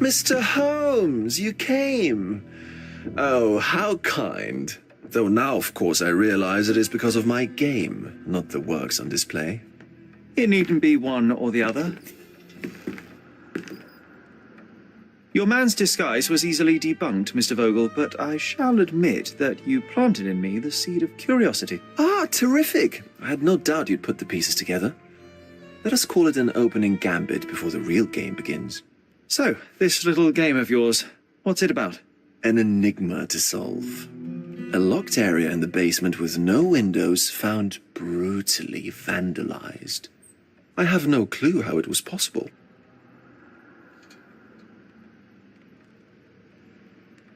Mr. Holmes, you came. Oh, how kind. Though now, of course, I realize it is because of my game, not the works on display. It needn't be one or the other. Your man's disguise was easily debunked, Mr. Vogel, but I shall admit that you planted in me the seed of curiosity. Ah, terrific. I had no doubt you'd put the pieces together. Let us call it an opening gambit before the real game begins. So, this little game of yours, what's it about? An enigma to solve. A locked area in the basement with no windows found brutally vandalized. I have no clue how it was possible.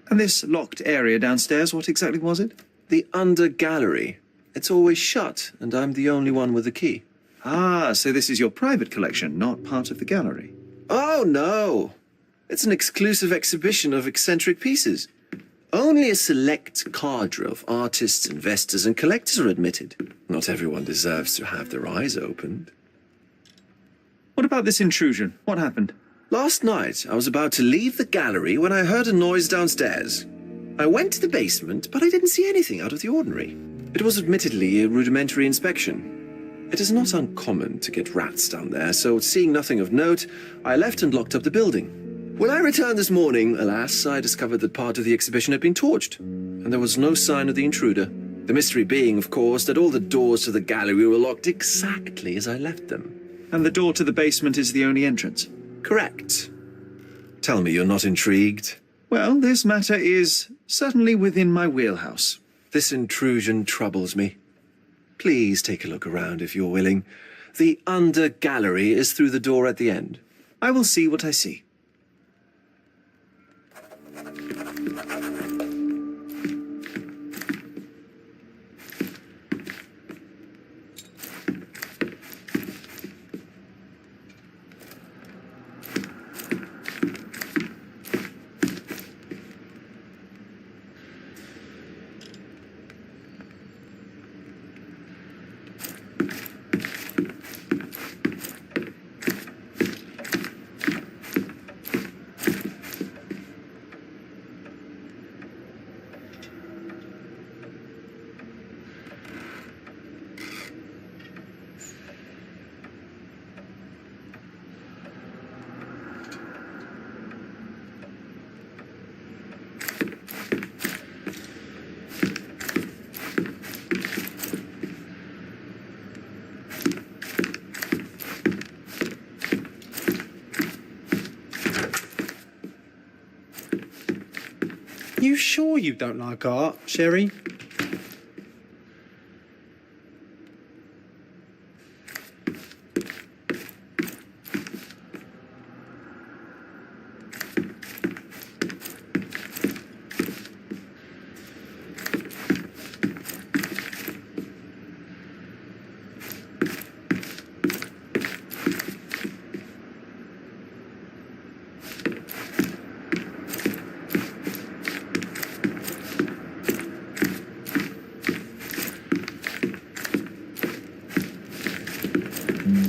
And this locked area downstairs, what exactly was it? The under gallery. It's always shut, and I'm the only one with the key. Ah, so this is your private collection, not part of the gallery. Oh, no. It's an exclusive exhibition of eccentric pieces. Only a select cadre of artists, investors, and collectors are admitted. Not everyone deserves to have their eyes opened. What about this intrusion? What happened? Last night, I was about to leave the gallery when I heard a noise downstairs. I went to the basement, but I didn't see anything out of the ordinary. It was admittedly a rudimentary inspection. It is not uncommon to get rats down there, so seeing nothing of note, I left and locked up the building. When I returned this morning, alas, I discovered that part of the exhibition had been torched, and there was no sign of the intruder. The mystery being, of course, that all the doors to the gallery were locked exactly as I left them. And the door to the basement is the only entrance? Correct. Tell me you're not intrigued. Well, this matter is certainly within my wheelhouse. This intrusion troubles me. Please take a look around if you're willing. The under gallery is through the door at the end. I will see what I see. You sure you don't like art, Sherry?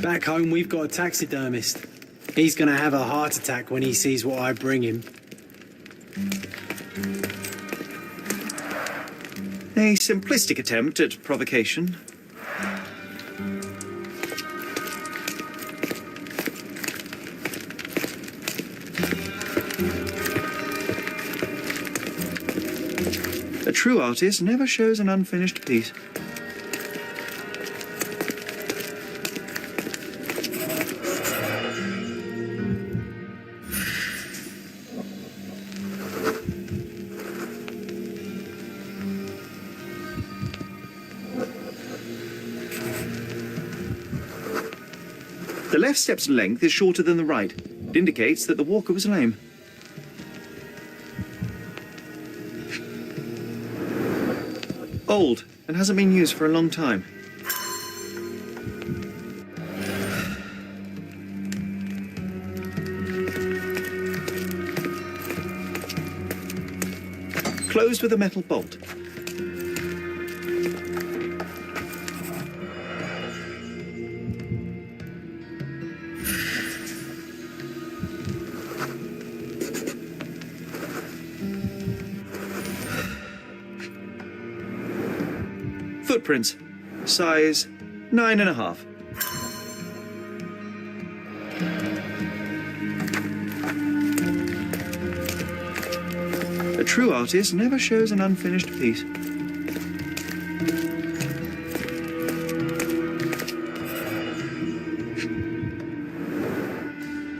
Back home, we've got a taxidermist. He's gonna have a heart attack when he sees what I bring him. A simplistic attempt at provocation. A true artist never shows an unfinished piece. The left step's length is shorter than the right. It indicates that the walker was lame. Old, and hasn't been used for a long time. Closed with a metal bolt. Footprints, size 9.5. A true artist never shows an unfinished piece.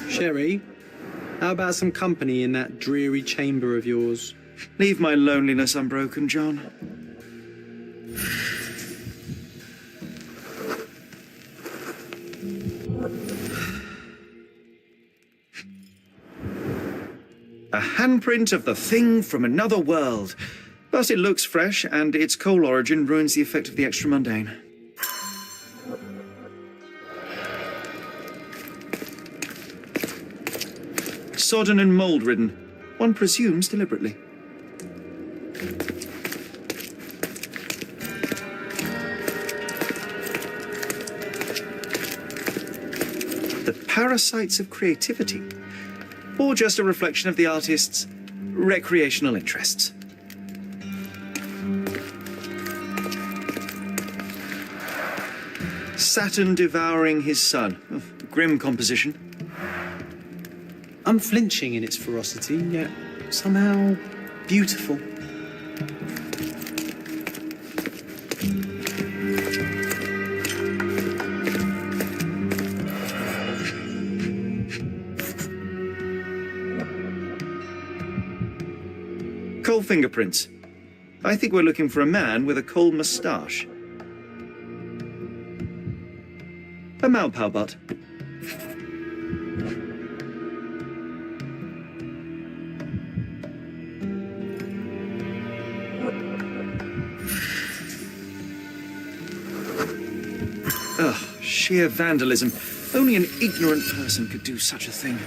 Sherry, how about some company in that dreary chamber of yours? Leave my loneliness unbroken, John. A handprint of the thing from another world. But it looks fresh, and its coal origin ruins the effect of the extra mundane. Sodden and mould-ridden. One presumes deliberately. The parasites of creativity. Or just a reflection of the artist's recreational interests. Saturn devouring his sun. Oh, grim composition. Unflinching in its ferocity, yet somehow beautiful. Coal fingerprints. I think we're looking for a man with a coal moustache. A Maupau butt. Ugh, sheer vandalism. Only an ignorant person could do such a thing.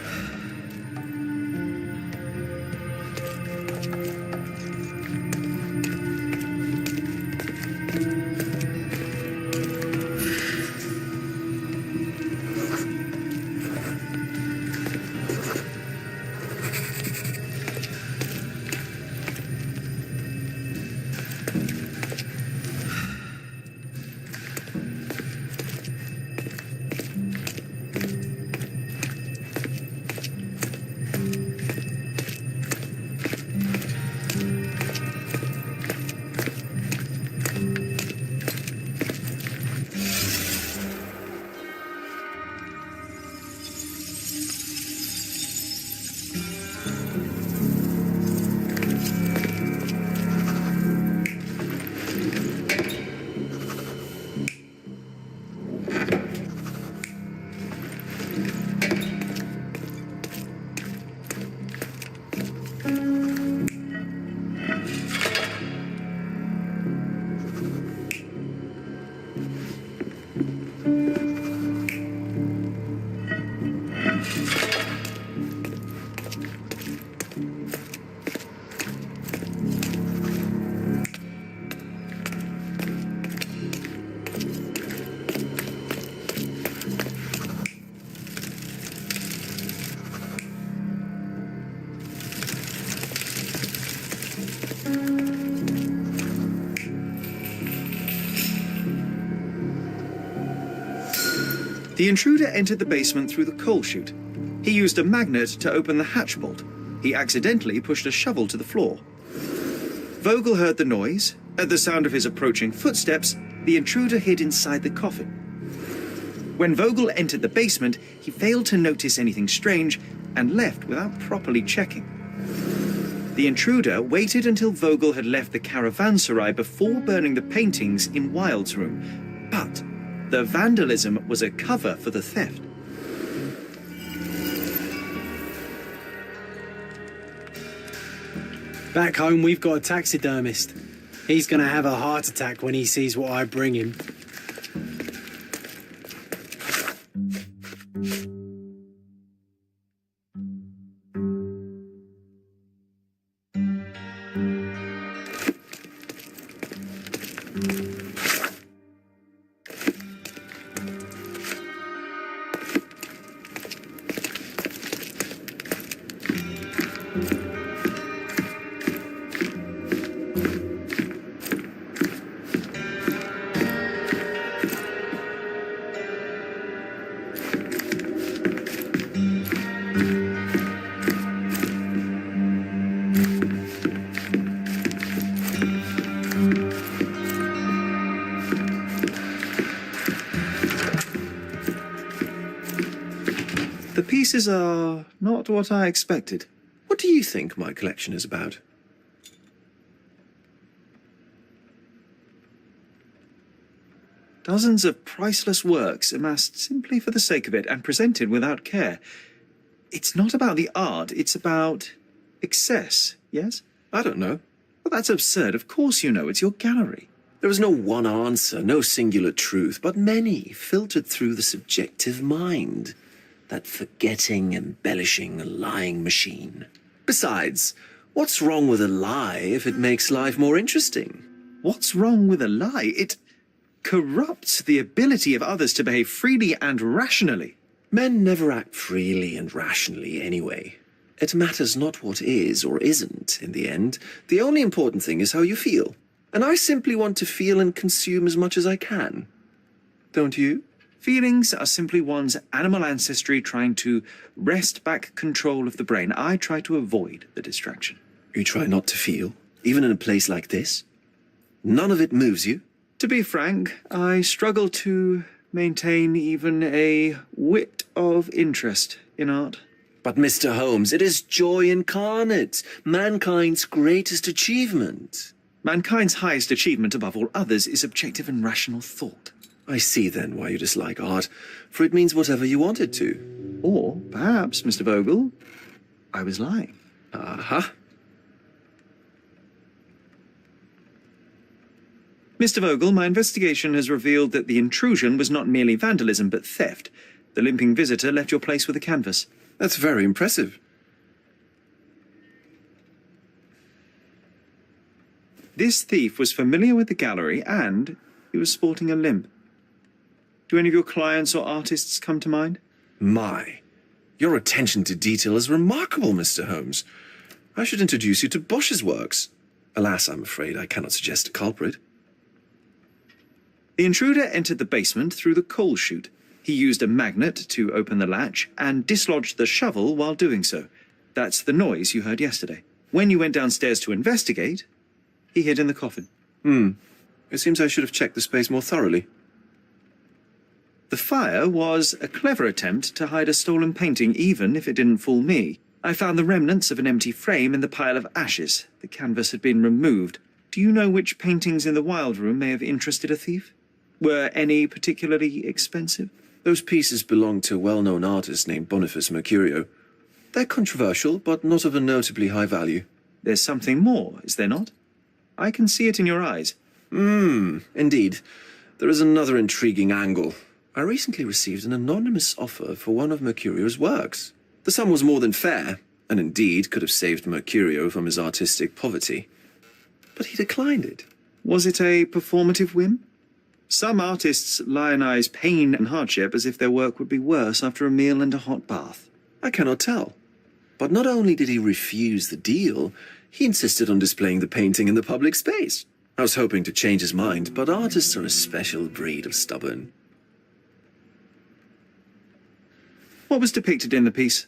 The intruder entered the basement through the coal chute. He used a magnet to open the hatch bolt. He accidentally pushed a shovel to the floor. Vogel heard the noise. At the sound of his approaching footsteps, the intruder hid inside the coffin. When Vogel entered the basement, he failed to notice anything strange and left without properly checking. The intruder waited until Vogel had left the caravanserai before burning the paintings in Wilde's room. But the vandalism was a cover for the theft. Back home, we've got a taxidermist. He's gonna have a heart attack when he sees what I bring him. The pieces are not what I expected. What do you think my collection is about? Dozens of priceless works amassed simply for the sake of it and presented without care. It's not about the art, it's about excess, yes? I don't know. Well, that's absurd. Of course you know. It's your gallery. There is no one answer, no singular truth, but many filtered through the subjective mind. That forgetting, embellishing, lying machine. Besides, what's wrong with a lie if it makes life more interesting? What's wrong with a lie? It corrupts the ability of others to behave freely and rationally. Men never act freely and rationally anyway. It matters not what is or isn't in the end. The only important thing is how you feel. And I simply want to feel and consume as much as I can. Don't you? Feelings are simply one's animal ancestry trying to wrest back control of the brain. I try to avoid the distraction. You try not to feel, even in a place like this? None of it moves you? To be frank, I struggle to maintain even a whit of interest in art. But Mr. Holmes, it is joy incarnate, mankind's greatest achievement. Mankind's highest achievement above all others is objective and rational thought. I see then why you dislike art, for it means whatever you want it to. Or perhaps, Mr. Vogel, I was lying. Aha. Mr. Vogel, my investigation has revealed that the intrusion was not merely vandalism but theft. The limping visitor left your place with a canvas. That's very impressive. This thief was familiar with the gallery and he was sporting a limp. Do any of your clients or artists come to mind? My, your attention to detail is remarkable, Mr. Holmes. I should introduce you to Bosch's works. Alas, I'm afraid I cannot suggest a culprit. The intruder entered the basement through the coal chute. He used a magnet to open the latch and dislodged the shovel while doing so. That's the noise you heard yesterday. When you went downstairs to investigate, he hid in the coffin. It seems I should have checked the space more thoroughly. The fire was a clever attempt to hide a stolen painting, even if it didn't fool me. I found the remnants of an empty frame in the pile of ashes. The canvas had been removed. Do you know which paintings in the Wilde room may have interested a thief? Were any particularly expensive? Those pieces belong to a well-known artist named Boniface Mercurio. They're controversial, but not of a notably high value. There's something more, is there not? I can see it in your eyes. Indeed. There is another intriguing angle. I recently received an anonymous offer for one of Mercurio's works. The sum was more than fair, and indeed could have saved Mercurio from his artistic poverty. But he declined it. Was it a performative whim? Some artists lionize pain and hardship as if their work would be worse after a meal and a hot bath. I cannot tell. But not only did he refuse the deal, he insisted on displaying the painting in the public space. I was hoping to change his mind, but artists are a special breed of stubborn. What was depicted in the piece?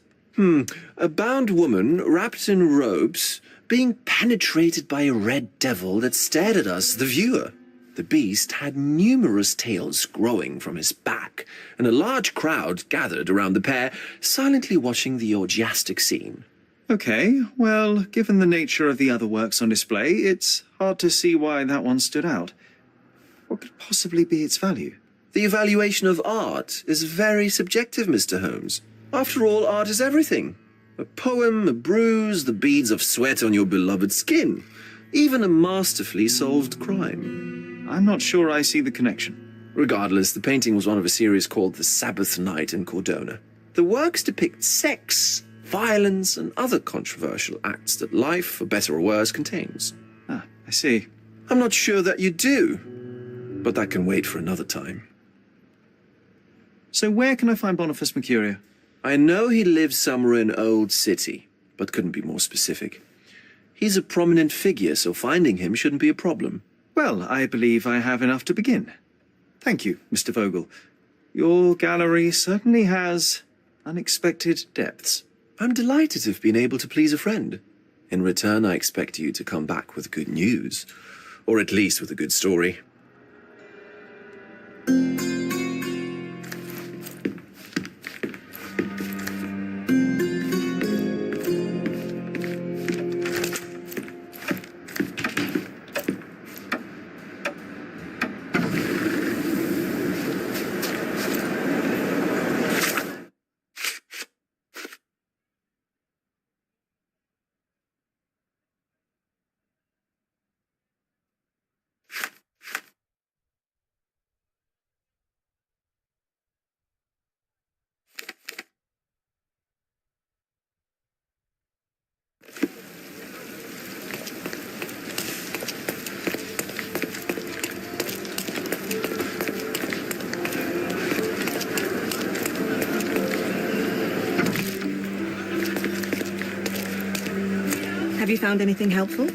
A bound woman, wrapped in robes, being penetrated by a red devil that stared at us, the viewer. The beast had numerous tails growing from his back, and a large crowd gathered around the pair, silently watching the orgiastic scene. Okay, well, given the nature of the other works on display, it's hard to see why that one stood out. What could possibly be its value? The evaluation of art is very subjective, Mr. Holmes. After all, art is everything. A poem, a bruise, the beads of sweat on your beloved skin. Even a masterfully solved crime. I'm not sure I see the connection. Regardless, the painting was one of a series called The Sabbath Night in Cordona. The works depict sex, violence, and other controversial acts that life, for better or worse, contains. Ah, I see. I'm not sure that you do, but that can wait for another time. So where can I find Boniface Mercurio? I know he lives somewhere in Old City, but couldn't be more specific. He's a prominent figure, so finding him shouldn't be a problem. Well, I believe I have enough to begin. Thank you, Mr. Vogel. Your gallery certainly has unexpected depths. I'm delighted to have been able to please a friend. In return, I expect you to come back with good news, or at least with a good story. Have you found anything helpful?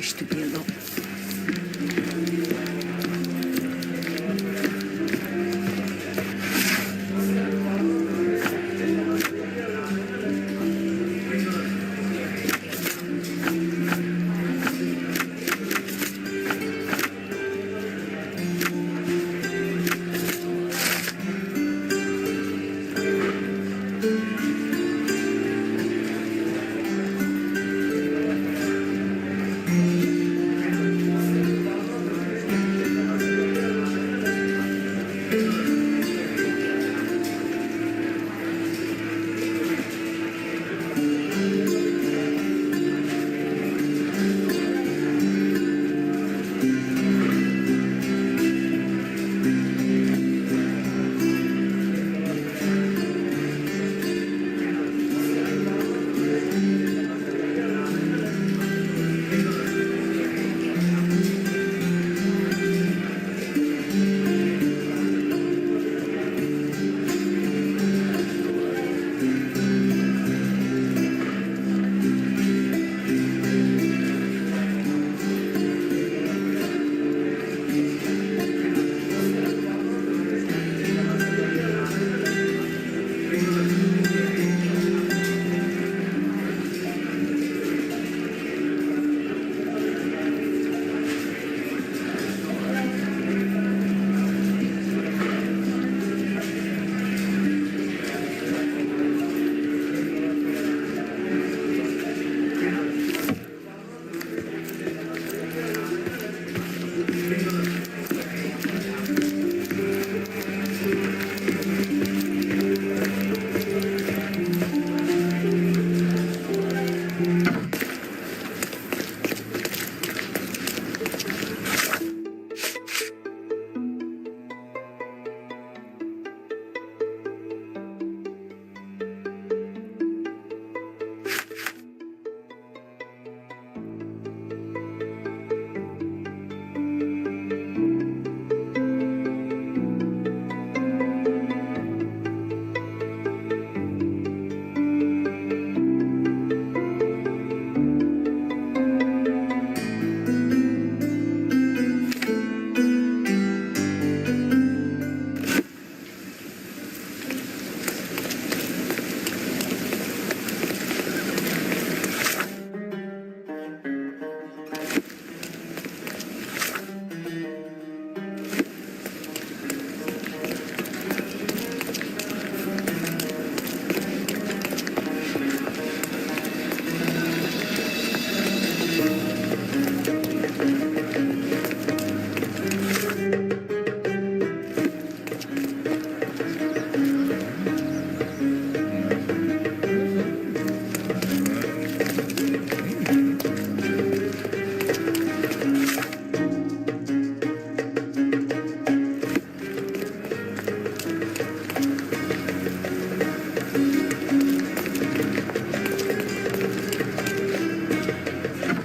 wish to be alone.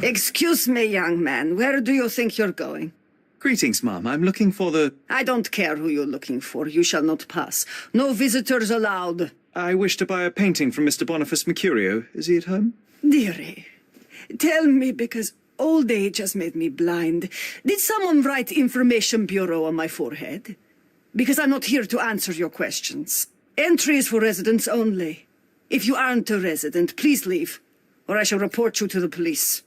Excuse me, young man. Where do you think you're going? Greetings, ma'am. I'm looking for the... I don't care who you're looking for. You shall not pass. No visitors allowed. I wish to buy a painting from Mr. Boniface Mercurio. Is he at home? Dearie, tell me, because old age has made me blind. Did someone write Information Bureau on my forehead? Because I'm not here to answer your questions. Entry is for residents only. If you aren't a resident, please leave, or I shall report you to the police.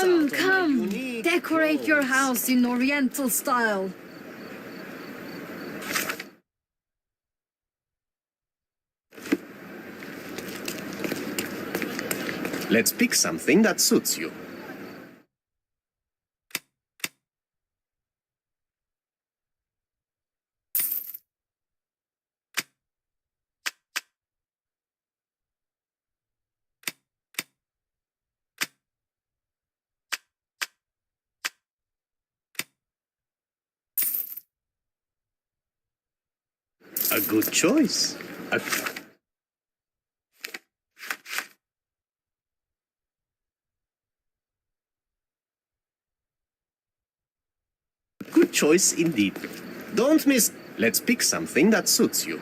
Come, come. Decorate your house in Oriental style. Let's pick something that suits you. A good choice. Good choice indeed. Don't miss. Let's pick something that suits you.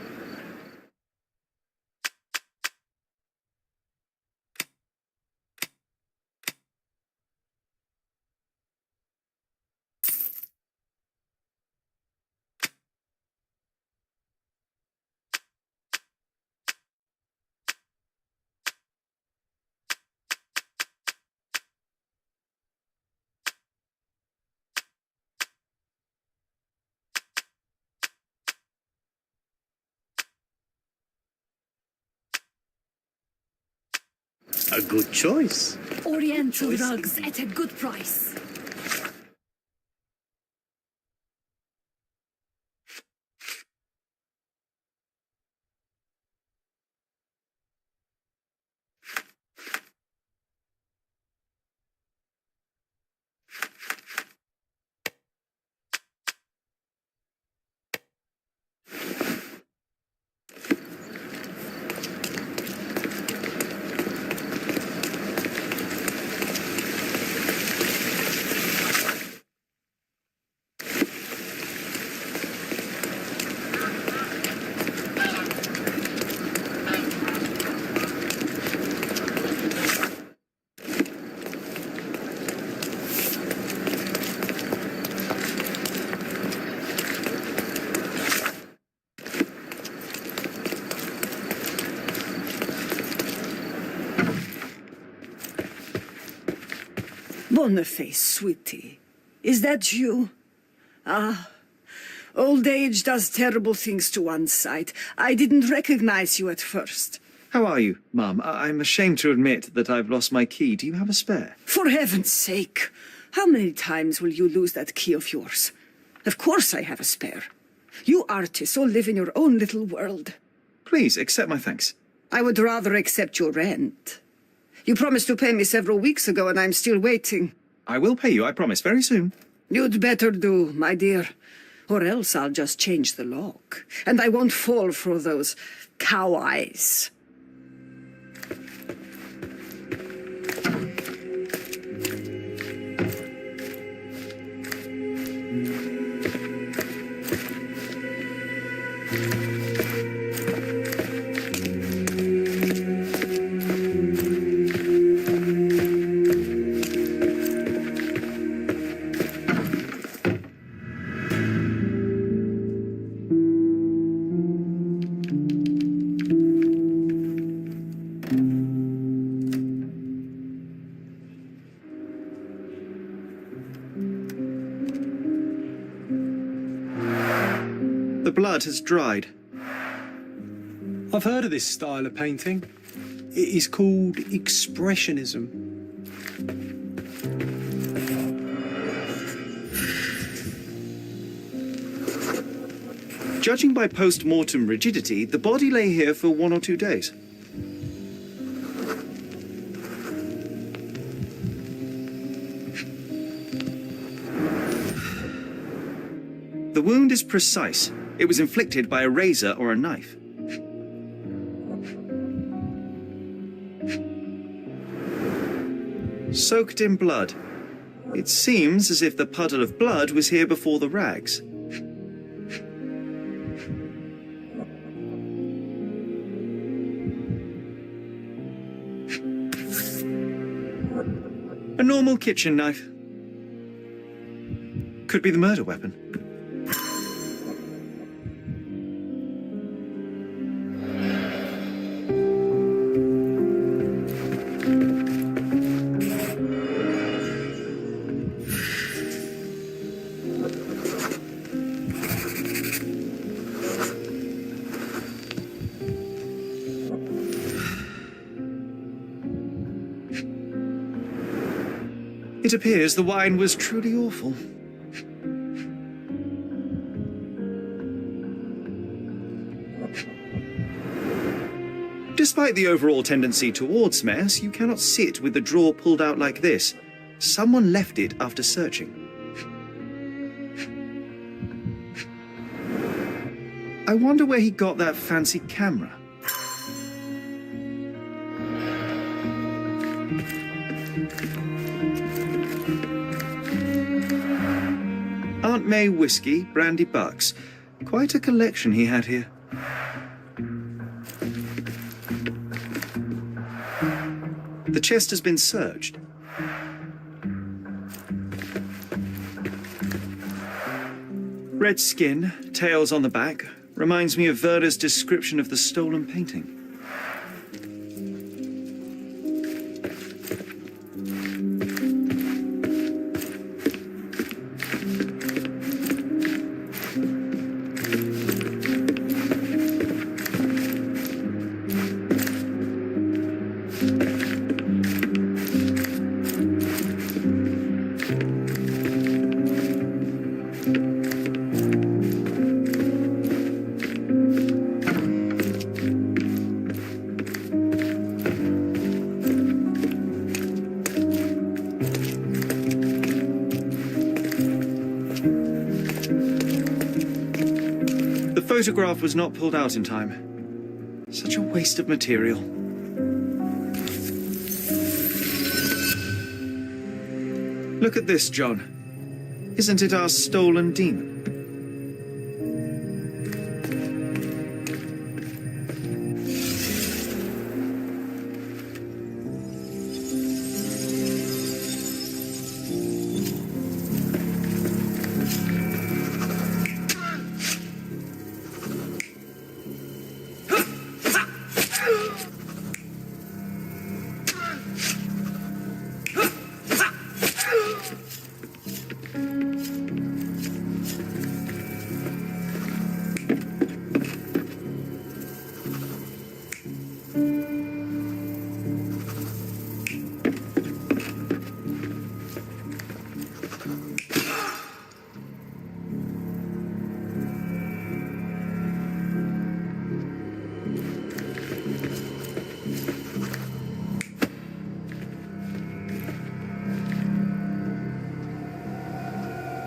A good choice. Oriental rugs at a good price. Boniface, sweetie. Is that you? Ah, old age does terrible things to one's sight. I didn't recognize you at first. How are you, Mum? I'm ashamed to admit that I've lost my key. Do you have a spare? For heaven's sake, how many times will you lose that key of yours? Of course I have a spare. You artists all live in your own little world. Please, accept my thanks. I would rather accept your rent. You promised to pay me several weeks ago, and I'm still waiting. I will pay you, I promise, very soon. You'd better do, my dear. Or else I'll just change the lock. And I won't fall for those cow eyes. The blood has dried. I've heard of this style of painting. It is called expressionism. Judging by post-mortem rigidity, the body lay here for 1 or 2 days. The wound is precise. It was inflicted by a razor or a knife. Soaked in blood. It seems as if the puddle of blood was here before the rags. A normal kitchen knife. Could be the murder weapon. It appears the wine was truly awful. Despite the overall tendency towards mess, you cannot sit with the drawer pulled out like this. Someone left it after searching. I wonder where he got that fancy camera. Aunt May whiskey, brandy bucks. Quite a collection he had here. The chest has been searched. Red skin, tails on the back, reminds me of Verda's description of the stolen painting. The photograph was not pulled out in time. Such a waste of material. Look at this, John. Isn't it our stolen demon?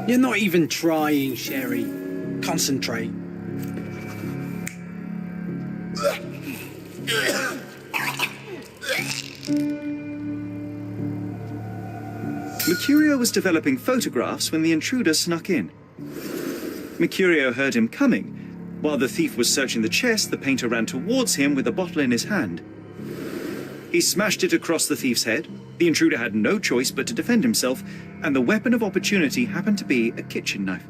You're not even trying, Sherry. Concentrate. Mercurio was developing photographs when the intruder snuck in. Mercurio heard him coming. While the thief was searching the chest, the painter ran towards him with a bottle in his hand. He smashed it across the thief's head. The intruder had no choice but to defend himself, and the weapon of opportunity happened to be a kitchen knife.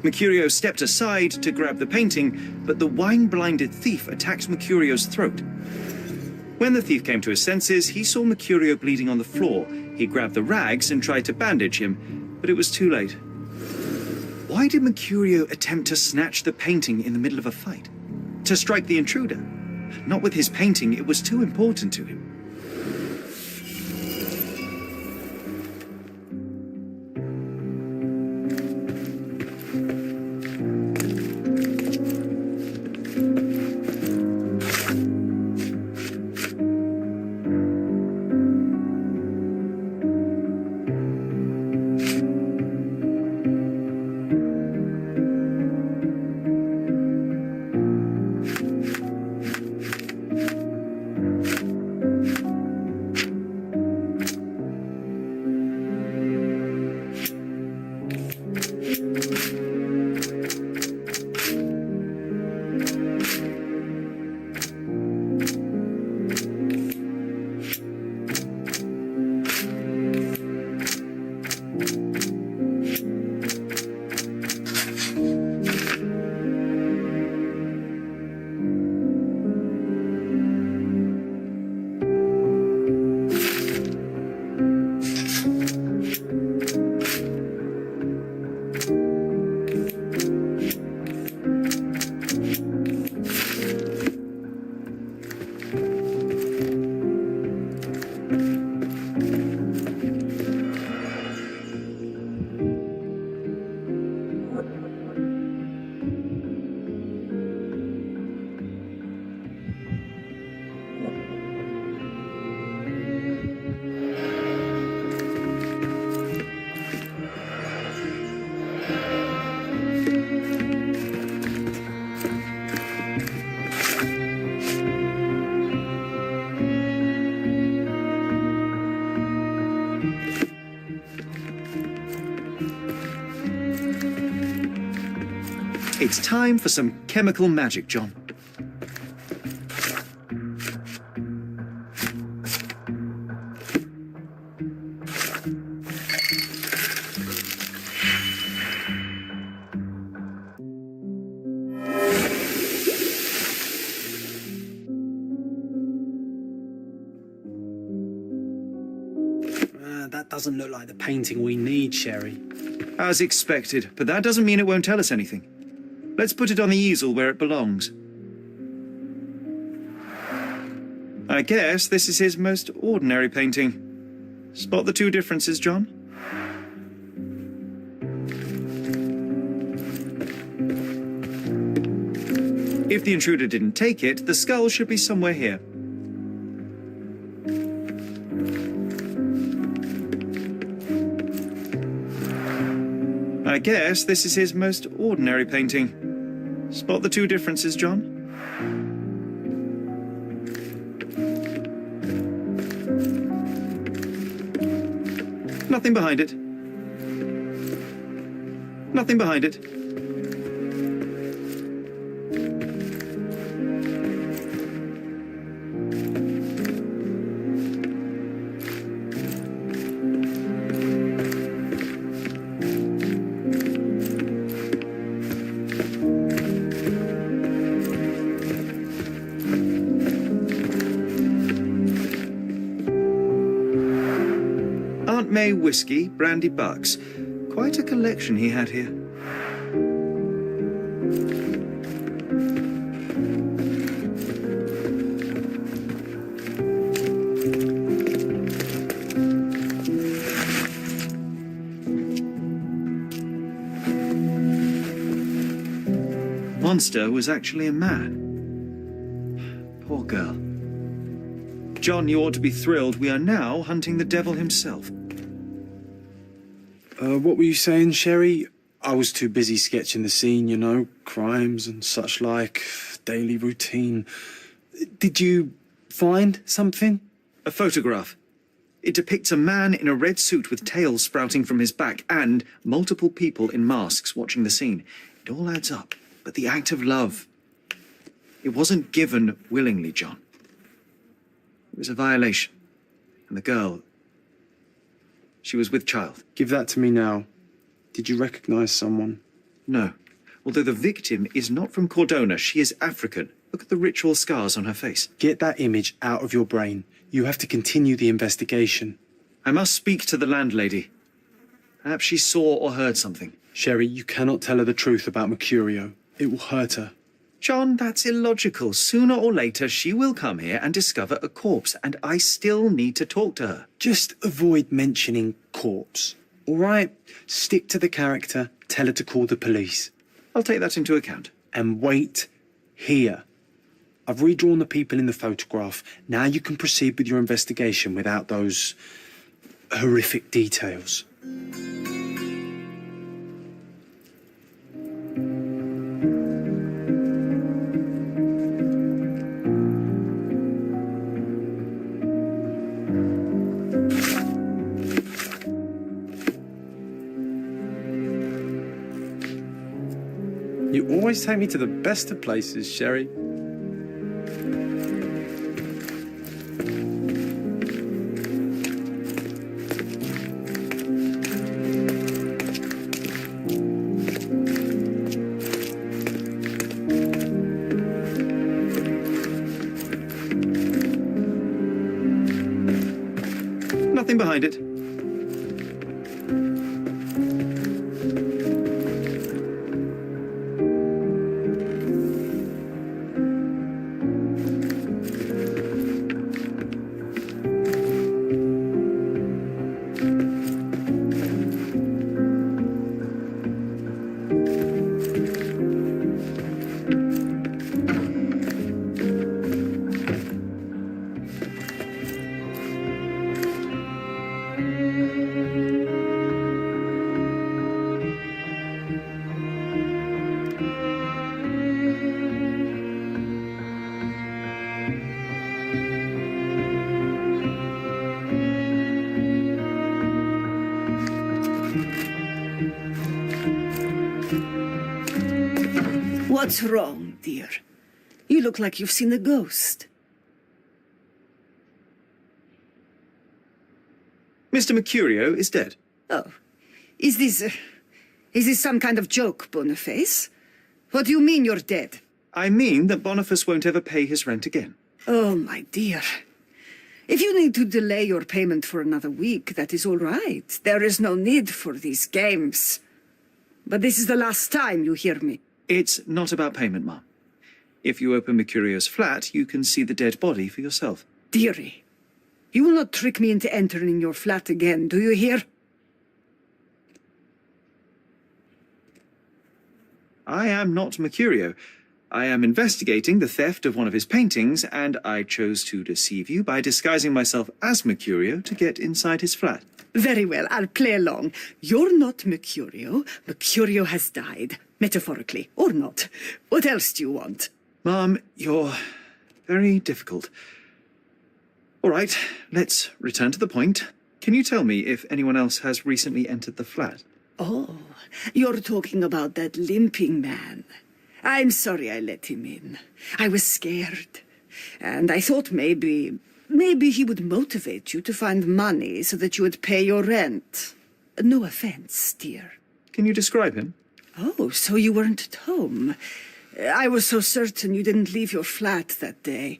Mercurio stepped aside to grab the painting, but the wine-blinded thief attacked Mercurio's throat. When the thief came to his senses, he saw Mercurio bleeding on the floor. He grabbed the rags and tried to bandage him, but it was too late. Why did Mercurio attempt to snatch the painting in the middle of a fight? To strike the intruder? Not with his painting, it was too important to him. It's time for some chemical magic, John. That doesn't look like the painting we need, Sherry. As expected, but that doesn't mean it won't tell us anything. Let's put it on the easel where it belongs. I guess this is his most ordinary painting. Spot the two differences, John? If the intruder didn't take it, the skull should be somewhere here. I guess this is his most ordinary painting. Spot the two differences, John? Nothing behind it. Nothing behind it. Aunt May whiskey, brandy bucks. Quite a collection he had here. Monster was actually a man. Poor girl. John, you ought to be thrilled. We are now hunting the devil himself. What were you saying, Sherry? I was too busy sketching the scene, you know, crimes and such like, daily routine. Did you find something? A photograph. It depicts a man in a red suit with tails sprouting from his back and multiple people in masks watching the scene. It all adds up. But the act of love, it wasn't given willingly, John. It was a violation. And the girl, she was with child. Give that to me now. Did you recognize someone? No. Although the victim is not from Cordona, she is African. Look at the ritual scars on her face. Get that image out of your brain. You have to continue the investigation. I must speak to the landlady. Perhaps she saw or heard something. Sherry, you cannot tell her the truth about Mercurio. It will hurt her. John, that's illogical. Sooner or later, she will come here and discover a corpse, and I still need to talk to her. Just avoid mentioning corpse, all right? Stick to the character, tell her to call the police. I'll take that into account. And wait here. I've redrawn the people in the photograph. Now you can proceed with your investigation without those horrific details. You always take me to the best of places, Sherry. Nothing behind it. What's wrong, dear? You look like you've seen a ghost. Mr. Mercurio is dead. Oh, is this some kind of joke, Boniface? What do you mean you're dead? I mean that Boniface won't ever pay his rent again. Oh, my dear. If you need to delay your payment for another week, that is all right. There is no need for these games. But this is the last time you hear me. It's not about payment, Mum. If you open Mercurio's flat, you can see the dead body for yourself. Dearie, you will not trick me into entering your flat again, do you hear? I am not Mercurio. I am investigating the theft of one of his paintings, and I chose to deceive you by disguising myself as Mercurio to get inside his flat. Very well, I'll play along. You're not Mercurio. Mercurio has died, metaphorically, or not. What else do you want? Mom, you're very difficult. All right, let's return to the point. Can you tell me if anyone else has recently entered the flat? Oh, you're talking about that limping man. I'm sorry I let him in. I was scared. And I thought maybe he would motivate you to find money so that you would pay your rent. No offense, dear. Can you describe him? Oh, so you weren't at home. I was so certain you didn't leave your flat that day.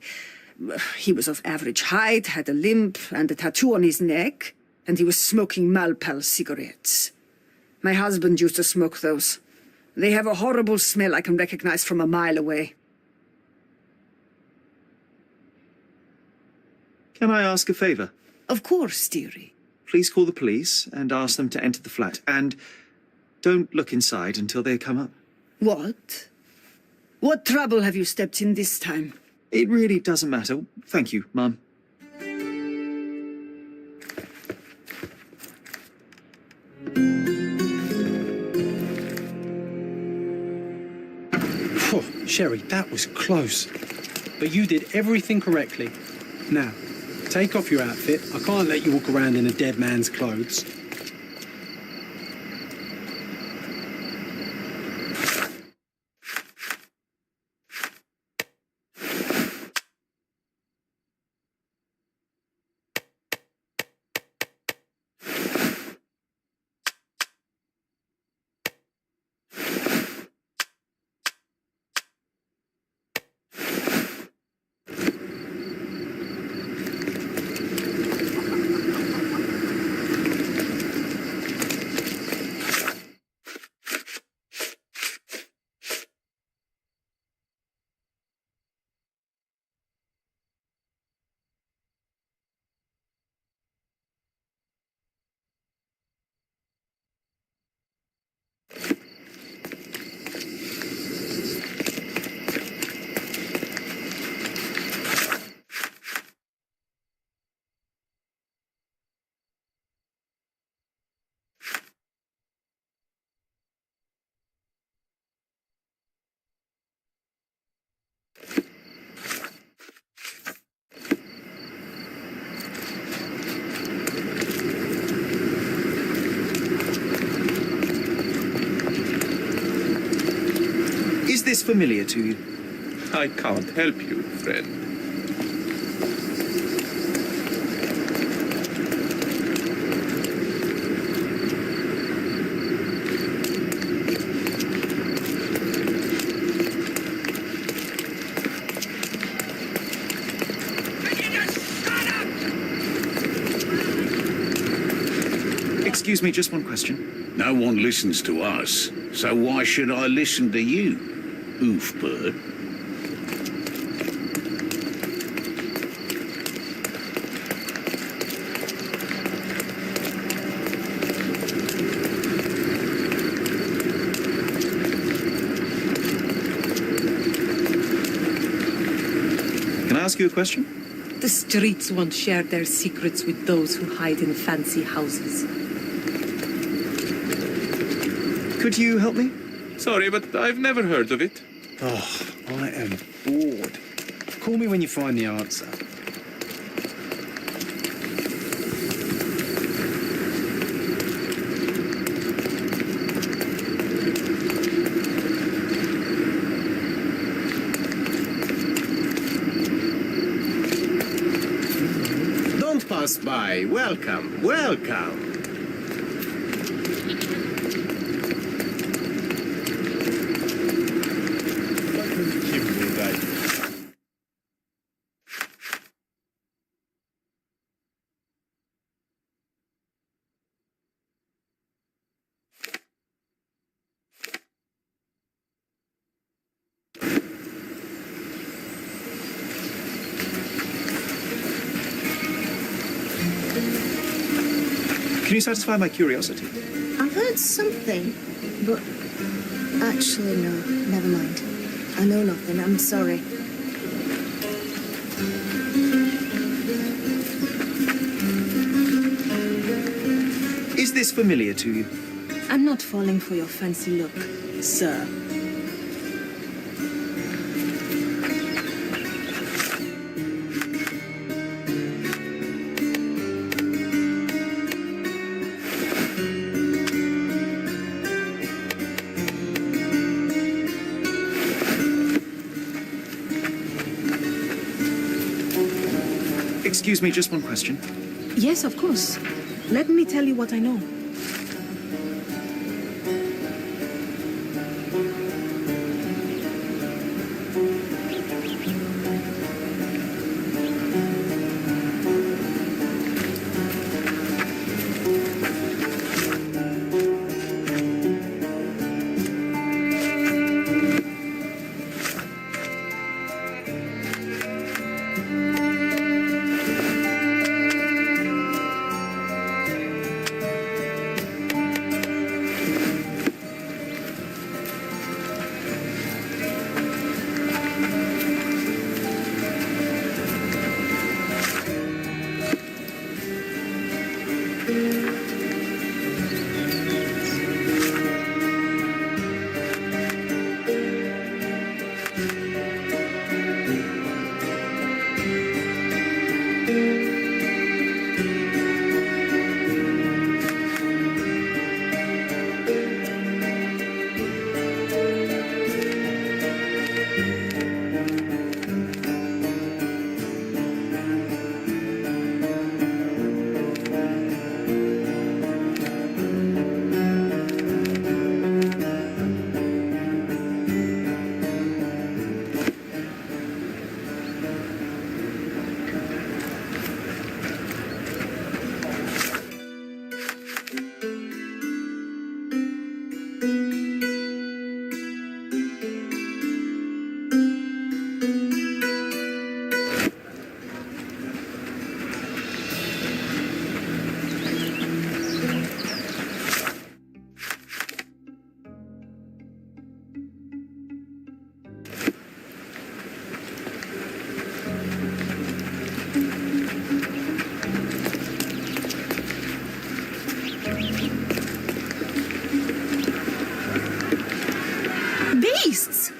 He was of average height, had a limp and a tattoo on his neck, and he was smoking Malpal cigarettes. My husband used to smoke those. They have a horrible smell I can recognize from a mile away. Can I ask a favor? Of course, dearie. Please call the police and ask them to enter the flat. And don't look inside until they come up. What? What trouble have you stepped in this time? It really doesn't matter. Thank you, Mum. Phew, Sherry, that was close. But you did everything correctly. Now, take off your outfit. I can't let you walk around in a dead man's clothes. Is this familiar to you? I can't help you, friend. Excuse me, just one question. No one listens to us, so why should I listen to you, oofbird? Can I ask you a question? The streets won't share their secrets with those who hide in fancy houses. Could you help me? Sorry, but I've never heard of it. Oh, I am bored. Call me when you find the answer. pass by. Welcome, welcome. Can you satisfy my curiosity? I've heard something, but actually, no, never mind. I know nothing. I'm sorry. Is this familiar to you? I'm not falling for your fancy look, sir. Excuse me, just one question. Yes, of course. Let me tell you what I know. Beasts!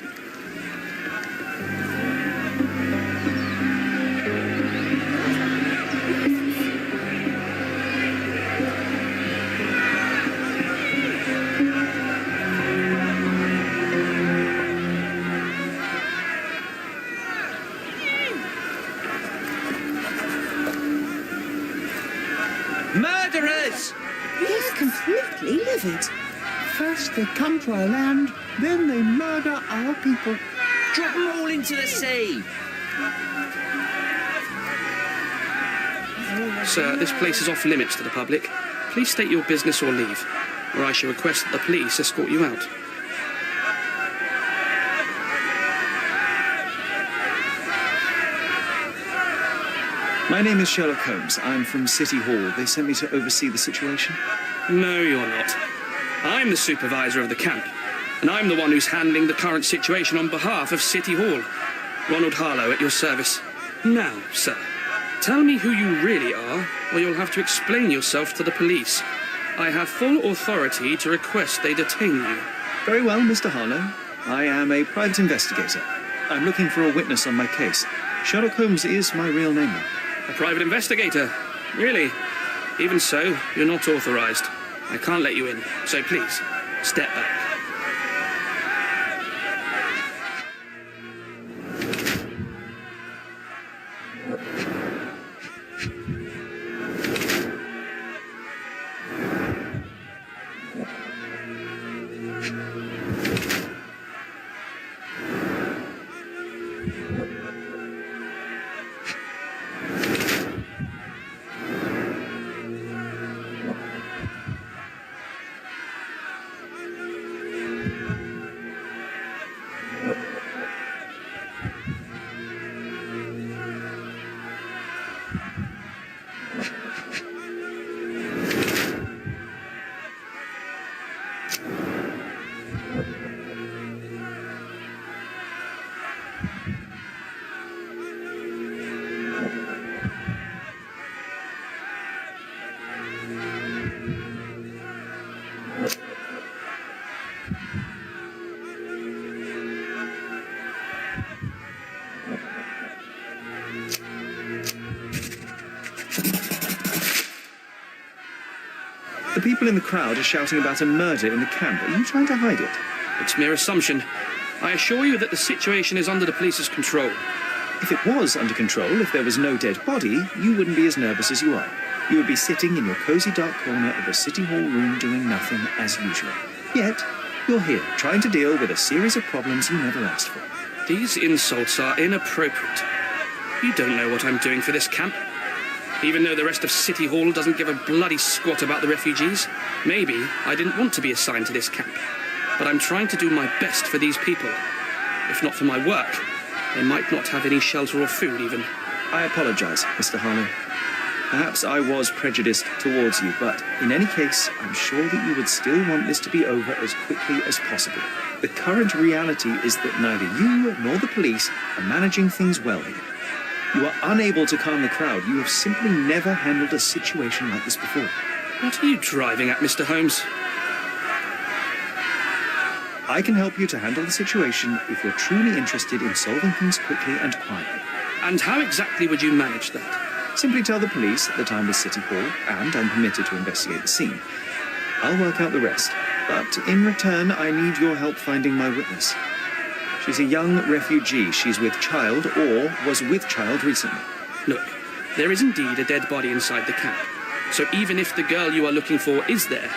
Murderers! He's completely livid. First they come to our land, then they murder our people. Drop them all into the sea! Sir, this place is off limits to the public. Please state your business or leave, or I shall request that the police escort you out. My name is Sherlock Holmes. I'm from City Hall. They sent me to oversee the situation. No, you're not. I'm the supervisor of the camp, and I'm the one who's handling the current situation on behalf of City Hall. Ronald Harlow at your service. Now, sir, tell me who you really are, or you'll have to explain yourself to the police. I have full authority to request they detain you. Very well, Mr. Harlow. I am a private investigator. I'm looking for a witness on my case. Sherlock Holmes is my real name. A private investigator? Really? Even so, you're not authorized. I can't let you in, so please, step back. The people in the crowd are shouting about a murder in the camp. Are you trying to hide it? It's mere assumption. I assure you that the situation is under the police's control. If it was under control, if there was no dead body, you wouldn't be as nervous as you are. You would be sitting in your cosy dark corner of the City Hall room doing nothing as usual. Yet, you're here, trying to deal with a series of problems you never asked for. These insults are inappropriate. You don't know what I'm doing for this camp. Even though the rest of City Hall doesn't give a bloody squat about the refugees, maybe I didn't want to be assigned to this camp. But I'm trying to do my best for these people. If not for my work, they might not have any shelter or food even. I apologize, Mr. Harlow. Perhaps I was prejudiced towards you, but in any case, I'm sure that you would still want this to be over as quickly as possible. The current reality is that neither you nor the police are managing things well here. You are unable to calm the crowd. You have simply never handled a situation like this before. What are you driving at, Mr. Holmes? I can help you to handle the situation if you're truly interested in solving things quickly and quietly. And how exactly would you manage that? Simply tell the police that the time is City Hall, and I'm permitted to investigate the scene. I'll work out the rest, but in return, I need your help finding my witness. She's a young refugee. She's with child, or was with child recently. Look, there is indeed a dead body inside the camp. So even if the girl you are looking for is there,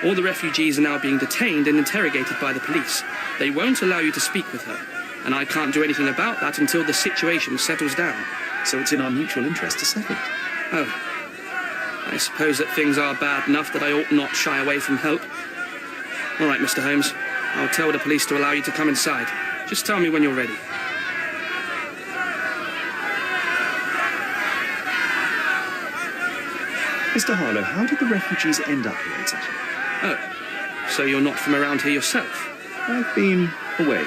all the refugees are now being detained and interrogated by the police. They won't allow you to speak with her, and I can't do anything about that until the situation settles down. So it's in our mutual interest to settle it. Oh. I suppose that things are bad enough that I ought not shy away from help. All right, Mr. Holmes. I'll tell the police to allow you to come inside. Just tell me when you're ready. Mr. Harlow, how did the refugees end up here exactly? Oh, so you're not from around here yourself? I've been away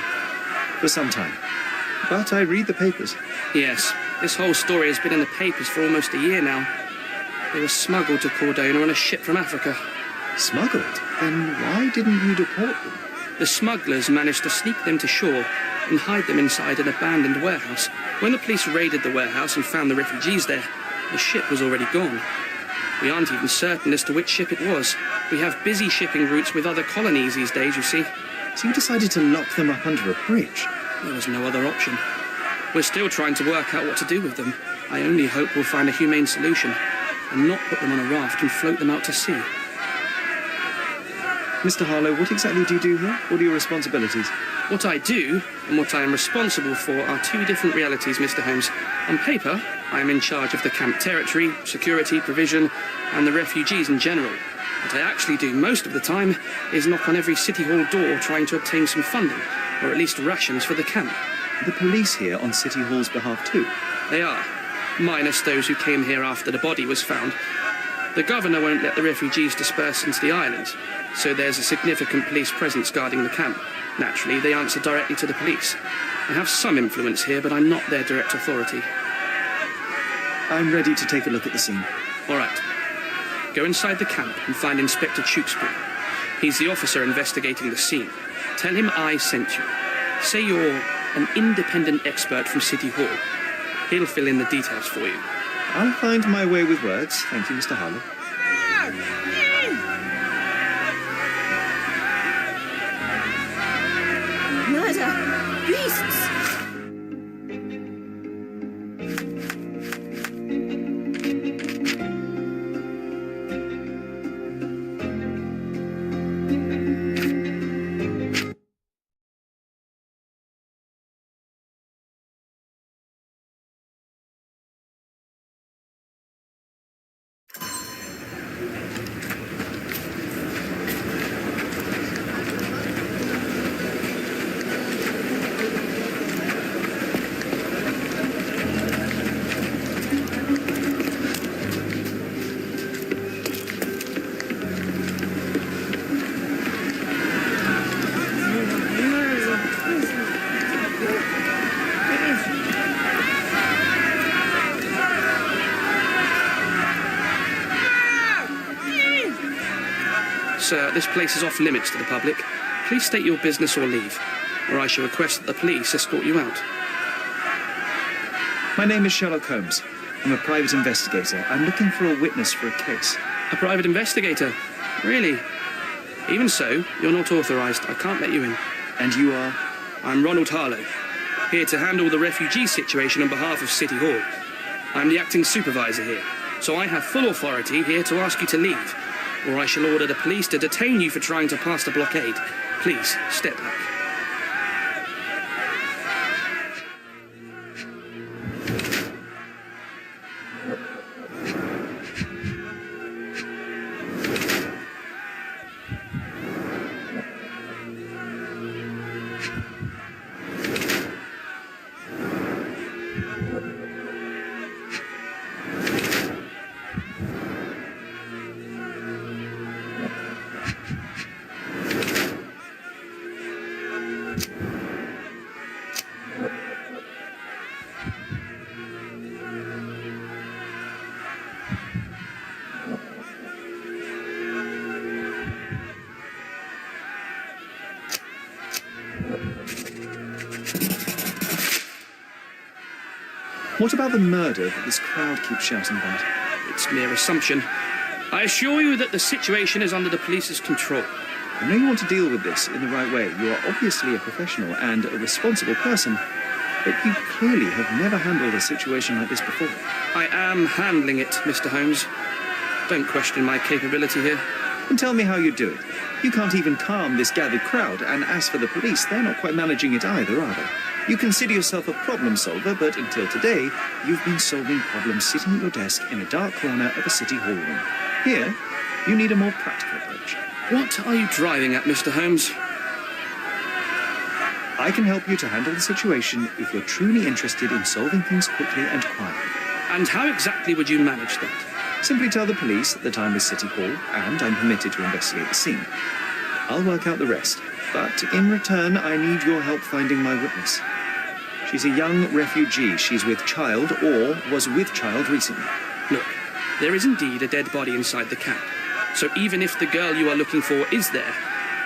for some time, but I read the papers. Yes, this whole story has been in the papers for almost a year now. They were smuggled to Cordona on a ship from Africa. Smuggled? Then why didn't you deport them? The smugglers managed to sneak them to shore and hide them inside an abandoned warehouse. When the police raided the warehouse and found the refugees there, the ship was already gone. We aren't even certain as to which ship it was. We have busy shipping routes with other colonies these days, you see. So you decided to lock them up under a bridge? There was no other option. We're still trying to work out what to do with them. I only hope we'll find a humane solution and not put them on a raft and float them out to sea. Mr. Harlow, what exactly do you do here? What are your responsibilities? What I do and what I am responsible for are two different realities, Mr. Holmes. On paper, I am in charge of the camp territory, security, provision, and the refugees in general. What I actually do most of the time is knock on every City Hall door trying to obtain some funding, or at least rations for the camp. The police here on City Hall's behalf too? They are, minus those who came here after the body was found. The governor won't let the refugees disperse into the island, so there's a significant police presence guarding the camp. Naturally, they answer directly to the police. I have some influence here, but I'm not their direct authority. I'm ready to take a look at the scene. All right. Go inside the camp and find Inspector Tewksbury. He's the officer investigating the scene. Tell him I sent you. Say you're an independent expert from City Hall. He'll fill in the details for you. I'll find my way with words. Thank you, Mr. Harlow. Murder! Beasts! Sir, this place is off limits to the public. Please state your business or leave, or I shall request that the police escort you out. My name is Sherlock Holmes. I'm a private investigator. I'm looking for a witness for a case. A private investigator? Really? Even so, you're not authorized. I can't let you in. And you are? I'm Ronald Harlow, here to handle the refugee situation on behalf of City Hall. I'm the acting supervisor here, so I have full authority here to ask you to leave, or I shall order the police to detain you for trying to pass the blockade. Please, step back. What about the murder that this crowd keeps shouting about? It's mere assumption. I assure you that the situation is under the police's control. I know you want to deal with this in the right way. You are obviously a professional and a responsible person, but you clearly have never handled a situation like this before. I am handling it, Mr. Holmes. Don't question my capability here. And tell me how you do it. You can't even calm this gathered crowd, and as for the police, they're not quite managing it either, are they? You consider yourself a problem solver, but until today, you've been solving problems sitting at your desk in a dark corner of a city hall room. Here, you need a more practical approach. What are you driving at, Mr. Holmes? I can help you to handle the situation if you're truly interested in solving things quickly and quietly. And how exactly would you manage that? Simply tell the police that the time is City Hall, and I'm permitted to investigate the scene. I'll work out the rest, but in return, I need your help finding my witness. She's a young refugee. She's with child, or was with child recently. Look, there is indeed a dead body inside the camp. So even if the girl you are looking for is there,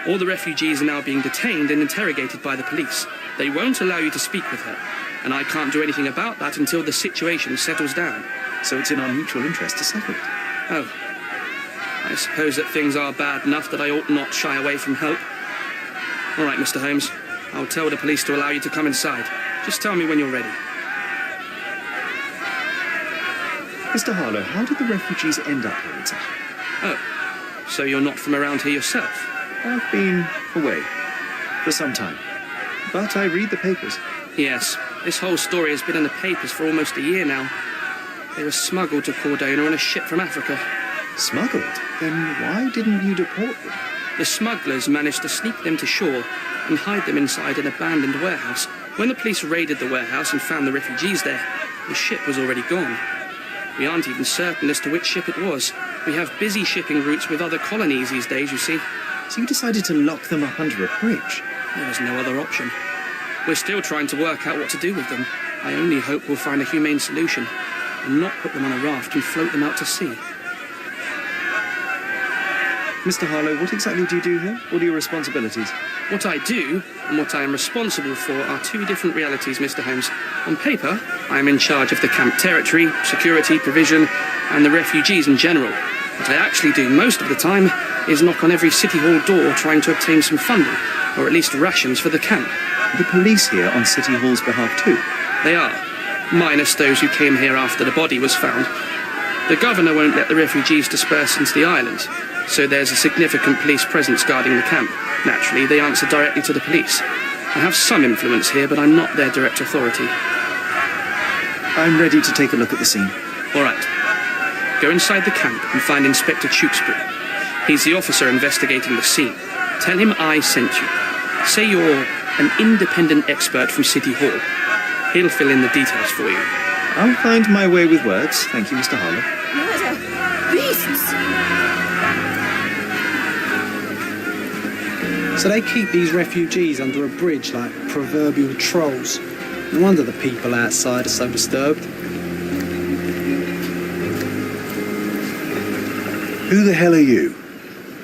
all the refugees are now being detained and interrogated by the police. They won't allow you to speak with her, and I can't do anything about that until the situation settles down. So it's in our mutual interest to settle it. Oh. I suppose that things are bad enough that I ought not shy away from help. All right, Mr. Holmes. I'll tell the police to allow you to come inside. Just tell me when you're ready. Mr. Harlow, how did the refugees end up here exactly? Oh, so you're not from around here yourself? I've been away for some time, but I read the papers. Yes, this whole story has been in the papers for almost a year now. They were smuggled to Cordona on a ship from Africa. Smuggled? Then why didn't you deport them? The smugglers managed to sneak them to shore and hide them inside an abandoned warehouse. When the police raided the warehouse and found the refugees there, the ship was already gone. We aren't even certain as to which ship it was. We have busy shipping routes with other colonies these days, you see. So you decided to lock them up under a bridge? There was no other option. We're still trying to work out what to do with them. I only hope we'll find a humane solution and not put them on a raft and float them out to sea. Mr. Harlow, what exactly do you do here? What are your responsibilities? What I do and what I am responsible for are two different realities, Mr. Holmes. On paper, I am in charge of the camp territory, security, provision, and the refugees in general. What I actually do most of the time is knock on every City Hall door trying to obtain some funding, or at least rations for the camp. The police here on City Hall's behalf too? They are, minus those who came here after the body was found. The governor won't let the refugees disperse into the island, so there's a significant police presence guarding the camp. Naturally, they answer directly to the police. I have some influence here, but I'm not their direct authority. I'm ready to take a look at the scene. All right. Go inside the camp and find Inspector Tewkesbury. He's the officer investigating the scene. Tell him I sent you. Say you're an independent expert from City Hall. He'll fill in the details for you. I'll find my way with words. Thank you, Mr. Harlow. Murder! Beasts! So they keep these refugees under a bridge like proverbial trolls. No wonder the people outside are so disturbed. Who the hell are you?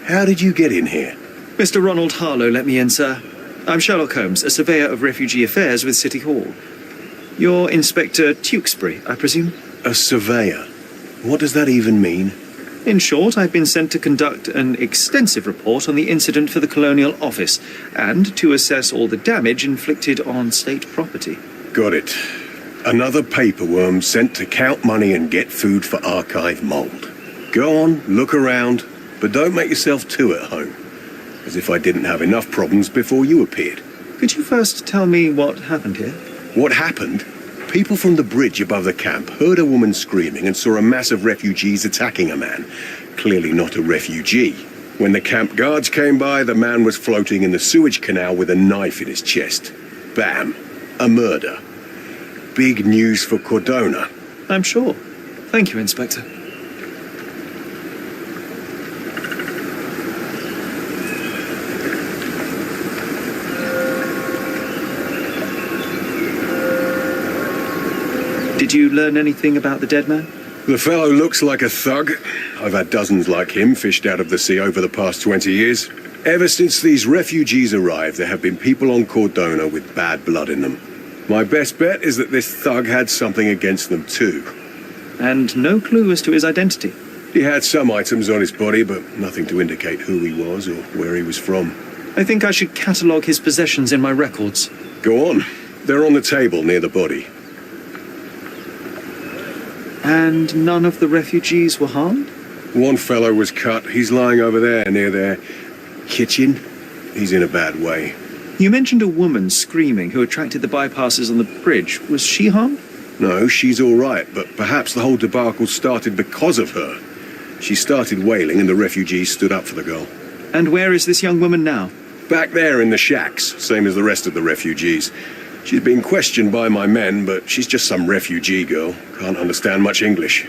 How did you get in here? Mr. Ronald Harlow let me in, sir. I'm Sherlock Holmes, a surveyor of refugee affairs with City Hall. You're Inspector Tewkesbury, I presume? A surveyor. What does that even mean? In short, I've been sent to conduct an extensive report on the incident for the Colonial Office and to assess all the damage inflicted on state property. Got it. Another paperworm sent to count money and get food for archive mold. Go on, look around, but don't make yourself too at home. As if I didn't have enough problems before you appeared. Could you first tell me what happened here? What happened? People from the bridge above the camp heard a woman screaming and saw a mass of refugees attacking a man. Clearly not a refugee. When the camp guards came by, the man was floating in the sewage canal with a knife in his chest. Bam. A murder. Big news for Cordona. I'm sure. Thank you, Inspector. Did you learn anything about the dead man? The fellow looks like a thug. I've had dozens like him fished out of the sea over the past 20 years. Ever since these refugees arrived, there have been people on Cordona with bad blood in them. My best bet is that this thug had something against them too. And no clue as to his identity? He had some items on his body, but nothing to indicate who he was or where he was from. I think I should catalogue his possessions in my records. Go on. They're on the table near the body. And none of the refugees were harmed? One fellow was cut. He's lying over there near their kitchen. He's in a bad way. You mentioned a woman screaming who attracted the bypassers on the bridge. Was she harmed? No, she's all right, but perhaps the whole debacle started because of her. She started wailing and the refugees stood up for the girl. And where is this young woman now? Back there in the shacks, same as the rest of the refugees. She's been questioned by my men, but she's just some refugee girl. Can't understand much English.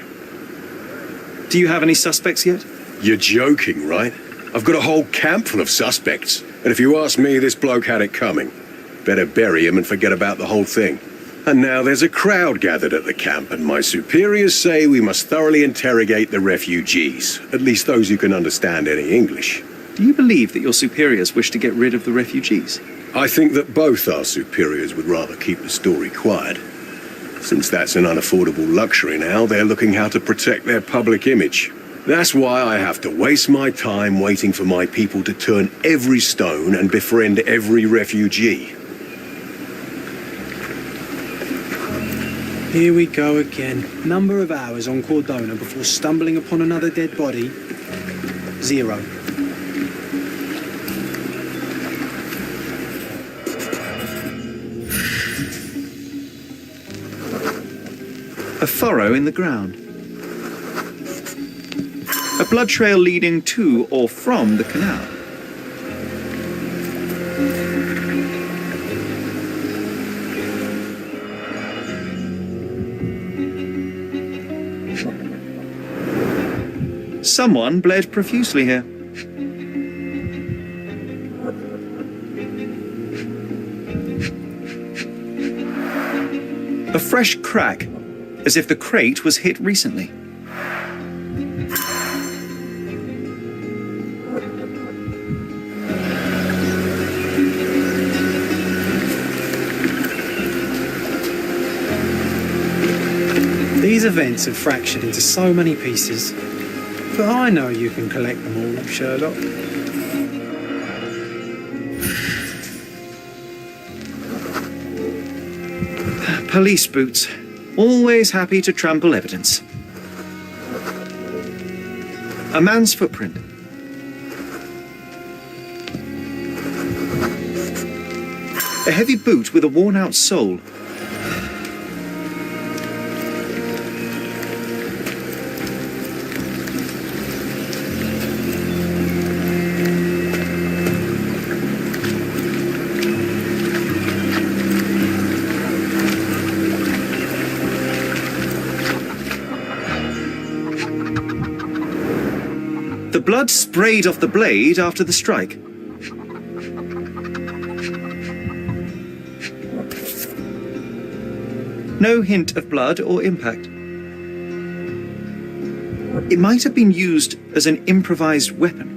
Do you have any suspects yet? You're joking, right? I've got a whole camp full of suspects. And if you ask me, this bloke had it coming. Better bury him and forget about the whole thing. And now there's a crowd gathered at the camp, and my superiors say we must thoroughly interrogate the refugees. At least those who can understand any English. Do you believe that your superiors wish to get rid of the refugees? I think that both our superiors would rather keep the story quiet. Since that's an unaffordable luxury now, they're looking how to protect their public image. That's why I have to waste my time waiting for my people to turn every stone and befriend every refugee. Here we go again. Number of hours on Cordona before stumbling upon another dead body? 0. A furrow in the ground. A blood trail leading to or from the canal. Someone bled profusely here. A fresh crack, as if the crate was hit recently. These events have fractured into so many pieces. But I know you can collect them all, Sherlock. Police boots. Always happy to trample evidence. A man's footprint. A heavy boot with a worn-out sole. The blood sprayed off the blade after the strike. No hint of blood or impact. It might have been used as an improvised weapon.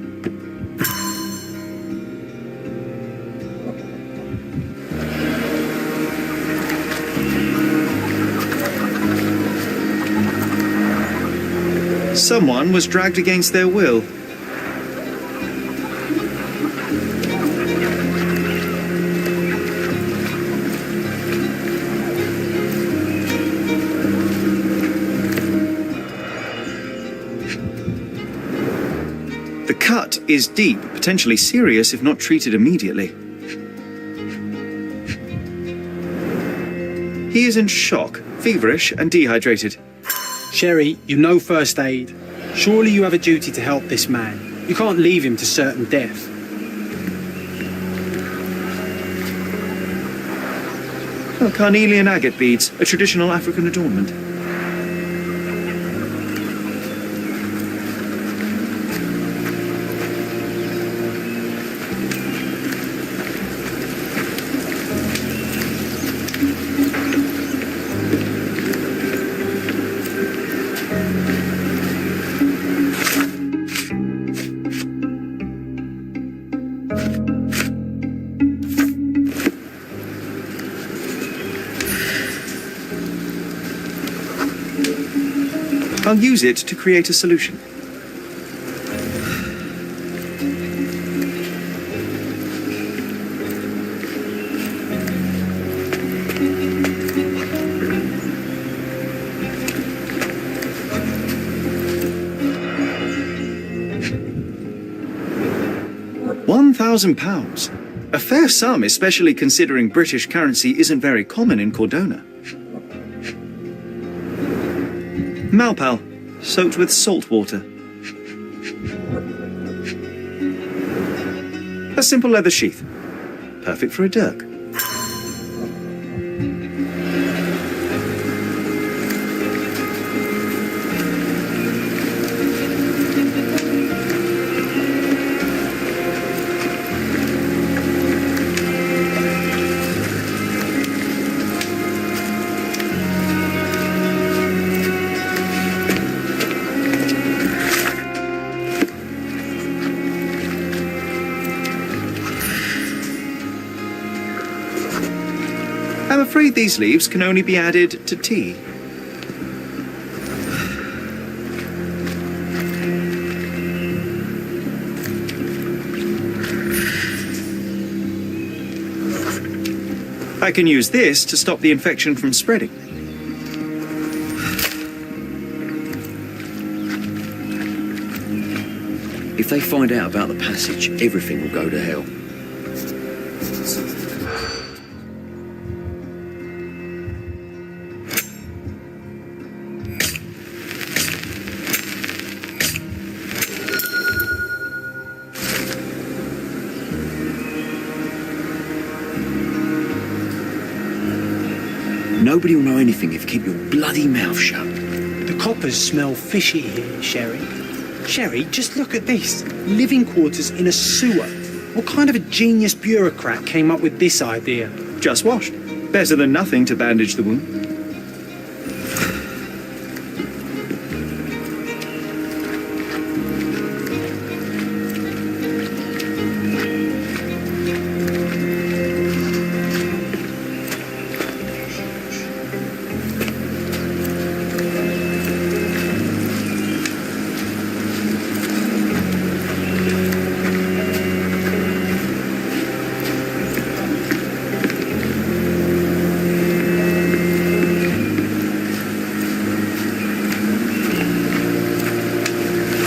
Someone was dragged against their will. The cut is deep, potentially serious if not treated immediately. He is in shock, feverish and dehydrated. Sherry, you know first aid. Surely you have a duty to help this man. You can't leave him to certain death. Oh, carnelian agate beads, a traditional African adornment. I'll use it to create a solution. £1,000. A fair sum, especially considering British currency isn't very common in Cordona. Malpal, soaked with salt water. A simple leather sheath. Perfect for a dirk. I'm afraid these leaves can only be added to tea. I can use this to stop the infection from spreading. If they find out about the passage, everything will go to hell. Nobody will know anything if you keep your bloody mouth shut. The coppers smell fishy here, Sherry. Sherry, just look at this. Living quarters in a sewer. What kind of a genius bureaucrat came up with this idea? Just washed. Better than nothing to bandage the wound.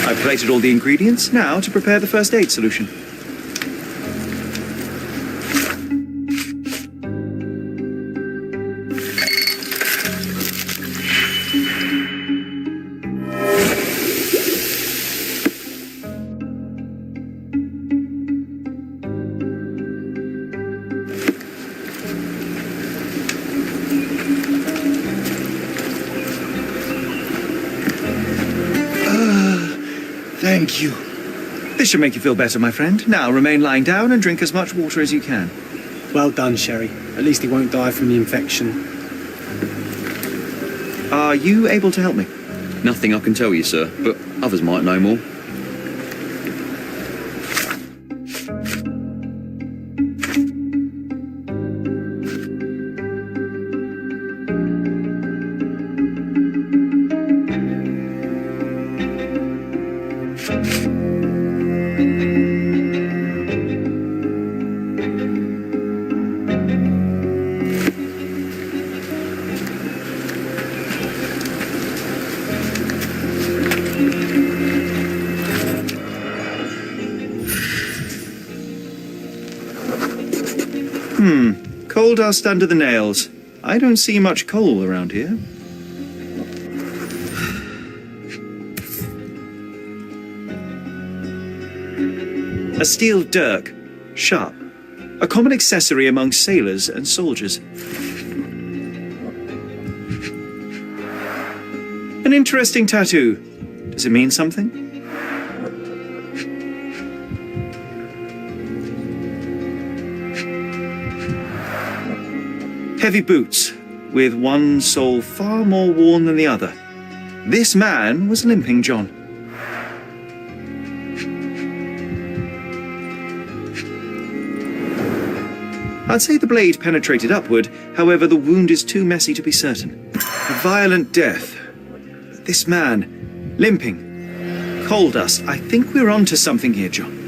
I've plated all the ingredients, now to prepare the first aid solution. Thank you. This should make you feel better, my friend. Now remain lying down and drink as much water as you can. Well done, Sherry. At least he won't die from the infection. Are you able to help me? Nothing I can tell you, sir, but others might know more. Coal dust under the nails. I don't see much coal around here. A steel dirk, sharp. A common accessory among sailors and soldiers. An interesting tattoo. Does it mean something? Heavy boots, with one sole far more worn than the other. This man was Limping John. I'd say the blade penetrated upward, however the wound is too messy to be certain. A violent death. This man, limping. Coal dust. I think we're onto something here, John.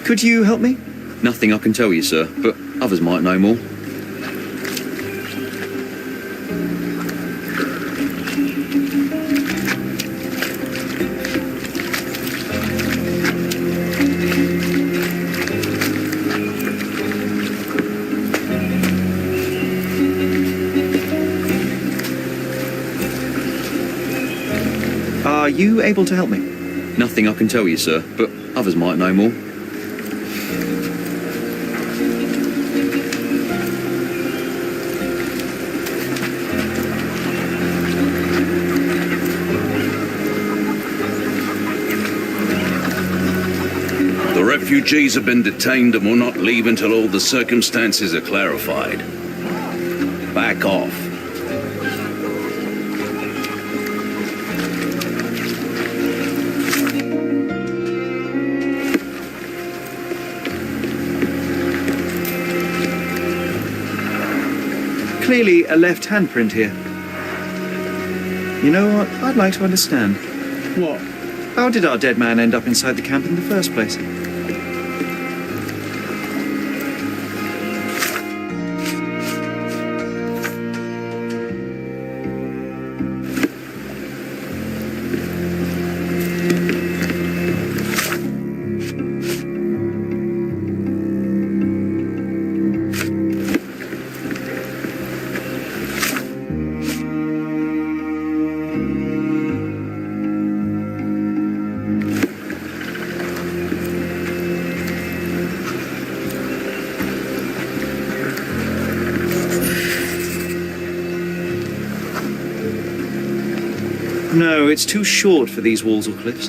Could you help me? Nothing I can tell you, sir, but others might know more. Are you able to help me? Nothing I can tell you, sir, but others might know more. The refugees have been detained and will not leave until all the circumstances are clarified. Back off. Clearly a left handprint here. You know what? I'd like to understand. What? How did our dead man end up inside the camp in the first place? No, it's too short for these walls or cliffs.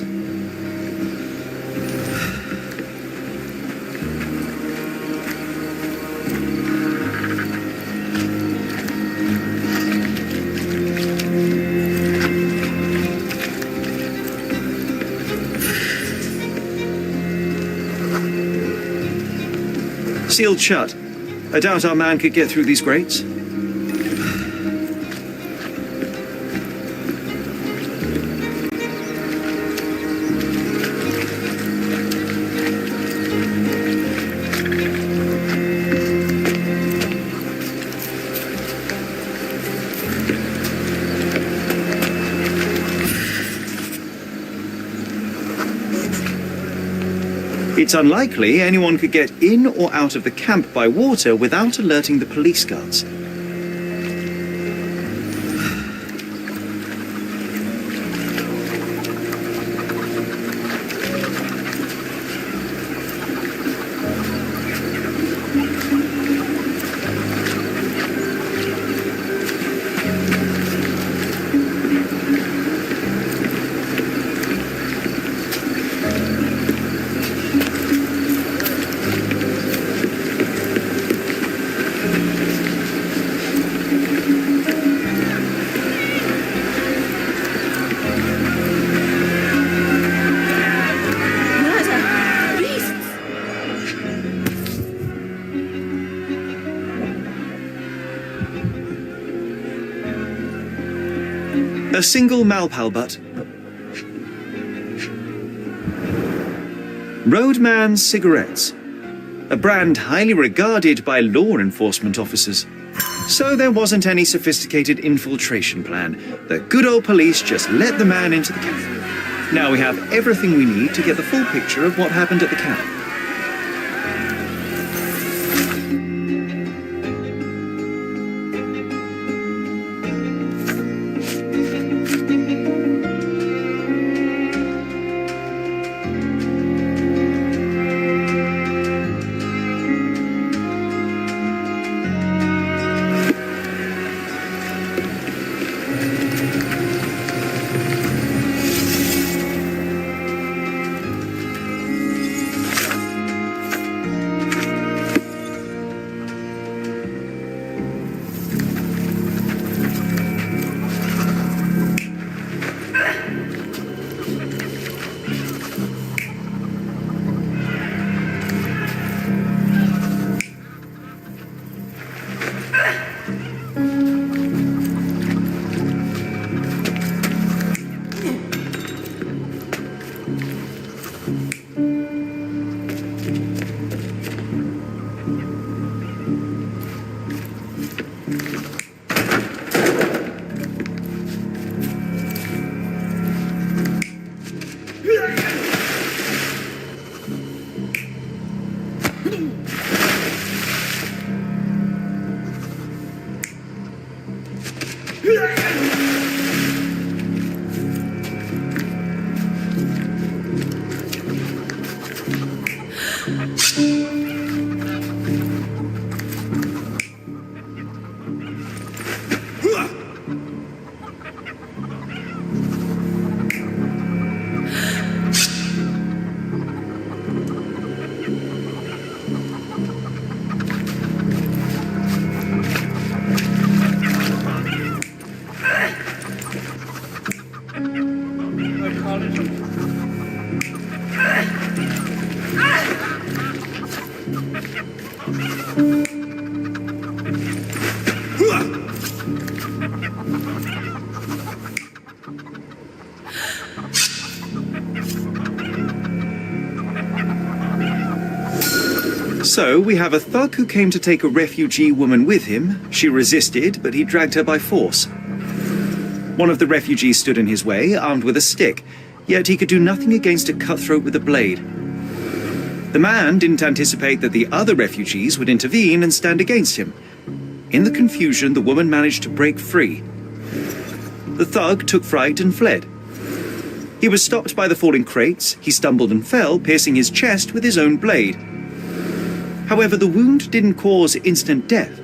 Sealed shut. I doubt our man could get through these grates. It's unlikely anyone could get in or out of the camp by water without alerting the police guards. A single Malpalbutt. Roadman cigarettes. A brand highly regarded by law enforcement officers. So there wasn't any sophisticated infiltration plan. The good old police just let the man into the camp. Now we have everything we need to get the full picture of what happened at the camp. So, we have a thug who came to take a refugee woman with him. She resisted, but he dragged her by force. One of the refugees stood in his way, armed with a stick, yet he could do nothing against a cutthroat with a blade. The man didn't anticipate that the other refugees would intervene and stand against him. In the confusion, the woman managed to break free. The thug took fright and fled. He was stopped by the falling crates. He stumbled and fell, piercing his chest with his own blade. However, the wound didn't cause instant death.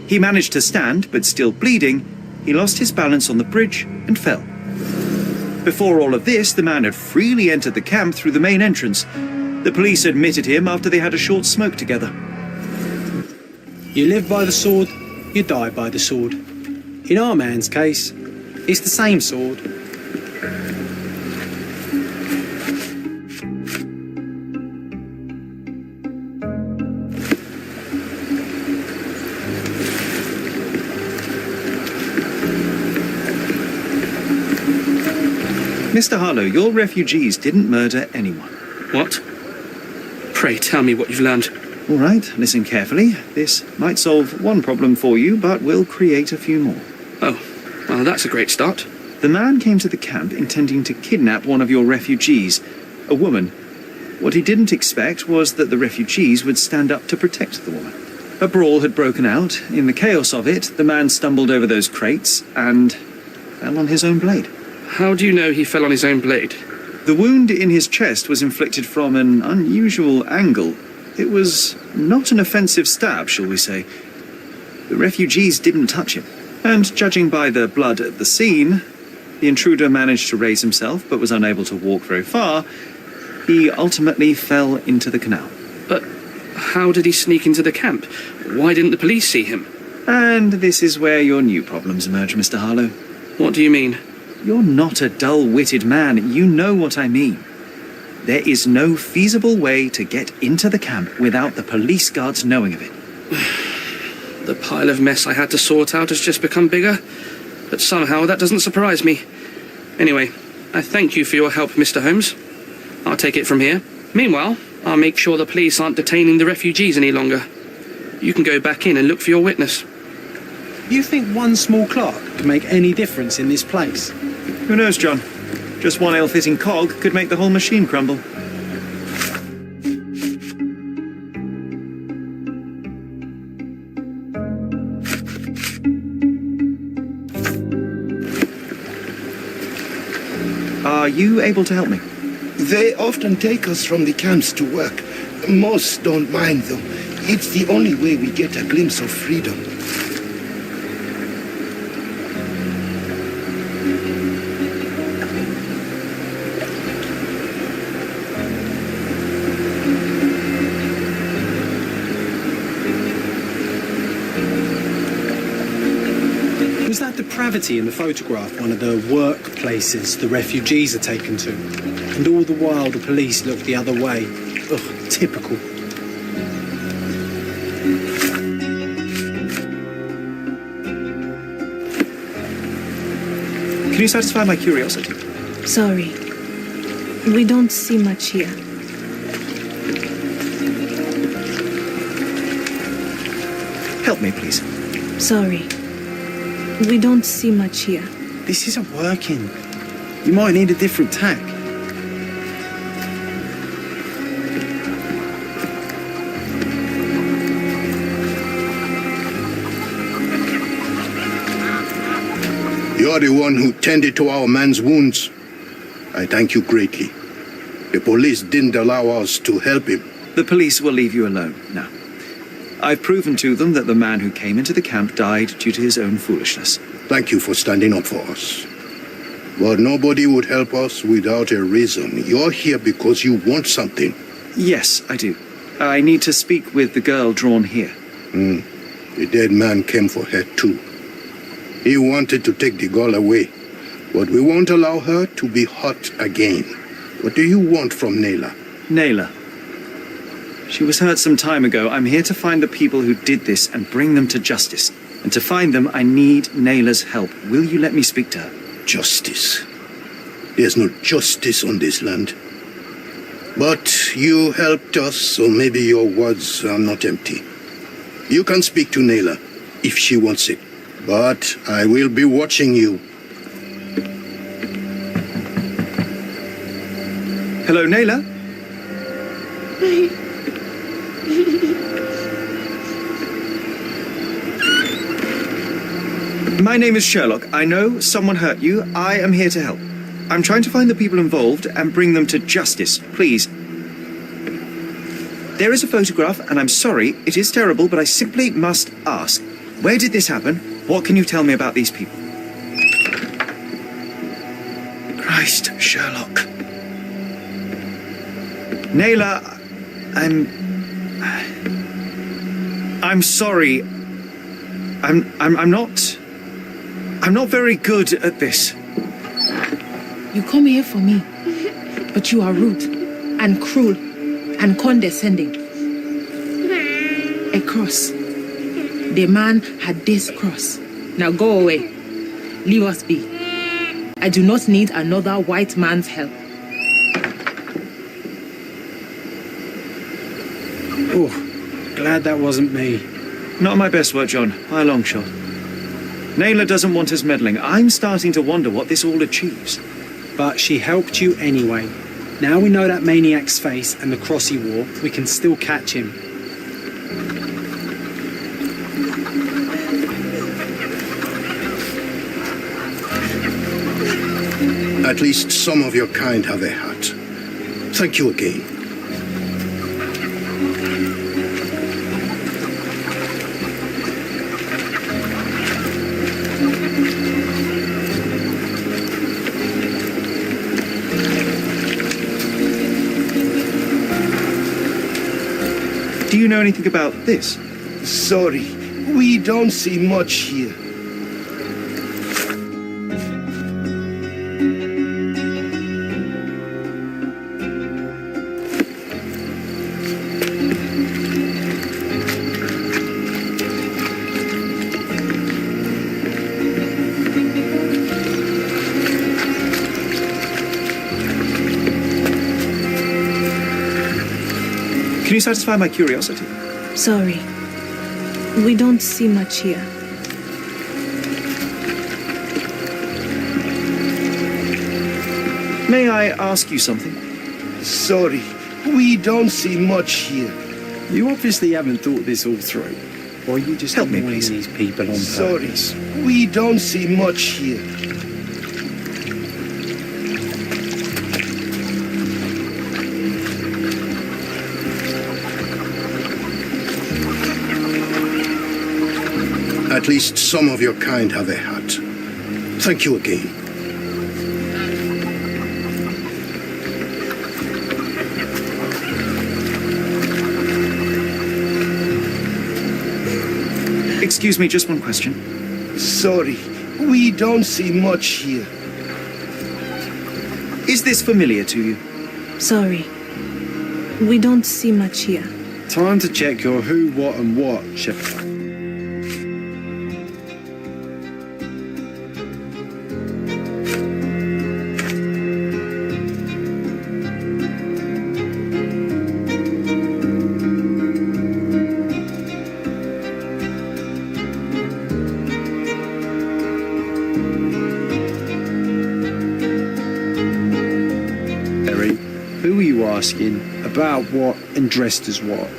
He managed to stand, but still bleeding, he lost his balance on the bridge and fell. Before all of this, the man had freely entered the camp through the main entrance. The police admitted him after they had a short smoke together. You live by the sword, you die by the sword. In our man's case, it's the same sword. Mr. Harlow, your refugees didn't murder anyone. What? Pray tell me what you've learned. All right, listen carefully. This might solve one problem for you, but will create a few more. Oh, well, that's a great start. The man came to the camp intending to kidnap one of your refugees, a woman. What he didn't expect was that the refugees would stand up to protect the woman. A brawl had broken out. In the chaos of it, the man stumbled over those crates and fell on his own blade. How do you know he fell on his own blade? The wound in his chest was inflicted from an unusual angle. It was not an offensive stab, shall we say. The refugees didn't touch him. And judging by the blood at the scene, the intruder managed to raise himself but was unable to walk very far. He ultimately fell into the canal. But how did he sneak into the camp? Why didn't the police see him? And this is where your new problems emerge, Mr. Harlow. What do you mean? You're not a dull-witted man. You know what I mean. There is no feasible way to get into the camp without the police guards knowing of it. The pile of mess I had to sort out has just become bigger, but somehow that doesn't surprise me. Anyway, I thank you for your help, Mr. Holmes. I'll take it from here. Meanwhile, I'll make sure the police aren't detaining the refugees any longer. You can go back in and look for your witness. You think one small clock can make any difference in this place? Who knows, John? Just one ill-fitting cog could make the whole machine crumble. Are you able to help me? They often take us from the camps to work. Most don't mind, though. It's the only way we get a glimpse of freedom. Was that depravity in the photograph one of the workplaces the refugees are taken to? And all the while the police look the other way. Ugh, typical. Can you satisfy my curiosity? Sorry. We don't see much here. Help me, please. Sorry. We don't see much here. This isn't working. You might need a different tack. You're the one who tended to our man's wounds. I thank you greatly. The police didn't allow us to help him. The police will leave you alone now. I've proven to them that the man who came into the camp died due to his own foolishness. Thank you for standing up for us. But nobody would help us without a reason. You're here because you want something. Yes, I do. I need to speak with the girl drawn here. The dead man came for her too. He wanted to take the girl away, but we won't allow her to be hurt again. What do you want from Naylor? Naylor. She was hurt some time ago. I'm here to find the people who did this and bring them to justice. And to find them, I need Naylor's help. Will you let me speak to her? Justice. There's no justice on this land. But you helped us, so maybe your words are not empty. You can speak to Naylor if she wants it. But I will be watching you. Hello, Naylor? My name is Sherlock. I know someone hurt you. I am here to help. I'm trying to find the people involved and bring them to justice. Please. There is a photograph, and I'm sorry, it is terrible, but I simply must ask. Where did this happen? What can you tell me about these people? Christ, Sherlock. Naylor, I'm sorry. I'm not very good at this. You come here for me, but you are rude and cruel and condescending. A cross. The man had this cross. Now go away. Leave us be. I do not need another white man's help. Oh, glad that wasn't me. Not my best work, John, by a long shot. Naylor doesn't want us meddling. I'm starting to wonder what this all achieves. But she helped you anyway. Now we know that maniac's face and the cross he wore, we can still catch him. At least some of your kind have a hat. Thank you again. Do you know anything about this? Sorry, we don't see much here. Can you satisfy my curiosity? Sorry. We don't see much here. May I ask you something? Sorry, we don't see much here. You obviously haven't thought this all through. Or you just Help me, annoying please. these people on Sorry, purpose. we don't see much here. At least some of your kind have a hat. Thank you again. Excuse me, just one question. Sorry, we don't see much here. Is this familiar to you? Sorry. We don't see much here. Time to check your who, what, and what, Shepard. Who are you asking? About what and dressed as what?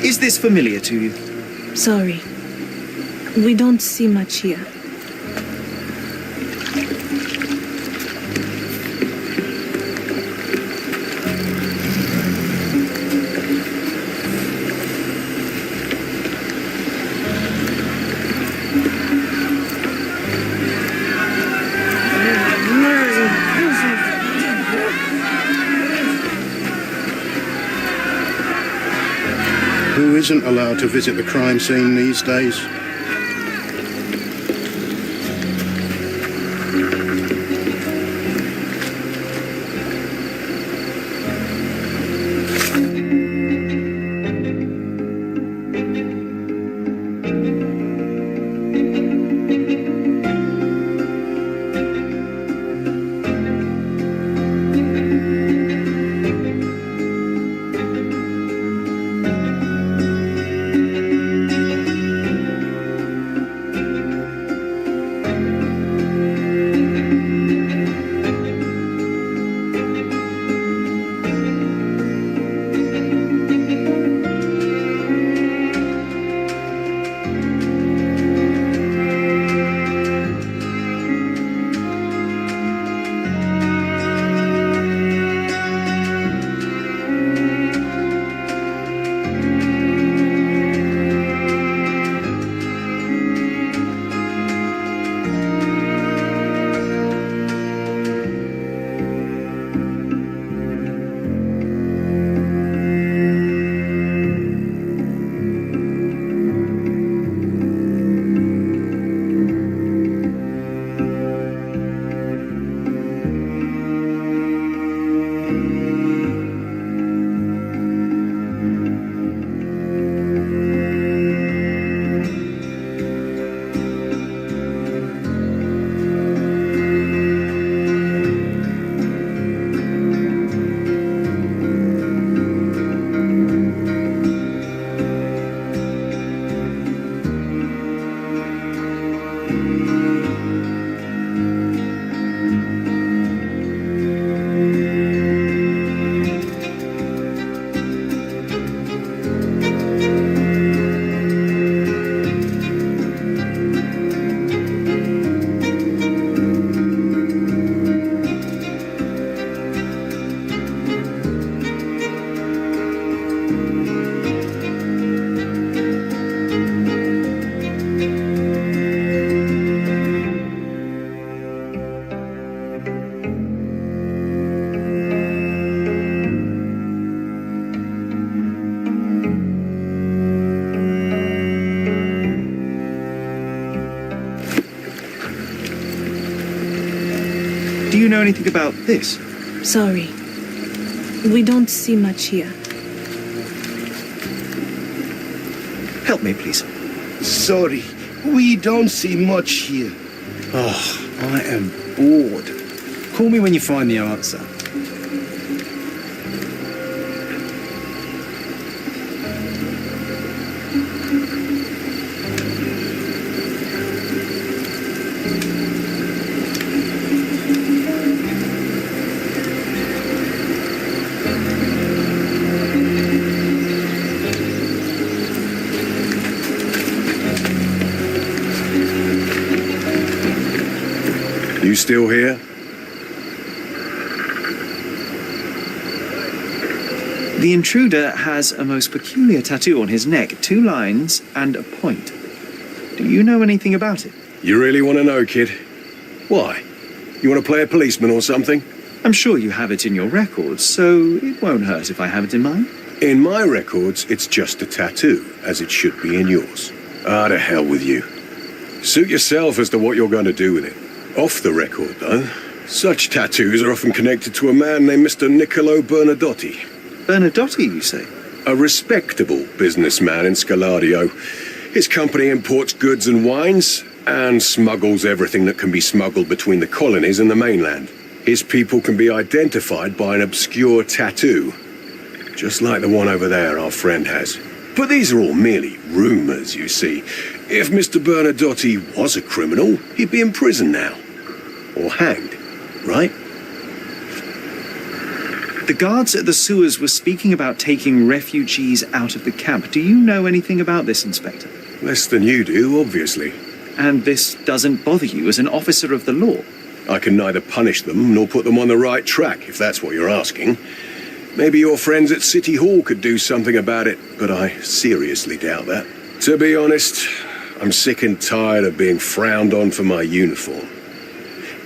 Is this familiar to you? Sorry. We don't see much here. Who isn't allowed to visit the crime scene these days? you know anything about this? Sorry. We don't see much here. Help me, please. Sorry, we don't see much here. Oh, I am bored. Call me when you find the answer. You still here? The intruder has a most peculiar tattoo on his neck, 2 lines and a point. Do you know anything about it? You really want to know, kid? Why? You want to play a policeman or something? I'm sure you have it in your records, so it won't hurt if I have it in mine. In my records, it's just a tattoo, as it should be in yours. Ah, to hell with you. Suit yourself as to what you're going to do with it. Off the record, though, such tattoos are often connected to a man named Mr. Niccolo Bernadotti. Bernadotti, you say? A respectable businessman in Scaladio. His company imports goods and wines, and smuggles everything that can be smuggled between the colonies and the mainland. His people can be identified by an obscure tattoo, just like the one over there our friend has. But these are all merely rumours, you see. If Mr. Bernadotti was a criminal, he'd be in prison now. Or hanged, right? The guards at the sewers were speaking about taking refugees out of the camp. Do you know anything about this, Inspector? Less than you do, obviously. And this doesn't bother you as an officer of the law? I can neither punish them nor put them on the right track, if that's what you're asking. Maybe your friends at City Hall could do something about it, but I seriously doubt that. To be honest, I'm sick and tired of being frowned on for my uniform.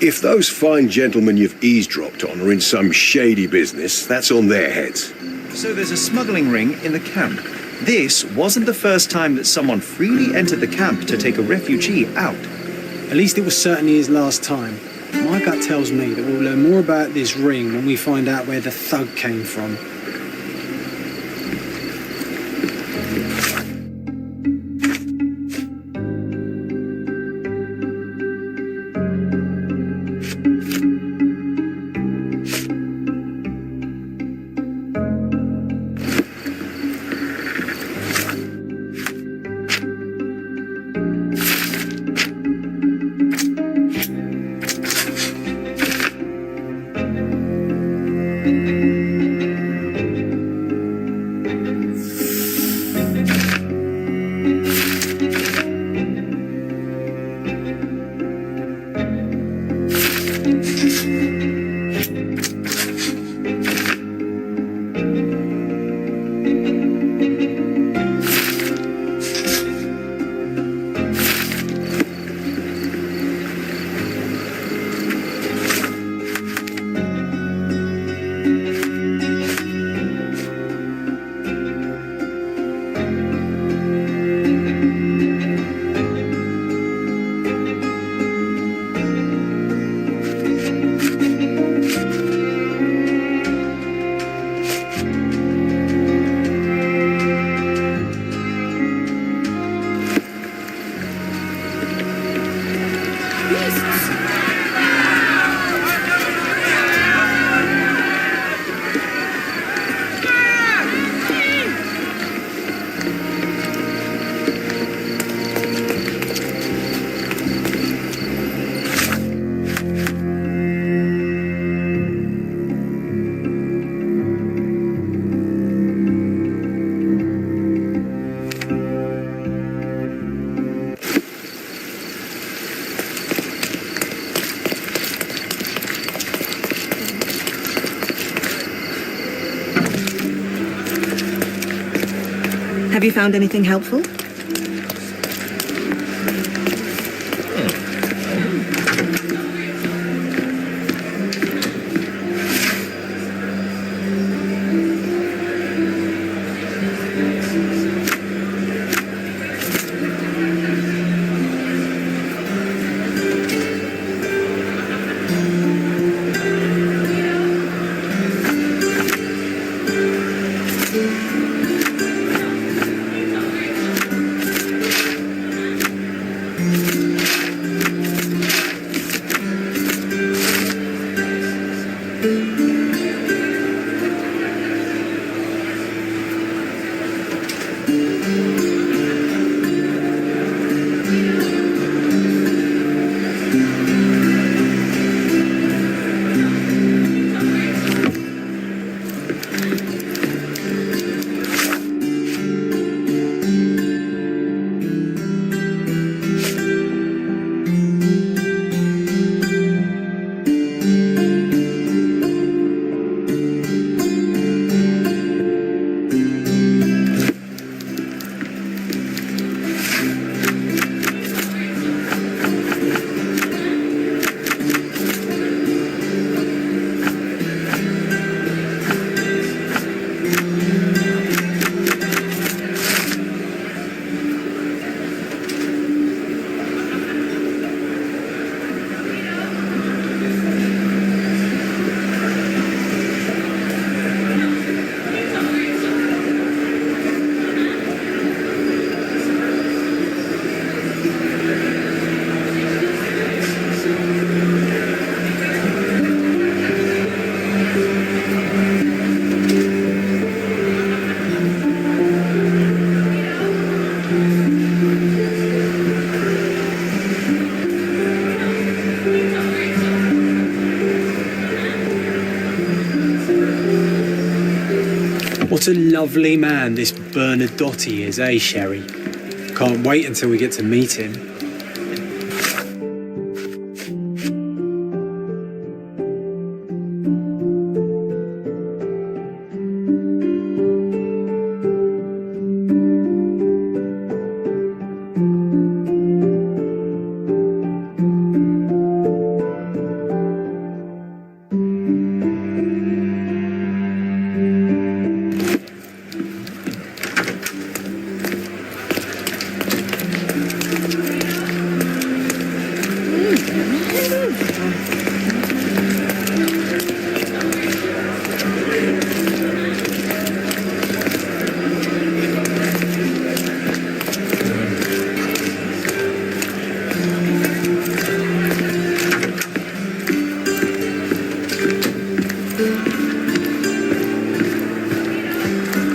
If those fine gentlemen you've eavesdropped on are in some shady business, that's on their heads. So there's a smuggling ring in the camp. This wasn't the first time that someone freely entered the camp to take a refugee out. At least it was certainly his last time. My gut tells me that we'll learn more about this ring when we find out where the thug came from. Have you found anything helpful? What a lovely man this Bernadotte is, eh, Sherry? Can't wait until we get to meet him.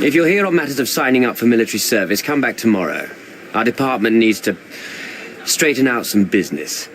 If you're here on matters of signing up for military service, come back tomorrow. Our department needs to straighten out some business.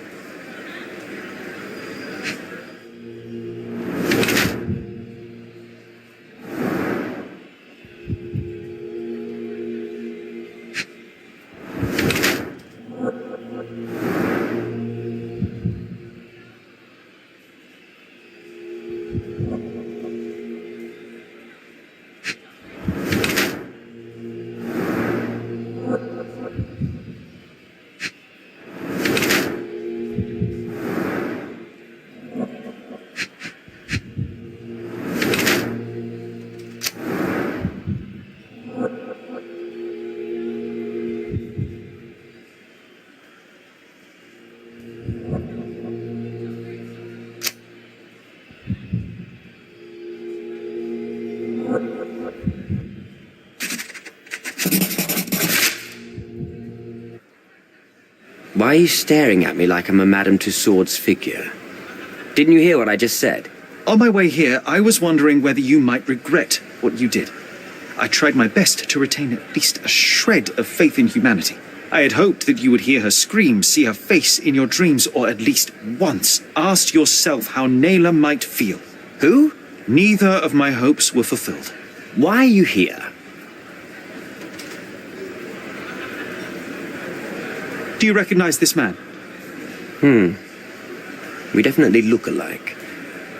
Why are you staring at me like I'm a Madame Tussauds figure? Didn't you hear what I just said? On my way here, I was wondering whether you might regret what you did. I tried my best to retain at least a shred of faith in humanity. I had hoped that you would hear her scream, see her face in your dreams, or at least once ask yourself how Naylor might feel. Who? Neither of my hopes were fulfilled. Why are you here? Do you recognize this man? We definitely look alike.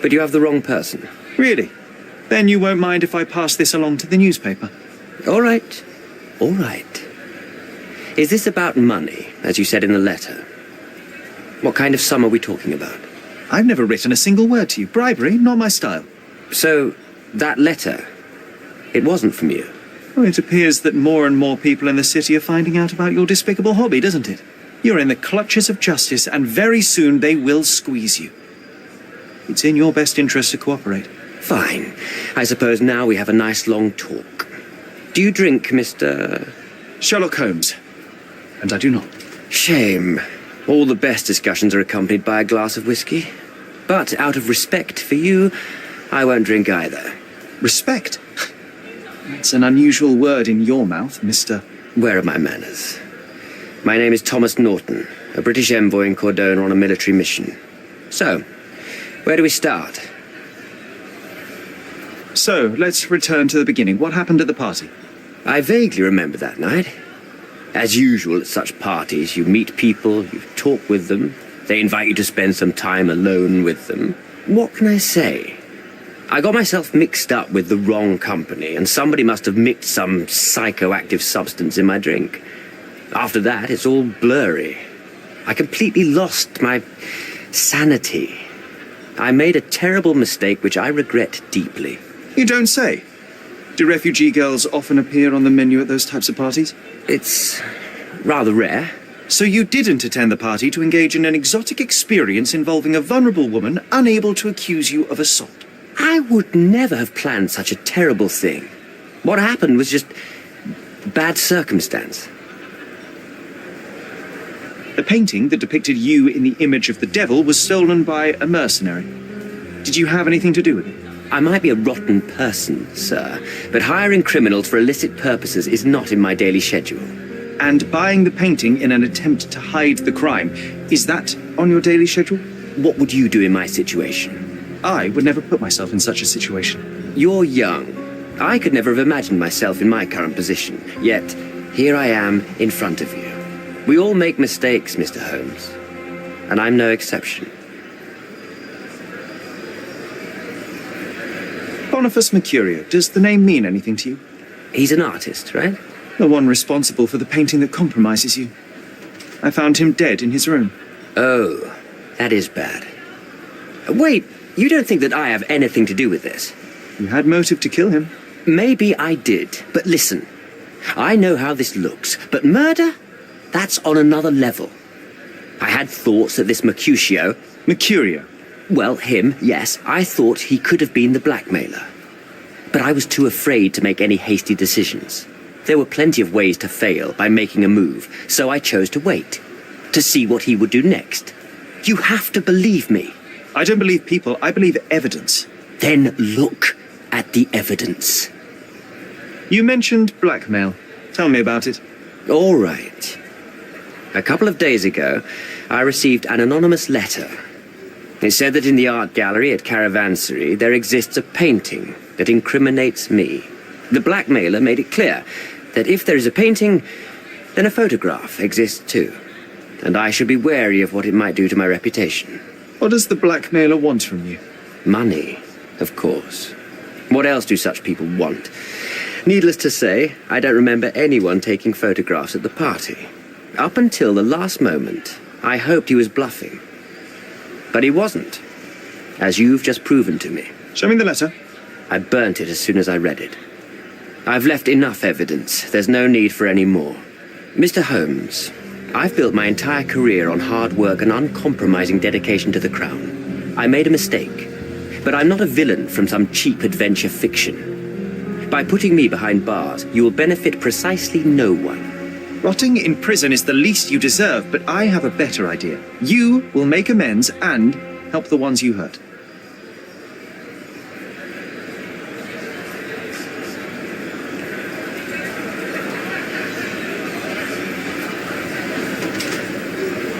But you have the wrong person. Really? Then you won't mind if I pass this along to the newspaper? All right. All right. Is this about money, as you said in the letter? What kind of sum are we talking about? I've never written a single word to you. Bribery, not my style. So, that letter, it wasn't from you? Well, it appears that more and more people in the city are finding out about your despicable hobby, doesn't it? You're in the clutches of justice, and very soon they will squeeze you. It's in your best interest to cooperate. Fine. I suppose now we have a nice long talk. Do you drink, Mr. Sherlock Holmes. And I do not. Shame. All the best discussions are accompanied by a glass of whiskey. But out of respect for you, I won't drink either. Respect? That's an unusual word in your mouth, Mr. Where are my manners? My name is Thomas Norton, a British envoy in Cordona on a military mission. So, where do we start? So, let's return to the beginning. What happened at the party? I vaguely remember that night. As usual at such parties, you meet people, you talk with them, they invite you to spend some time alone with them. What can I say? I got myself mixed up with the wrong company, and somebody must have mixed some psychoactive substance in my drink. After that, it's all blurry. I completely lost my sanity. I made a terrible mistake which I regret deeply. You don't say. Do refugee girls often appear on the menu at those types of parties? It's rather rare. So you didn't attend the party to engage in an exotic experience involving a vulnerable woman unable to accuse you of assault? I would never have planned such a terrible thing. What happened was just bad circumstance. The painting that depicted you in the image of the devil was stolen by a mercenary. Did you have anything to do with it? I might be a rotten person, sir, but hiring criminals for illicit purposes is not in my daily schedule. And buying the painting in an attempt to hide the crime, is that on your daily schedule? What would you do in my situation? I would never put myself in such a situation. You're young. I could never have imagined myself in my current position. Yet, here I am in front of you. We all make mistakes, Mr. Holmes. And I'm no exception. Boniface Mercurio, does the name mean anything to you? He's an artist, right? The one responsible for the painting that compromises you. I found him dead in his room. Oh, that is bad. Wait, you don't think that I have anything to do with this? You had motive to kill him. Maybe I did, but listen. I know how this looks, but murder? That's on another level. I had thoughts that this Mercutio... Mercurio? Well, him, yes. I thought he could have been the blackmailer. But I was too afraid to make any hasty decisions. There were plenty of ways to fail by making a move, so I chose to wait. To see what he would do next. You have to believe me. I don't believe people, I believe evidence. Then look at the evidence. You mentioned blackmail. Tell me about it. All right. A couple of days ago, I received an anonymous letter. It said that in the art gallery at Caravansary there exists a painting that incriminates me. The blackmailer made it clear that if there is a painting, then a photograph exists too. And I should be wary of what it might do to my reputation. What does the blackmailer want from you? Money, of course. What else do such people want? Needless to say, I don't remember anyone taking photographs at the party. Up until the last moment, I hoped he was bluffing. But he wasn't, as you've just proven to me. Show me the letter. I burnt it as soon as I read it. I've left enough evidence. There's no need for any more. Mr. Holmes, I've built my entire career on hard work and uncompromising dedication to the Crown. I made a mistake, but I'm not a villain from some cheap adventure fiction. By putting me behind bars, you will benefit precisely no one. Rotting in prison is the least you deserve, but I have a better idea. You will make amends and help the ones you hurt.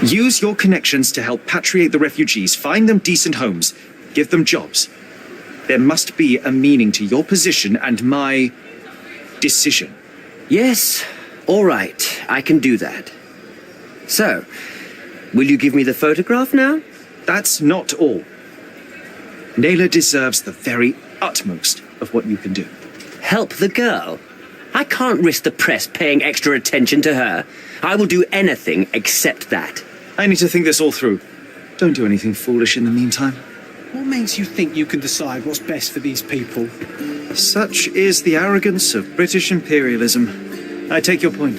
Use your connections to help patriate the refugees, find them decent homes, give them jobs. There must be a meaning to your position and my decision. Yes, all right, I can do that. So, will you give me the photograph now? That's not all. Naylor deserves the very utmost of what you can do. Help the girl? I can't risk the press paying extra attention to her. I will do anything except that. I need to think this all through. Don't do anything foolish in the meantime. What makes you think you can decide what's best for these people? Such is the arrogance of British imperialism. I take your point.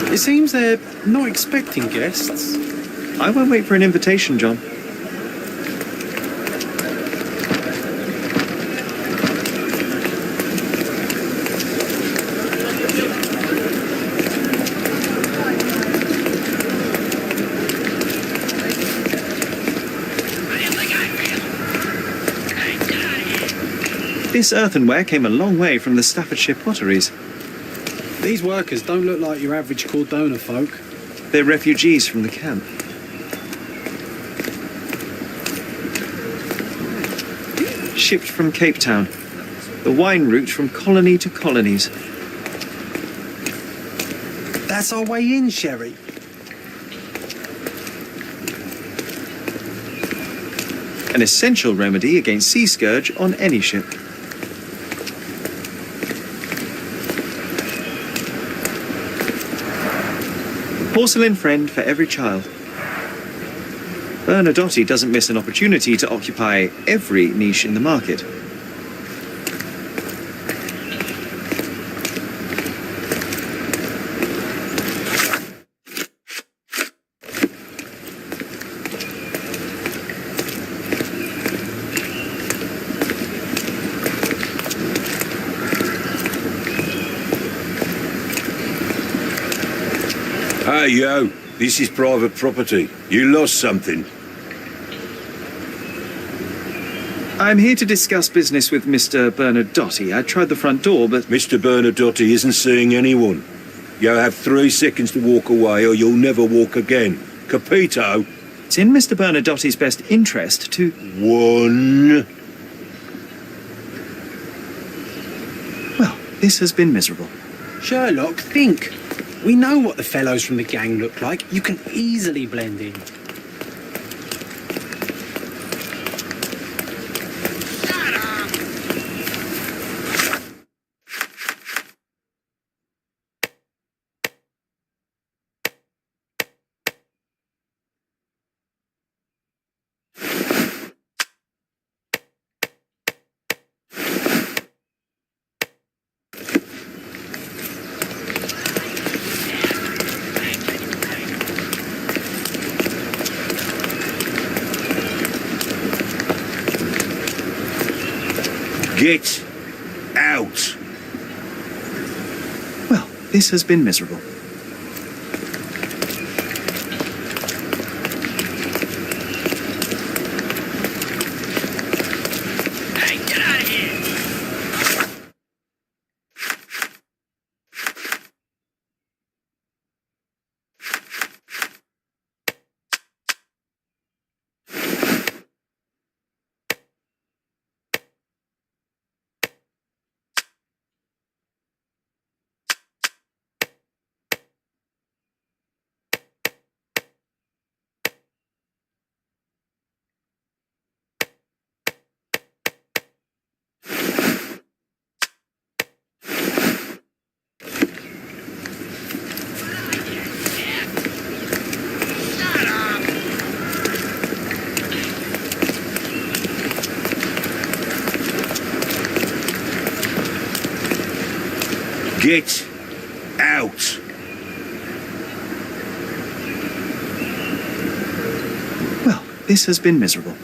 It seems they're not expecting guests. I won't wait for an invitation, John. This earthenware came a long way from the Staffordshire potteries. These workers don't look like your average Cordona folk. They're refugees from the camp. Shipped from Cape Town. The wine route from colony to colonies. That's our way in, Sherry. An essential remedy against sea scourge on any ship. Porcelain friend for every child. Bernadotte doesn't miss an opportunity to occupy every niche in the market. Hey, yo, this is private property. You lost something. I'm here to discuss business with Mr. Bernadotte. I tried the front door, but... Mr. Bernadotte isn't seeing anyone. You have 3 seconds to walk away or you'll never walk again. Capito? It's in Mr. Bernadotte's best interest to... 1. Well, this has been miserable. Sherlock, think. We know what the fellows from the gang look like. You can easily blend in. Get out. Well, this has been miserable. Get out. Well, this has been miserable.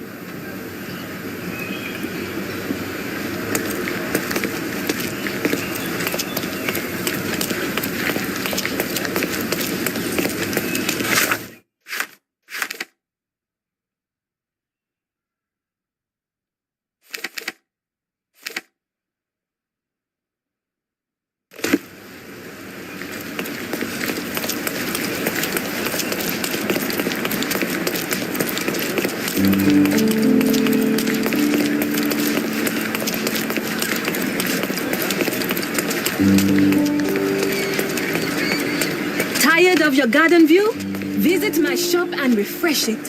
Tired of your garden view? Visit my shop and refresh it.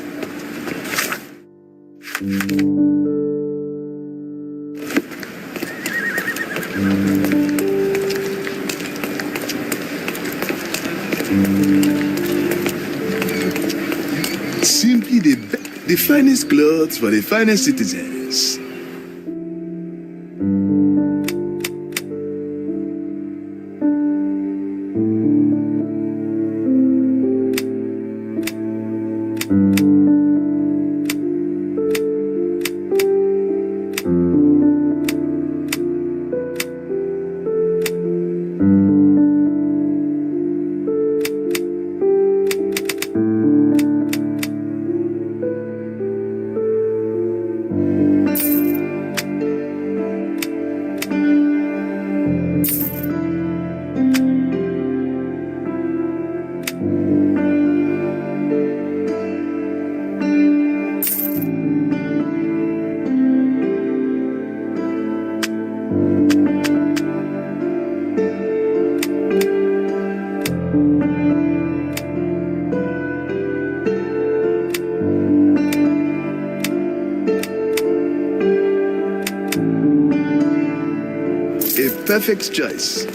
Simply the finest clothes for the finest citizens. A perfect choice.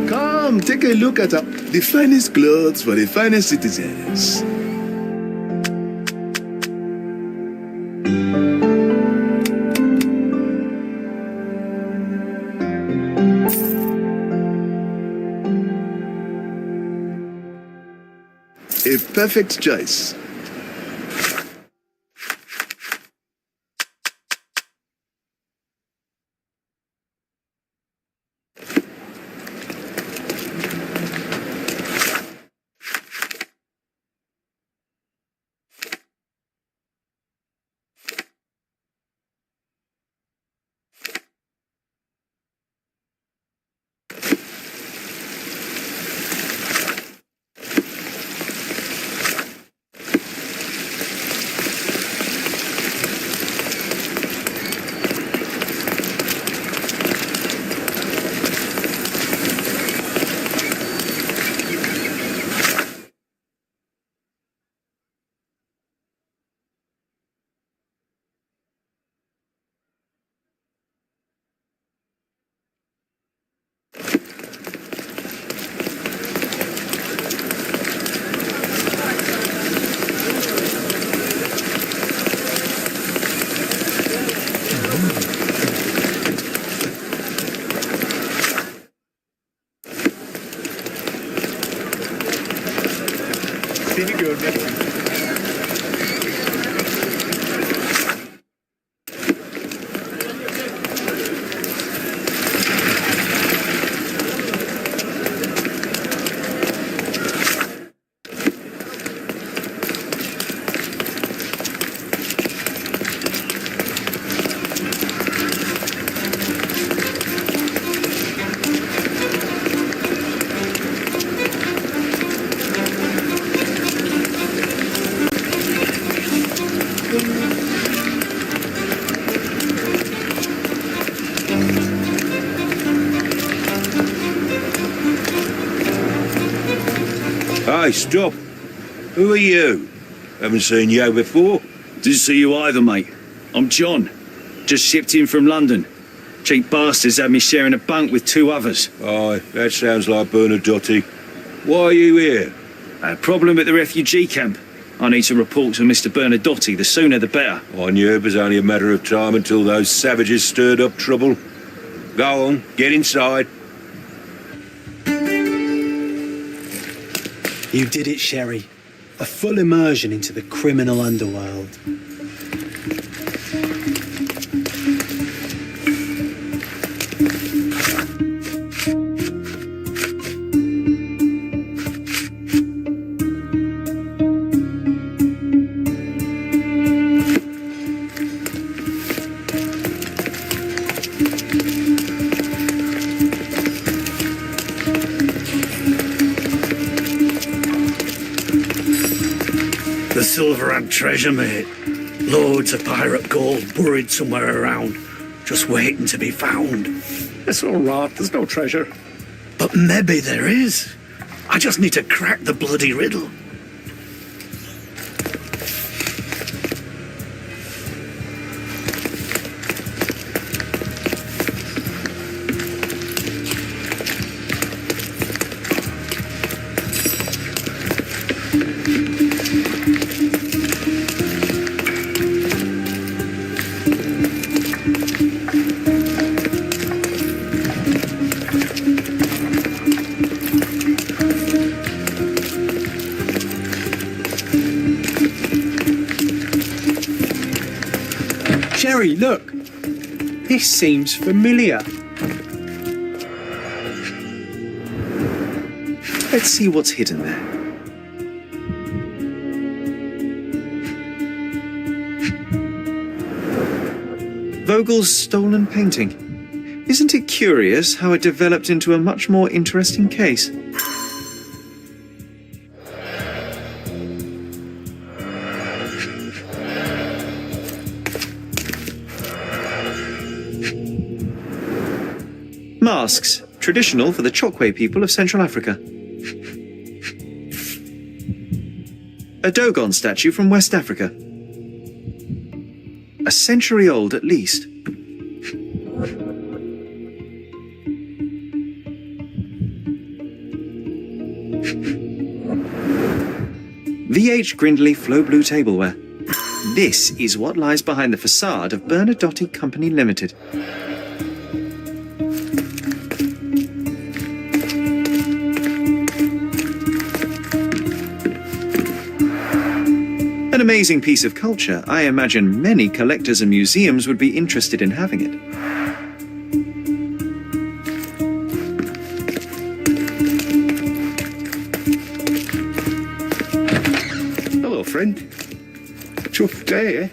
Come, take a look at the finest clothes for the finest citizens. A perfect choice. Hey, stop. Who are you? Haven't seen you before. Didn't see you either, mate. I'm John. Just shipped in from London. Cheap bastards had me sharing a bunk with two others. Aye, that sounds like Bernadotte. Why are you here? A problem at the refugee camp. I need to report to Mr. Bernadotte. The sooner the better. I knew it was only a matter of time until those savages stirred up trouble. Go on, get inside. You did it, Sherry. A full immersion into the criminal underworld. The silver and treasure, mate. Loads of pirate gold buried somewhere around, just waiting to be found. It's all right, there's no treasure. But maybe there is. I just need to crack the bloody riddle. Sherry, look. This seems familiar. Let's see what's hidden there. Vogel's stolen painting. Isn't it curious how it developed into a much more interesting case? Masks, traditional for the Chokwe people of Central Africa. A Dogon statue from West Africa. A century old at least. VH Grindley Flow Blue Tableware. This is what lies behind the facade of Bernadotte Company Limited. An amazing piece of culture. I imagine many collectors and museums would be interested in having it. Hello, friend. Tough day, eh?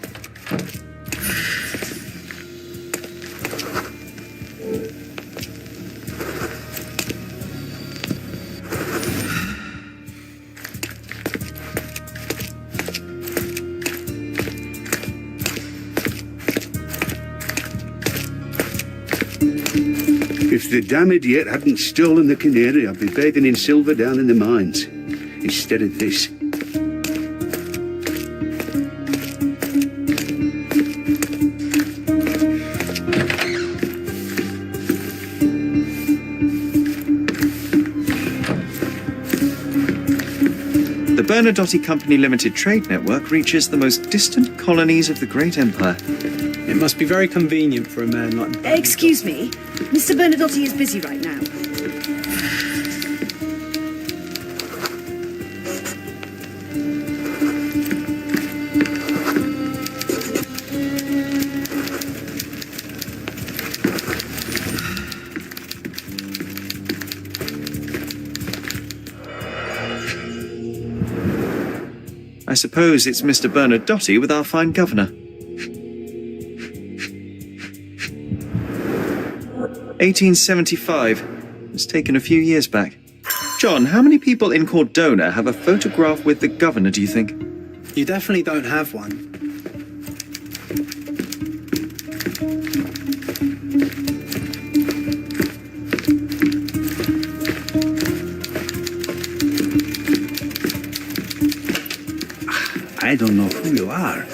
If the damn idiot hadn't stolen the canary, I'd be bathing in silver down in the mines. Instead of this. The Bernadotte Company Limited trade network reaches the most distant colonies of the Great Empire. It must be very convenient for a man like Bernadotte. Excuse me, Mr. Bernadotte is busy right now. I suppose it's Mr. Bernadotte with our fine governor. 1875. It's taken a few years back. John, how many people in Cordona have a photograph with the governor, do you think? You definitely don't have one. don't know who you are,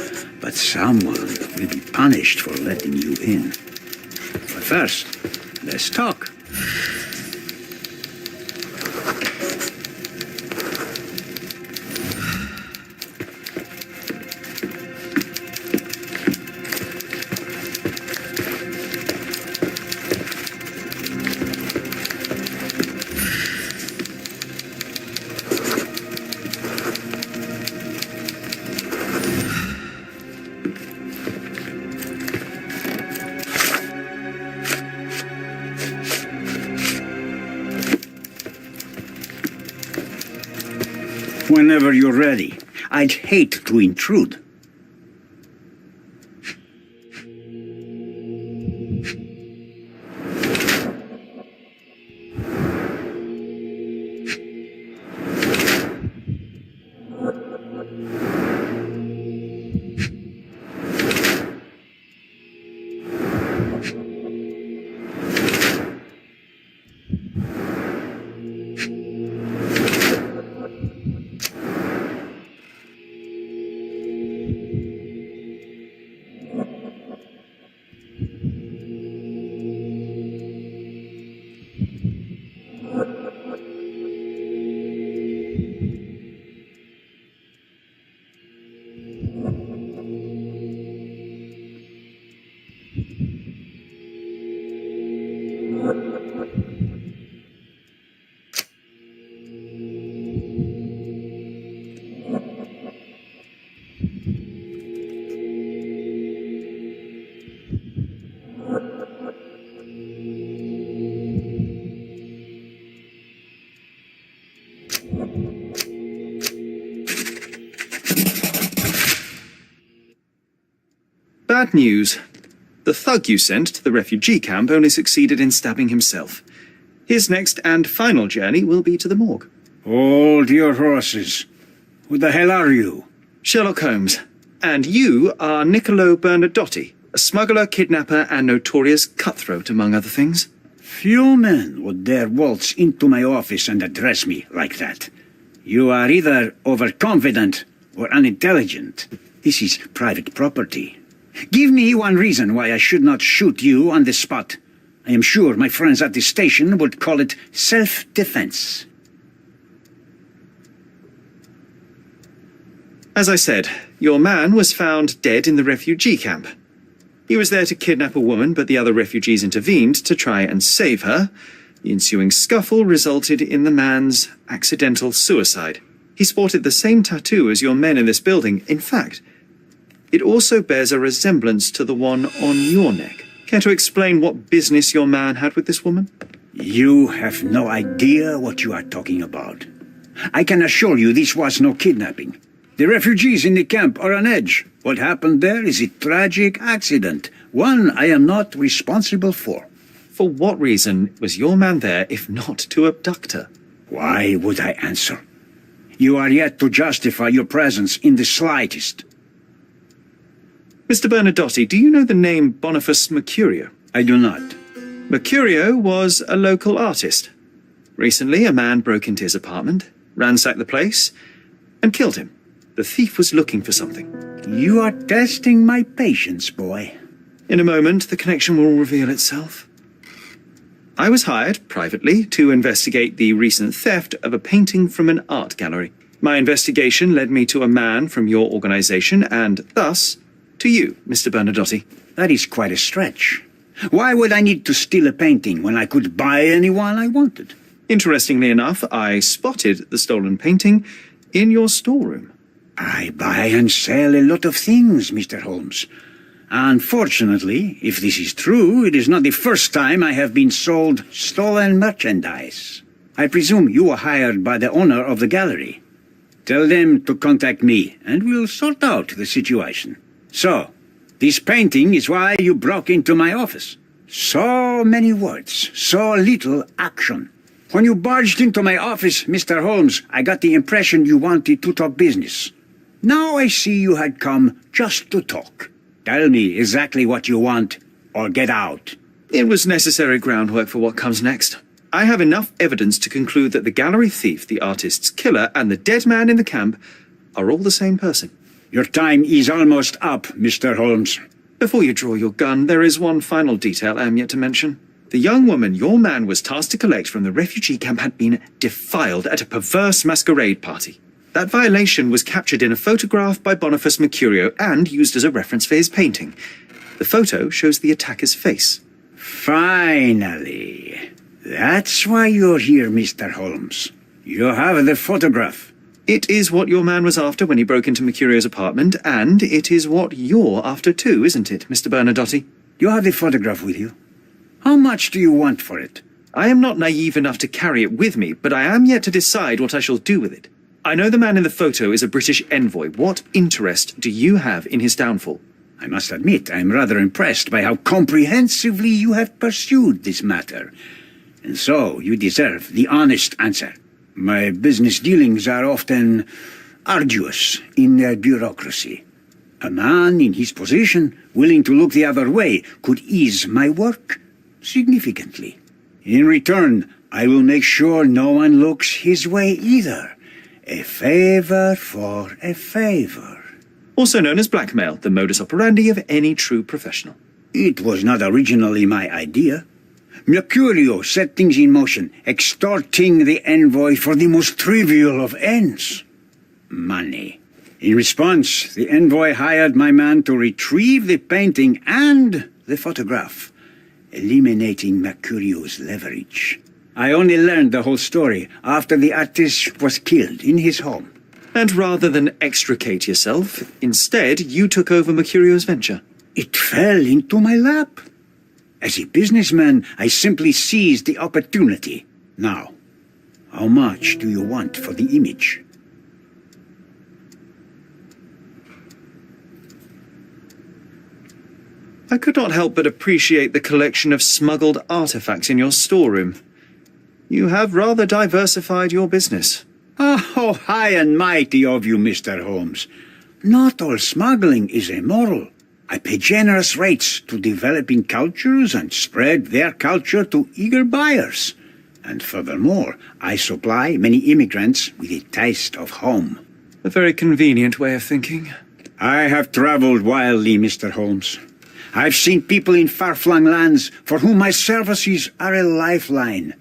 but someone will be punished for letting you in. But first, let's talk. Whenever you're ready. I'd hate to intrude. Bad news. The thug you sent to the refugee camp only succeeded in stabbing himself. His next and final journey will be to the morgue. Hold your horses. Who the hell are you? Sherlock Holmes. And you are Niccolo Bernadotti, a smuggler, kidnapper, and notorious cutthroat, among other things. Few men would dare waltz into my office and address me like that. You are either overconfident or unintelligent. This is private property. Give me one reason why I should not shoot you on the spot. I am sure my friends at the station would call it self-defense. As I said, your man was found dead in the refugee camp. He was there to kidnap a woman, but the other refugees intervened to try and save her. The ensuing scuffle resulted in the man's accidental suicide. He sported the same tattoo as your men in this building. In fact, it also bears a resemblance to the one on your neck. Care to explain what business your man had with this woman? You have no idea what you are talking about. I can assure you this was no kidnapping. The refugees in the camp are on edge. What happened there is a tragic accident, one I am not responsible for. For what reason was your man there if not to abduct her? Why would I answer? You are yet to justify your presence in the slightest. Mr. Bernadotti, do you know the name Boniface Mercurio? I do not. Mercurio was a local artist. Recently, a man broke into his apartment, ransacked the place, and killed him. The thief was looking for something. You are testing my patience, boy. In a moment, the connection will reveal itself. I was hired, privately, to investigate the recent theft of a painting from an art gallery. My investigation led me to a man from your organization, and thus, to you, Mr. Bernadotti. That is quite a stretch. Why would I need to steal a painting when I could buy anyone I wanted? Interestingly enough, I spotted the stolen painting in your storeroom. I buy and sell a lot of things, Mr. Holmes. Unfortunately, if this is true, it is not the first time I have been sold stolen merchandise. I presume you were hired by the owner of the gallery. Tell them to contact me, and we'll sort out the situation. So, this painting is why you broke into my office. So many words, so little action. When you barged into my office, Mr. Holmes, I got the impression you wanted to talk business. Now I see you had come just to talk. Tell me exactly what you want, or get out. It was necessary groundwork for what comes next. I have enough evidence to conclude that the gallery thief, the artist's killer, and the dead man in the camp are all the same person. Your time is almost up, Mr. Holmes. Before you draw your gun, there is one final detail I am yet to mention. The young woman your man was tasked to collect from the refugee camp had been defiled at a perverse masquerade party. That violation was captured in a photograph by Boniface Mercurio and used as a reference for his painting. The photo shows the attacker's face. Finally. That's why you're here, Mr. Holmes. You have the photograph. It is what your man was after when he broke into Mercurio's apartment, and it is what you're after too, isn't it, Mr. Bernadotte? You have the photograph with you. How much do you want for it? I am not naive enough to carry it with me, but I am yet to decide what I shall do with it. I know the man in the photo is a British envoy. What interest do you have in his downfall? I must admit, I am rather impressed by how comprehensively you have pursued this matter. And so, you deserve the honest answer. My business dealings are often arduous in their bureaucracy. A man in his position, willing to look the other way, could ease my work significantly. In return, I will make sure no one looks his way either. A favor for a favor. Also known as blackmail, the modus operandi of any true professional. It was not originally my idea. Mercurio set things in motion, extorting the envoy for the most trivial of ends. Money. In response, the envoy hired my man to retrieve the painting and the photograph, eliminating Mercurio's leverage. I only learned the whole story after the artist was killed in his home. And rather than extricate yourself, instead you took over Mercurio's venture. It fell into my lap. As a businessman, I simply seized the opportunity. Now, how much do you want for the image? I could not help but appreciate the collection of smuggled artifacts in your storeroom. You have rather diversified your business. Oh, high and mighty of you, Mr. Holmes. Not all smuggling is immoral. I pay generous rates to developing cultures and spread their culture to eager buyers. And furthermore, I supply many immigrants with a taste of home. A very convenient way of thinking. I have traveled wildly, Mr. Holmes. I've seen people in far-flung lands for whom my services are a lifeline.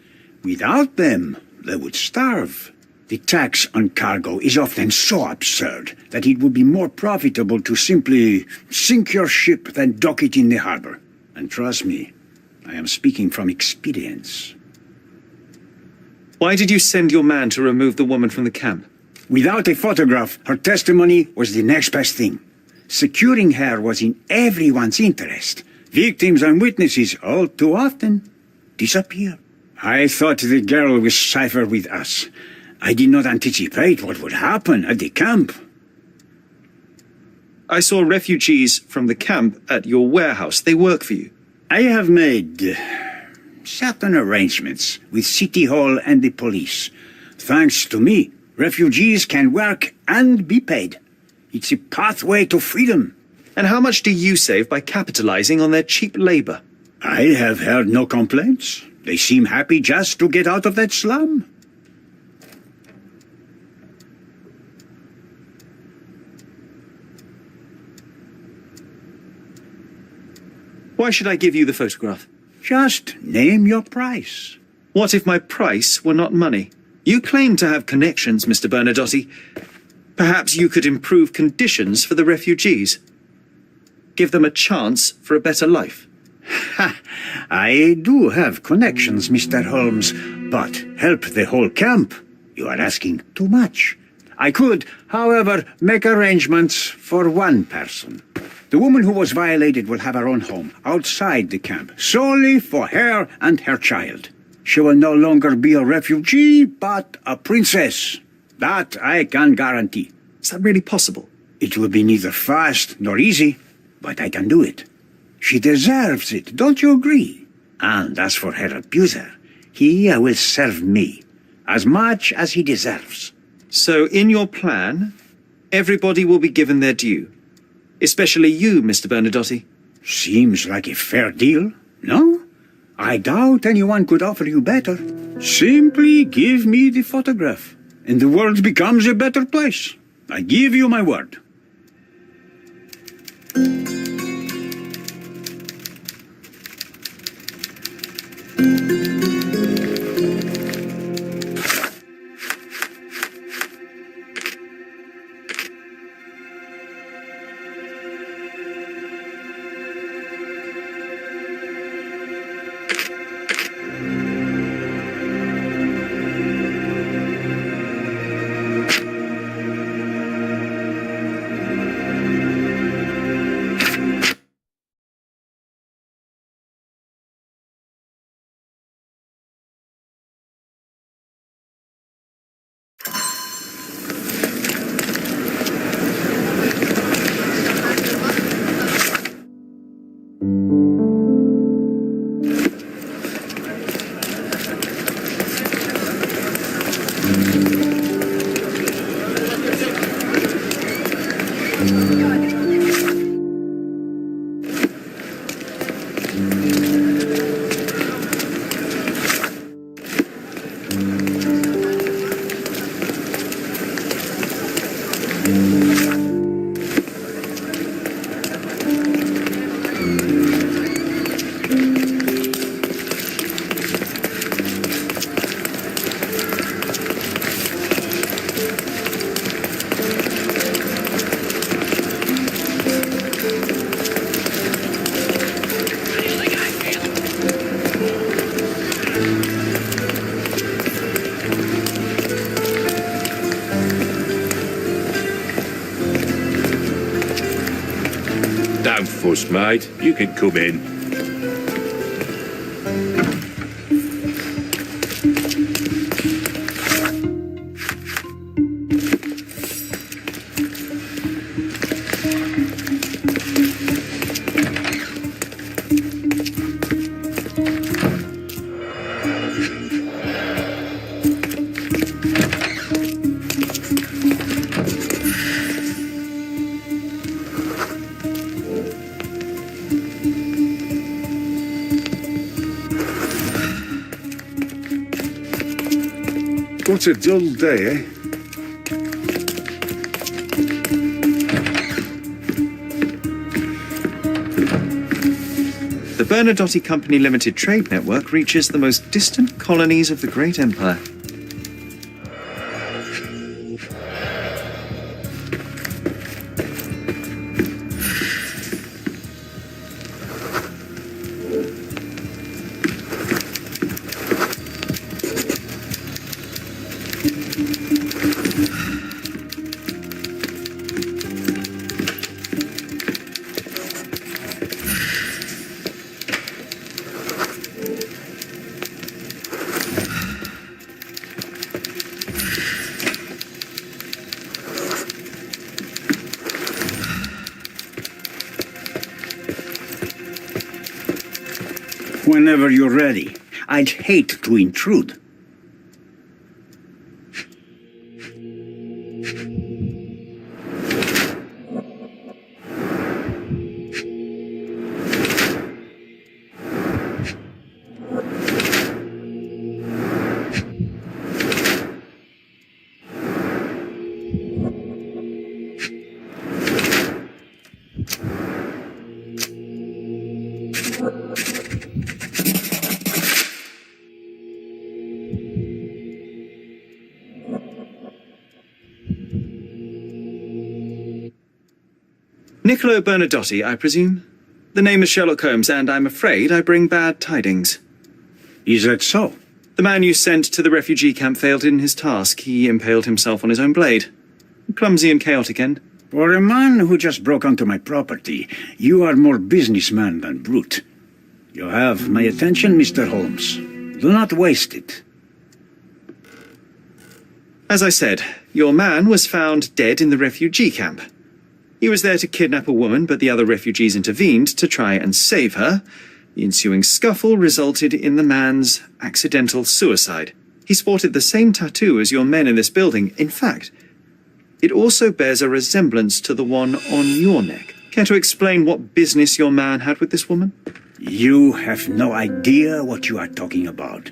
Without them, they would starve. The tax on cargo is often so absurd that it would be more profitable to simply sink your ship than dock it in the harbor. And trust me, I am speaking from experience. Why did you send your man to remove the woman from the camp? Without a photograph, her testimony was the next best thing. Securing her was in everyone's interest. Victims and witnesses all too often disappear. I thought the girl was safer with us. I did not anticipate what would happen at the camp. I saw refugees from the camp at your warehouse. They work for you. I have made certain arrangements with City Hall and the police. Thanks to me, refugees can work and be paid. It's a pathway to freedom. And how much do you save by capitalizing on their cheap labor? I have heard no complaints. They seem happy just to get out of that slum. Why should I give you the photograph? Just name your price. What if my price were not money? You claim to have connections, Mr. Bernadotte. Perhaps you could improve conditions for the refugees. Give them a chance for a better life. I do have connections, Mr. Holmes, but help the whole camp? You are asking too much. I could, however, make arrangements for one person. The woman who was violated will have her own home outside the camp, solely for her and her child. She will no longer be a refugee, but a princess. That I can guarantee. Is that really possible? It will be neither fast nor easy, but I can do it. She deserves it, don't you agree? And as for her abuser, he will serve me, as much as he deserves. So in your plan, everybody will be given their due. Especially you, Mr. Bernadotte. Seems like a fair deal, no? I doubt anyone could offer you better. Simply give me the photograph, and the world becomes a better place. I give you my word. Don't fuss, mate. You can come in. What a dull day, eh? The Bernadotte Company Limited trade network reaches the most distant colonies of the Great Empire. Whenever you're ready. I'd hate to intrude. Niccolo Bernadotte, I presume? The name is Sherlock Holmes, and I'm afraid I bring bad tidings. Is that so? The man you sent to the refugee camp failed in his task. He impaled himself on his own blade. A clumsy and chaotic end. For a man who just broke onto my property, you are more businessman than brute. You have my attention, Mr. Holmes. Do not waste it. As I said, your man was found dead in the refugee camp. He was there to kidnap a woman, but the other refugees intervened to try and save her. The ensuing scuffle resulted in the man's accidental suicide. He sported the same tattoo as your men in this building. In fact, it also bears a resemblance to the one on your neck. Care to explain what business your man had with this woman? You have no idea what you are talking about.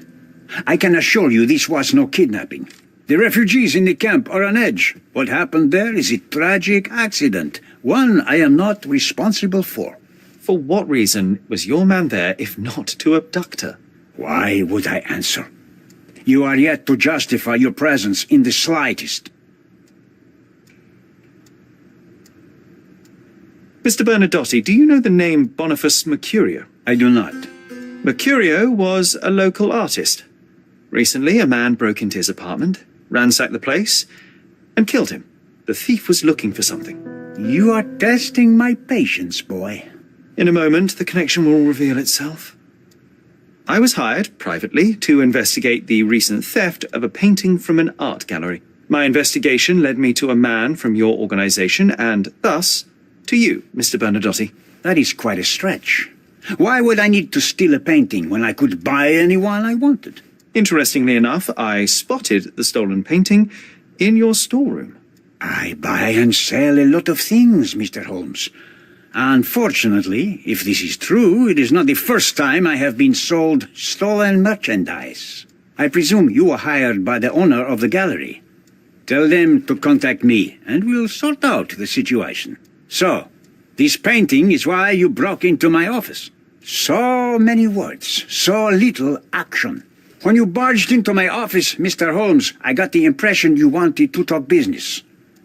I can assure you this was no kidnapping. The refugees in the camp are on edge. What happened there is a tragic accident. one I am not responsible for. For what reason was your man there if not to abduct her? Why would I answer? You are yet to justify your presence in the slightest. Mr. Bernadotti, do you know the name Boniface Mercurio? I do not. Mercurio was a local artist. Recently, a man broke into his apartment, ransacked the place, and killed him. The thief was looking for something. You are testing my patience, boy. In a moment, the connection will reveal itself. I was hired, privately, to investigate the recent theft of a painting from an art gallery. My investigation led me to a man from your organization, and thus, to you, Mr. Bernadotti. That is quite a stretch. Why would I need to steal a painting when I could buy anyone I wanted? Interestingly enough, I spotted the stolen painting in your storeroom. I buy and sell a lot of things, Mr. Holmes. Unfortunately, if this is true, it is not the first time I have been sold stolen merchandise. I presume you were hired by the owner of the gallery. Tell them to contact me, and we'll sort out the situation. So, this painting is why you broke into my office. So many words, so little action. When you barged into my office, Mr. Holmes, I got the impression you wanted to talk business.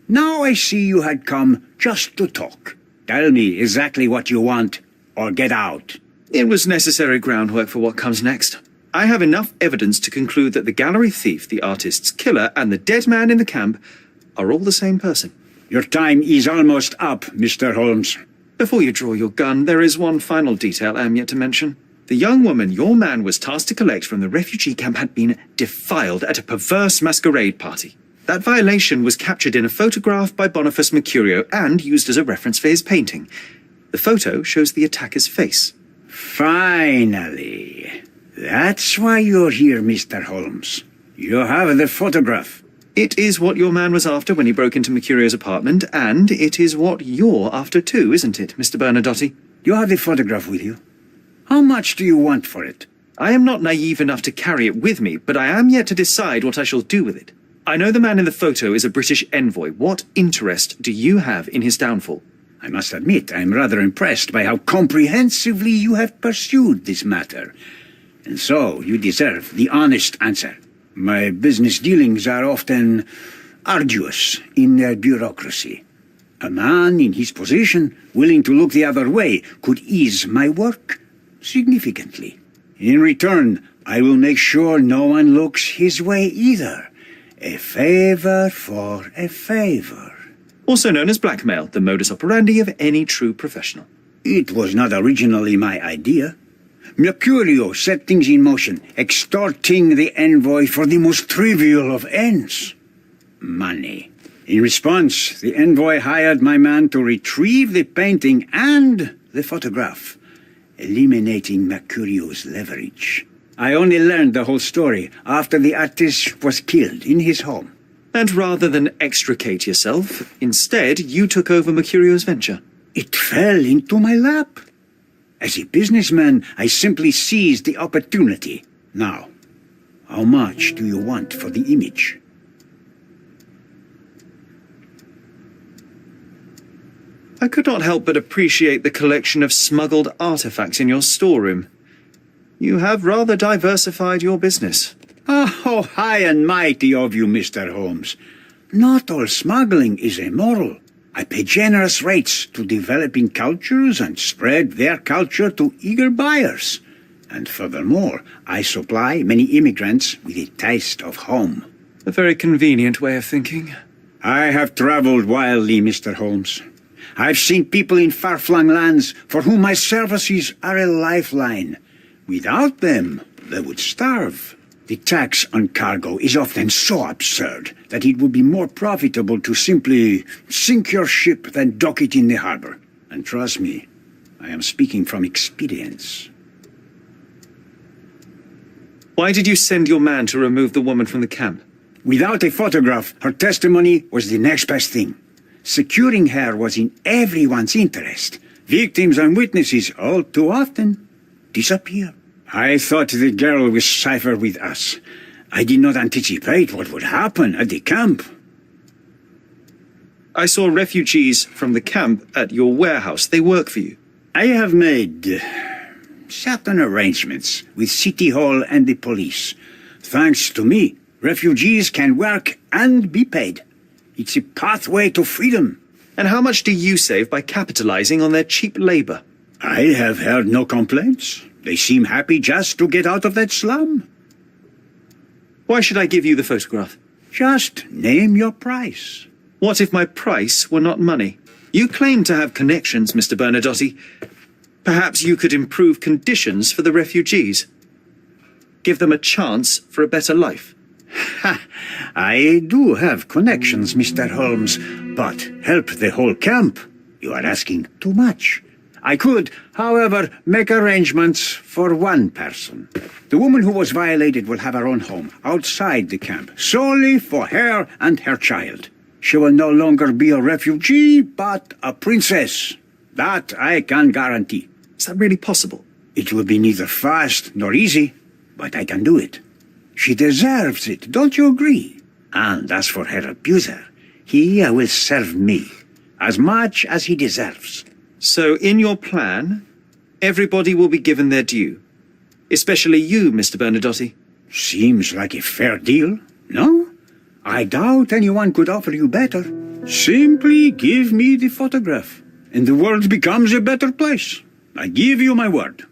Now I see you had come just to talk. Tell me exactly what you want, or get out. It was necessary groundwork for what comes next. I have enough evidence to conclude that the gallery thief, the artist's killer, and the dead man in the camp are all the same person. Your time is almost up, Mr. Holmes. Before you draw your gun, there is one final detail I am yet to mention. The young woman your man was tasked to collect from the refugee camp had been defiled at a perverse masquerade party. That violation was captured in a photograph by Boniface Mercurio and used as a reference for his painting. The photo shows the attacker's face. Finally. That's why you're here, Mr. Holmes. You have the photograph. It is what your man was after when he broke into Mercurio's apartment, and it is what you're after too, isn't it, Mr. Bernadotti? You have the photograph with you. How much do you want for it? I am not naive enough to carry it with me, but I am yet to decide what I shall do with it. I know the man in the photo is a British envoy. What interest do you have in his downfall? I must admit, I am rather impressed by how comprehensively you have pursued this matter. And so, you deserve the honest answer. My business dealings are often arduous in their bureaucracy. A man in his position, willing to look the other way, could ease my work significantly. In return, I will make sure no one looks his way either. A favor for a favor. Also known as blackmail, the modus operandi of any true professional. It was not originally my idea. Mercurio set things in motion, extorting the envoy for the most trivial of ends. Money. In response, the envoy hired my man to retrieve the painting and the photograph, eliminating Mercurio's leverage. I only learned the whole story after the artist was killed in his home. And rather than extricate yourself, instead you took over Mercurio's venture. It fell into my lap. As a businessman, I simply seized the opportunity. Now, how much do you want for the image? I could not help but appreciate the collection of smuggled artifacts in your storeroom. You have rather diversified your business. Oh, high and mighty of you, Mr. Holmes. Not all smuggling is immoral. I pay generous rates to developing cultures and spread their culture to eager buyers. And furthermore, I supply many immigrants with a taste of home. A very convenient way of thinking. I have traveled wildly, Mr. Holmes. I've seen people in far-flung lands for whom my services are a lifeline. Without them, they would starve. The tax on cargo is often so absurd that it would be more profitable to simply sink your ship than dock it in the harbor. And trust me, I am speaking from experience. Why did you send your man to remove the woman from the camp? Without a photograph, her testimony was the next best thing. Securing her was in everyone's interest. Victims and witnesses all too often disappear. I thought the girl was safer with us. I did not anticipate what would happen at the camp. I saw refugees from the camp at your warehouse. They work for you. I have made certain arrangements with City Hall and the police. Thanks to me, refugees can work and be paid. It's a pathway to freedom. And how much do you save by capitalizing on their cheap labor? I have heard no complaints. They seem happy just to get out of that slum. Why should I give you the photograph? Just name your price. What if my price were not money? You claim to have connections, Mr. Bernadotte. Perhaps you could improve conditions for the refugees. Give them a chance for a better life. Ha! I do have connections, Mr. Holmes, but help the whole camp? You are asking too much. I could, however, make arrangements for one person. The woman who was violated will have her own home outside the camp, solely for her and her child. She will no longer be a refugee, but a princess. That I can guarantee. Is that really possible? It will be neither fast nor easy, but I can do it. She deserves it, don't you agree? And as for her abuser, he will serve me as much as he deserves. So in your plan, everybody will be given their due. Especially you, Mr. Bernadotte. Seems like a fair deal, no? I doubt anyone could offer you better. Simply give me the photograph, and the world becomes a better place. I give you my word.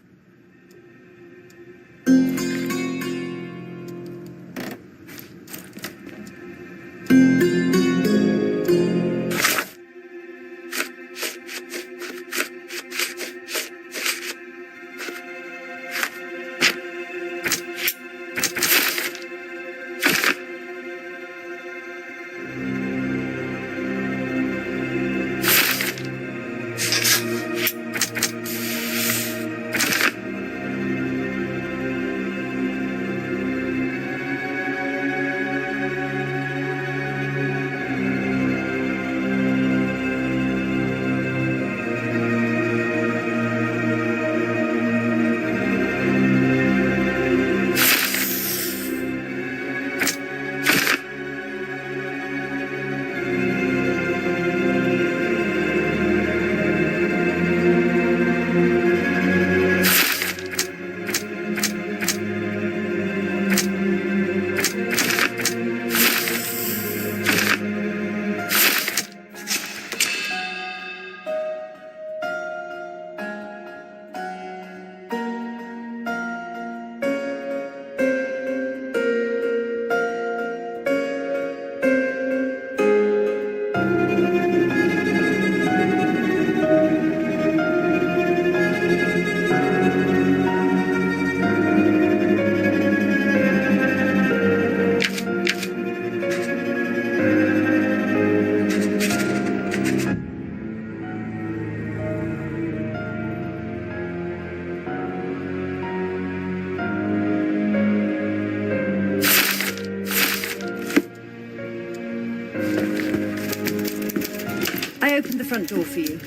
I opened the front door for you.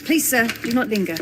Please, sir, do not linger.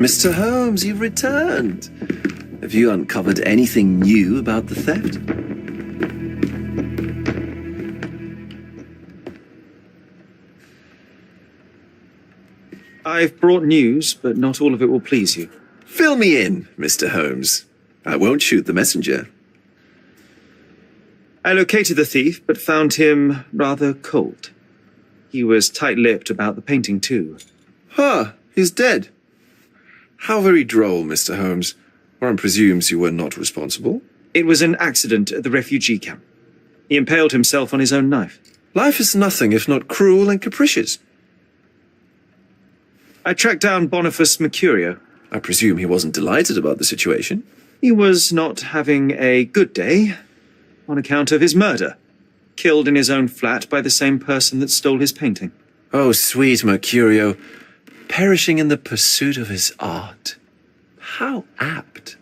Mr. Holmes, you've returned. Have you uncovered anything new about the theft? I've brought news, but not all of it will please you. Fill me in, Mr. Holmes. I won't shoot the messenger. I located the thief, but found him rather cold. He was tight-lipped about the painting, too. Huh, he's dead. How very droll, Mr. Holmes. One presumes you were not responsible. It was an accident at the refugee camp. He impaled himself on his own knife. Life is nothing if not cruel and capricious. I tracked down Boniface Mercurio. I presume he wasn't delighted about the situation. He was not having a good day on account of his murder. Killed in his own flat by the same person that stole his painting. Oh, sweet Mercurio. Perishing in the pursuit of his art. How apt.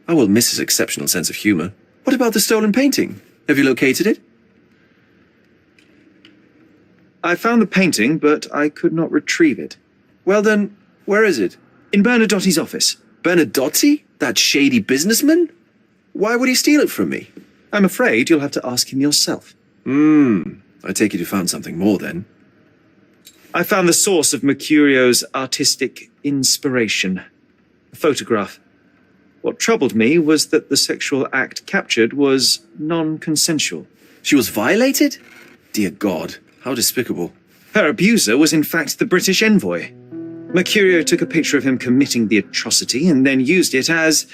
I will miss his exceptional sense of humor. What about the stolen painting? Have you located it? I found the painting, but I could not retrieve it. Well then, where is it? In Bernadotti's office. Bernadotti? That shady businessman? Why would he steal it from me? I'm afraid you'll have to ask him yourself. I take it you found something more then. I found the source of Mercurio's artistic inspiration. A photograph. What troubled me was that the sexual act captured was non-consensual. She was violated? Dear God, how despicable. Her abuser was in fact the British envoy. Mercurio took a picture of him committing the atrocity and then used it as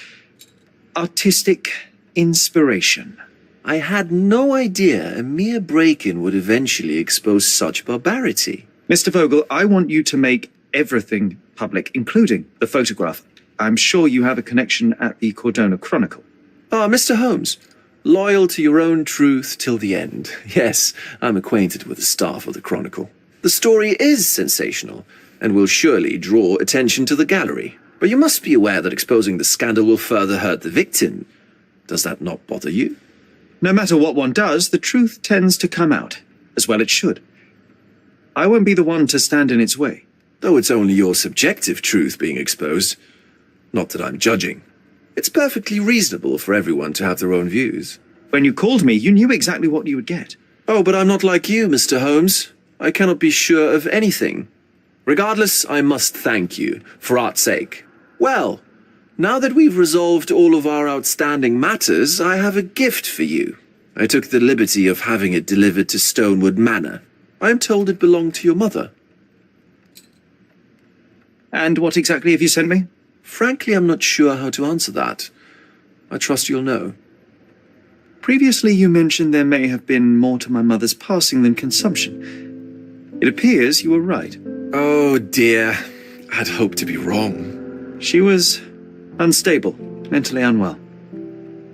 artistic inspiration. I had no idea a mere break-in would eventually expose such barbarity. Mr. Vogel, I want you to make everything public, including the photograph. I'm sure you have a connection at the Cordona Chronicle. Ah, Mr. Holmes. Loyal to your own truth till the end. Yes, I'm acquainted with the staff of the Chronicle. The story is sensational, and will surely draw attention to the gallery. But you must be aware that exposing the scandal will further hurt the victim. Does that not bother you? No matter what one does, the truth tends to come out, as well it should. I won't be the one to stand in its way. Though it's only your subjective truth being exposed. Not that I'm judging. It's perfectly reasonable for everyone to have their own views. When you called me, you knew exactly what you would get. Oh, but I'm not like you, Mr. Holmes. I cannot be sure of anything. Regardless, I must thank you, for art's sake. Well, now that we've resolved all of our outstanding matters, I have a gift for you. I took the liberty of having it delivered to Stonewood Manor. I am told it belonged to your mother. And what exactly have you sent me? Frankly, I'm not sure how to answer that. I trust you'll know. Previously, you mentioned there may have been more to my mother's passing than consumption. It appears you were right. Oh dear, I'd hoped to be wrong. She was unstable, mentally unwell.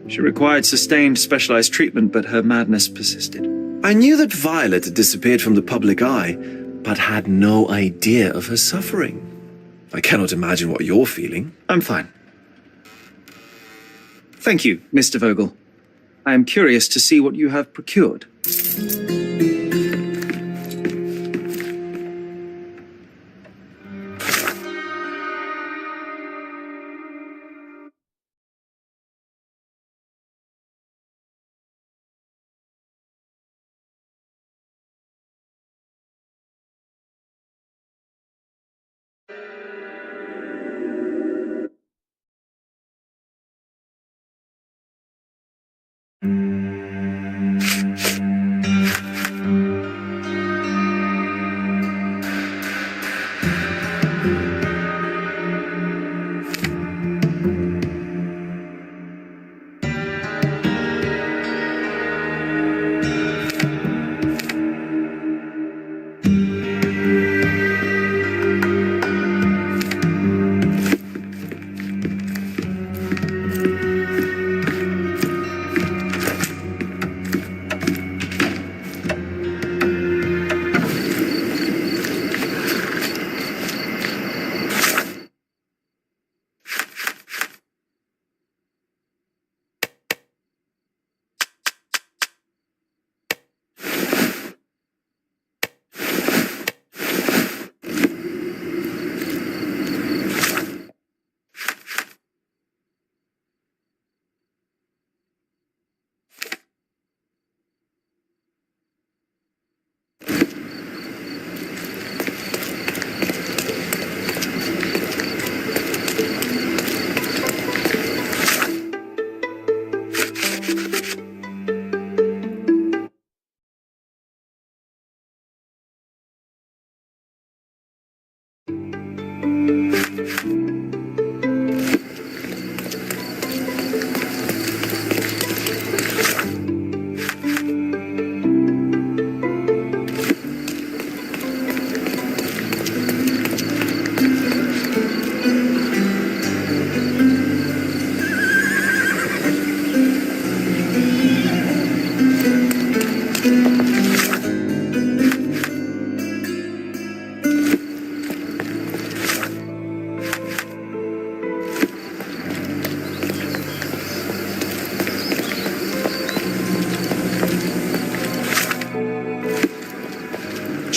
She required sustained specialized treatment, but her madness persisted. I knew that Violet had disappeared from the public eye, but had no idea of her suffering. I cannot imagine what you're feeling. I'm fine. Thank you, Mr. Vogel. I am curious to see what you have procured.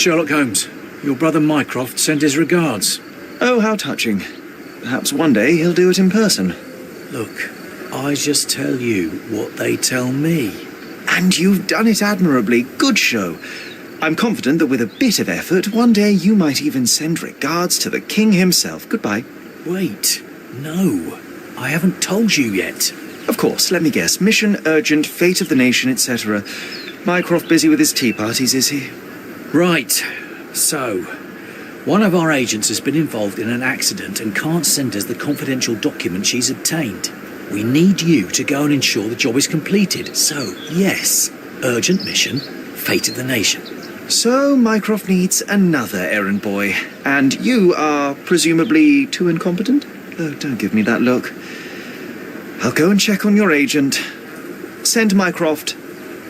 Sherlock Holmes, your brother Mycroft sent his regards. Oh, how touching. Perhaps one day he'll do it in person. Look, I just tell you what they tell me. And you've done it admirably. Good show. I'm confident that with a bit of effort, one day you might even send regards to the king himself. Goodbye. Wait, no. I haven't told you yet. Of course, let me guess. Mission urgent, fate of the nation, etc. Mycroft busy with his tea parties, is he? Right. So, one of our agents has been involved in an accident and can't send us the confidential document she's obtained. We need you to go and ensure the job is completed. So, yes, urgent mission, fate of the nation. So, Mycroft needs another errand boy. And you are presumably too incompetent? Oh, don't give me that look. I'll go and check on your agent. Send Mycroft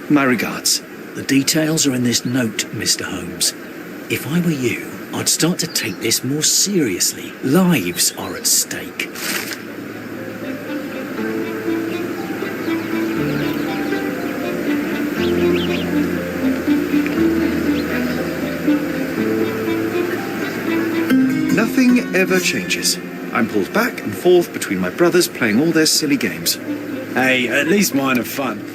my regards. The details are in this note, Mr. Holmes. If I were you, I'd start to take this more seriously. Lives are at stake. Nothing ever changes. I'm pulled back and forth between my brothers playing all their silly games. Hey, at least mine are fun.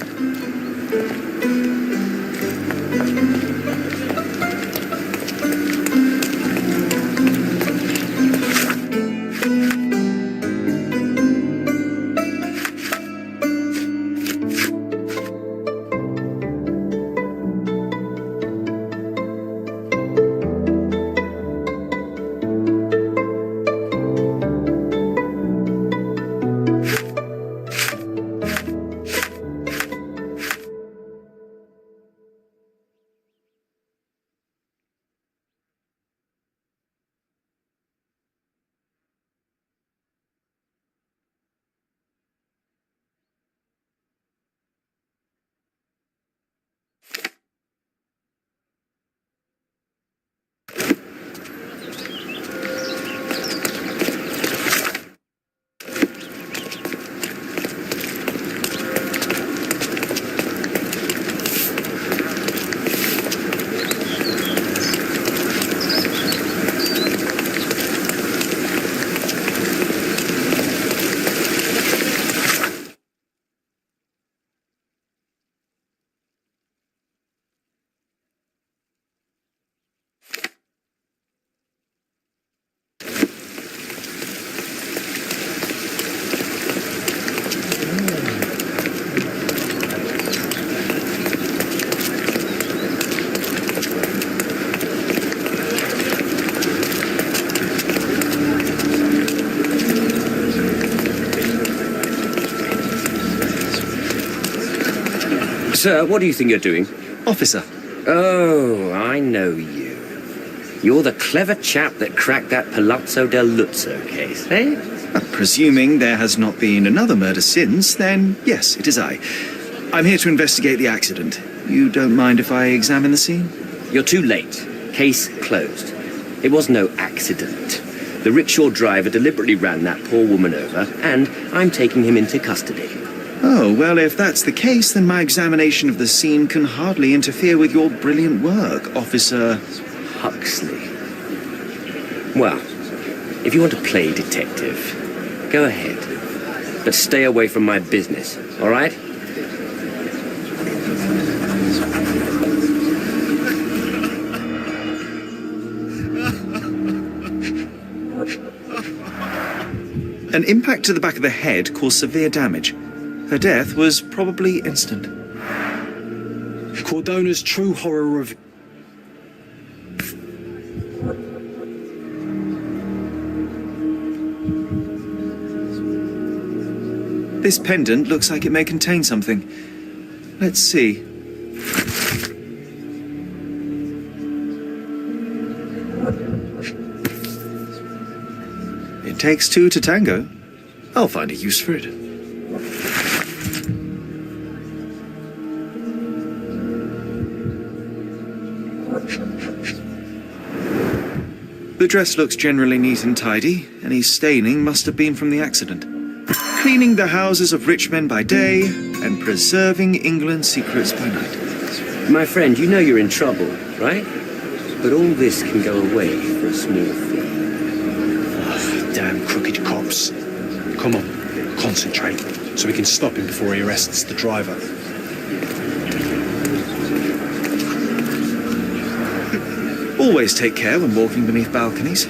Sir, what do you think you're doing? Officer. Oh, I know you. You're the clever chap that cracked that Palazzo del Luzzo case, eh? Presuming there has not been another murder since, then yes, it is I. I'm here to investigate the accident. You don't mind if I examine the scene? You're too late. Case closed. It was no accident. The rickshaw driver deliberately ran that poor woman over, and I'm taking him into custody. Oh, well, if that's the case, then my examination of the scene can hardly interfere with your brilliant work, Officer Huxley. Well, if you want to play detective, go ahead. But stay away from my business, all right? An impact to the back of the head caused severe damage. Her death was probably instant. Cordona's true horror of... This pendant looks like it may contain something. Let's see. It takes two to tango. I'll find a use for it. The dress looks generally neat and tidy. Any staining must have been from the accident. Cleaning the houses of rich men by day and preserving England's secrets by night. My friend, you know you're in trouble, right? But all this can go away for a small fee. Damn crooked cops. Come on, concentrate, so we can stop him before he arrests the driver. Always take care when walking beneath balconies.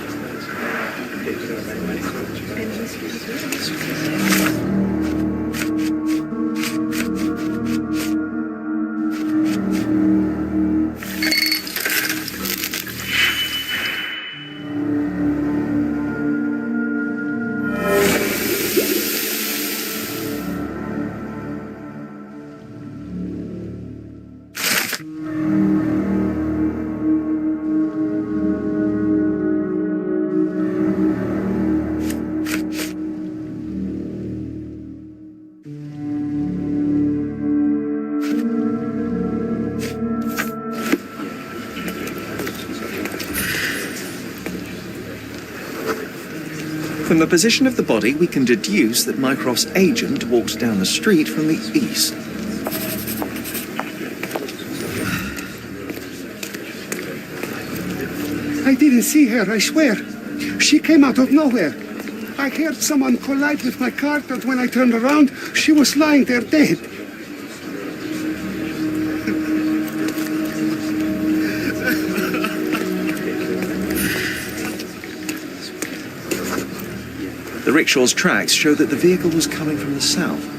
From the position of the body, we can deduce that Mycroft's agent walked down the street from the east. I didn't see her, I swear. She came out of nowhere. I heard someone collide with my cart, and when I turned around, she was lying there dead. The rickshaw's tracks show that the vehicle was coming from the south.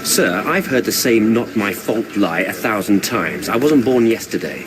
Sir, I've heard the same not my fault lie 1,000 times. I wasn't born yesterday.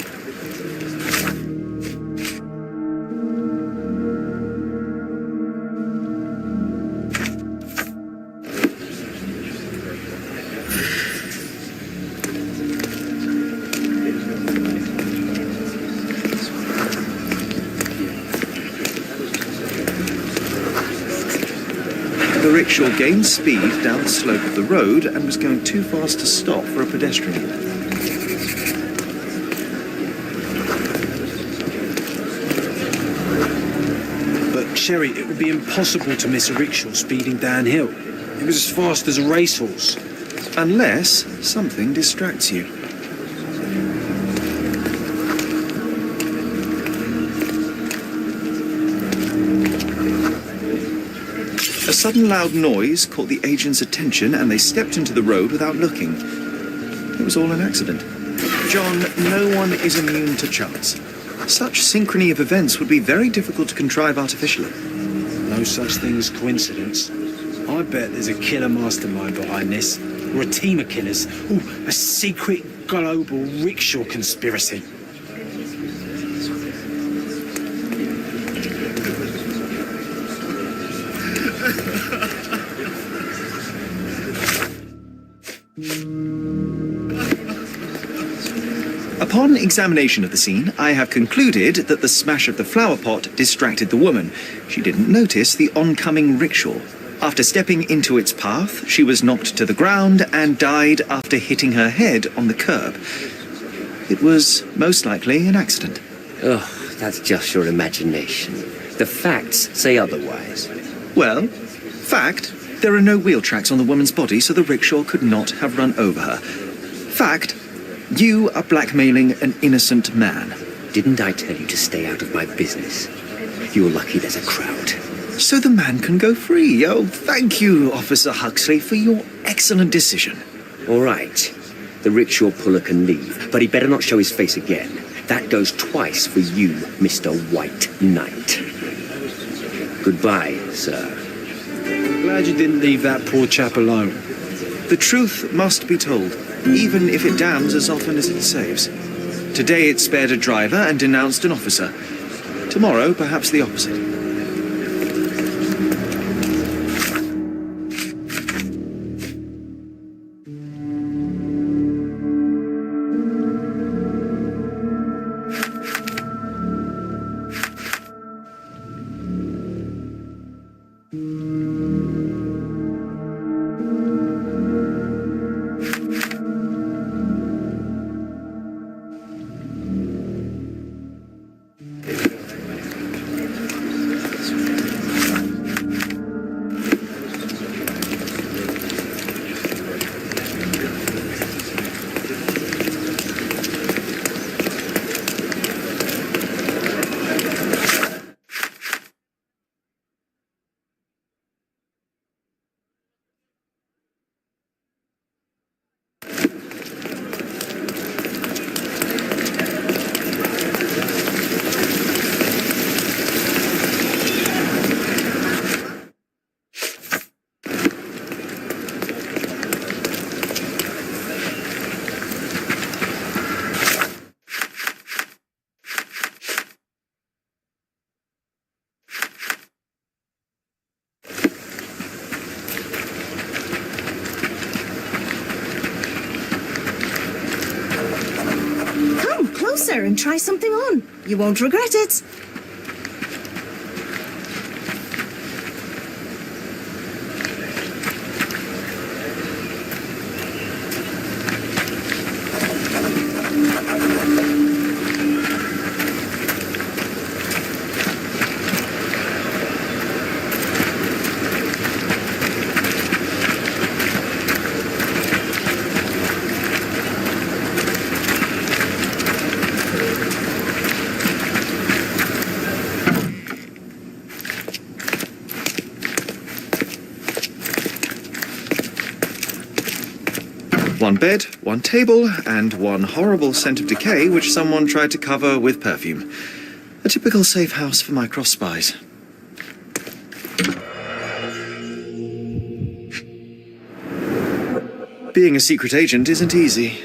The rickshaw gained speed down the slope of the road and was going too fast to stop for a pedestrian. But, Sherry, it would be impossible to miss a rickshaw speeding downhill. It was as fast as a racehorse. Unless something distracts you. A sudden loud noise caught the agent's attention and they stepped into the road without looking. It was all an accident. John, no one is immune to chance. Such synchrony of events would be very difficult to contrive artificially. No such thing as coincidence. I bet there's a killer mastermind behind this. Or a team of killers. Ooh, a secret global rickshaw conspiracy. Upon examination of the scene, I have concluded that the smash of the flower pot distracted the woman. She didn't notice the oncoming rickshaw. After stepping into its path, she was knocked to the ground and died after hitting her head on the curb. It was most likely an accident. Ugh, that's just your imagination. The facts say otherwise. Well, fact, there are no wheel tracks on the woman's body, so the rickshaw could not have run over her. Fact, you are blackmailing an innocent man. Didn't I tell you to stay out of my business? You're lucky there's a crowd. So the man can go free. Oh, thank you, Officer Huxley, for your excellent decision. All right. The rickshaw puller can leave, but he better not show his face again. That goes twice for you, Mr. White Knight. Goodbye, sir. Glad you didn't leave that poor chap alone. The truth must be told, even if it damns as often as it saves. Today it spared a driver and denounced an officer. Tomorrow, perhaps the opposite. And try something on. You won't regret it. One bed, one table, and one horrible scent of decay which someone tried to cover with perfume. A typical safe house for Mycroft spies. Being a secret agent isn't easy.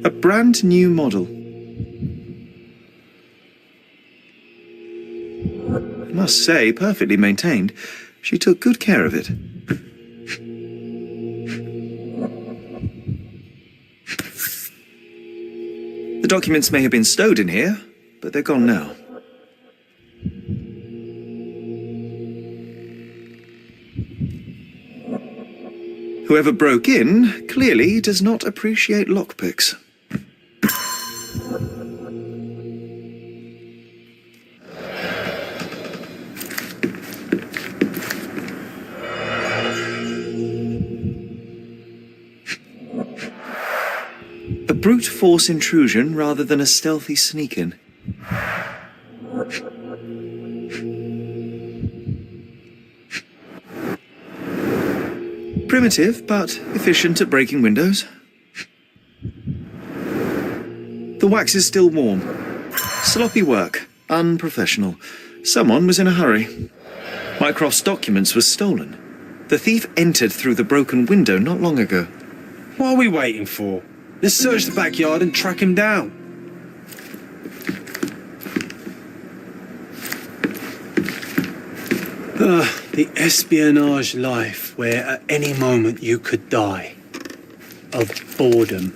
A brand new model. I must say, perfectly maintained. She took good care of it. The documents may have been stowed in here, but they're gone now. Whoever broke in clearly does not appreciate lockpicks. A brute force intrusion rather than a stealthy sneak-in. Primitive, but efficient at breaking windows. The wax is still warm. Sloppy work. Unprofessional. Someone was in a hurry. Mycroft's documents were stolen. The thief entered through the broken window not long ago. What are we waiting for? Let's search the backyard and track him down. The espionage life where at any moment you could die. Of boredom.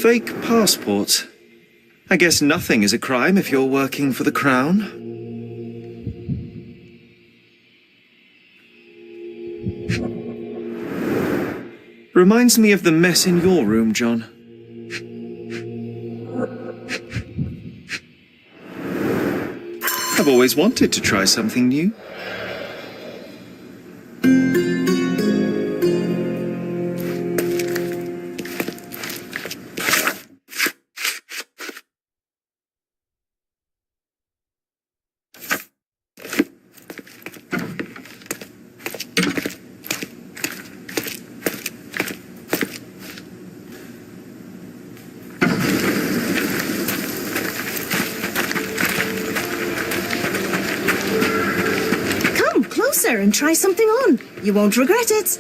Fake passports. I guess nothing is a crime if you're working for the Crown. Reminds me of the mess in your room, John. I've always wanted to try something new. corner and try something on. You won't regret it.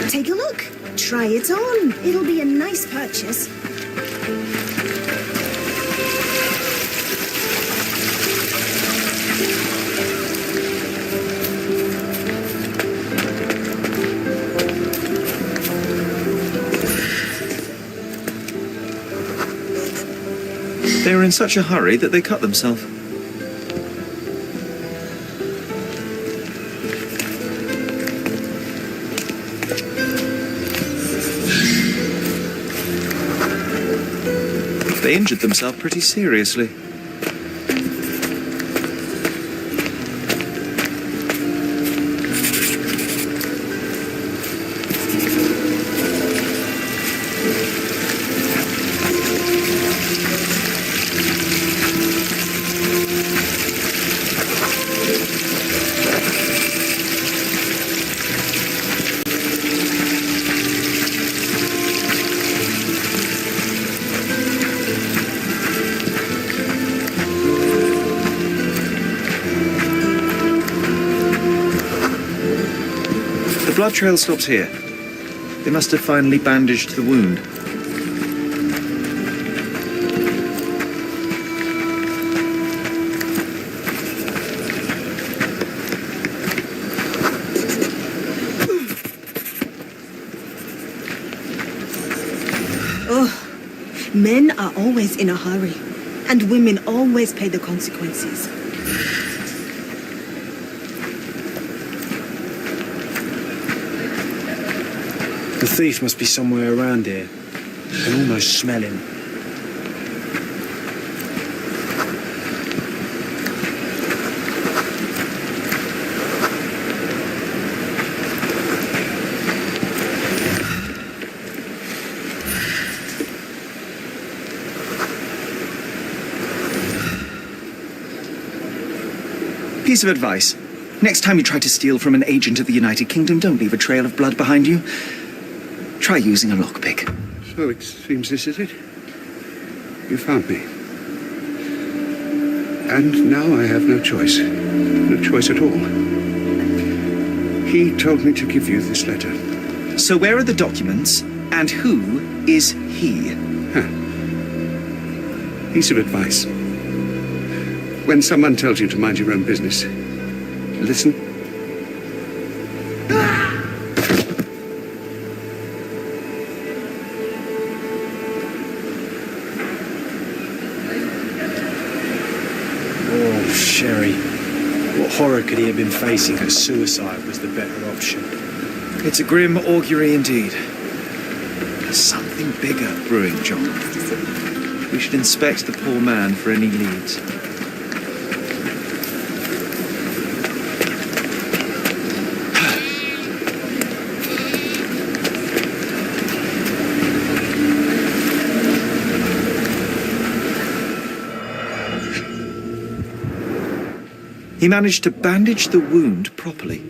Take a look. Try it on. It'll be a nice purchase. They were in such a hurry that they cut themselves. They injured themselves pretty seriously. The blood trail stops here. They must have finally bandaged the wound. Oh, men are always in a hurry, and women always pay the consequences. The thief must be somewhere around here. I can almost smell him. Piece of advice. Next time you try to steal from an agent of the United Kingdom, don't leave a trail of blood behind you. Try using a lockpick. So it seems this is it. You found me. And now I have no choice. No choice at all. He told me to give you this letter. So where are the documents, and who is he? Piece of advice. When someone tells you to mind your own business, listen. Oh, Sherry. What horror could he have been facing that suicide was the better option? It's a grim augury indeed. There's something bigger brewing, John. We should inspect the poor man for any leads. He managed to bandage the wound properly.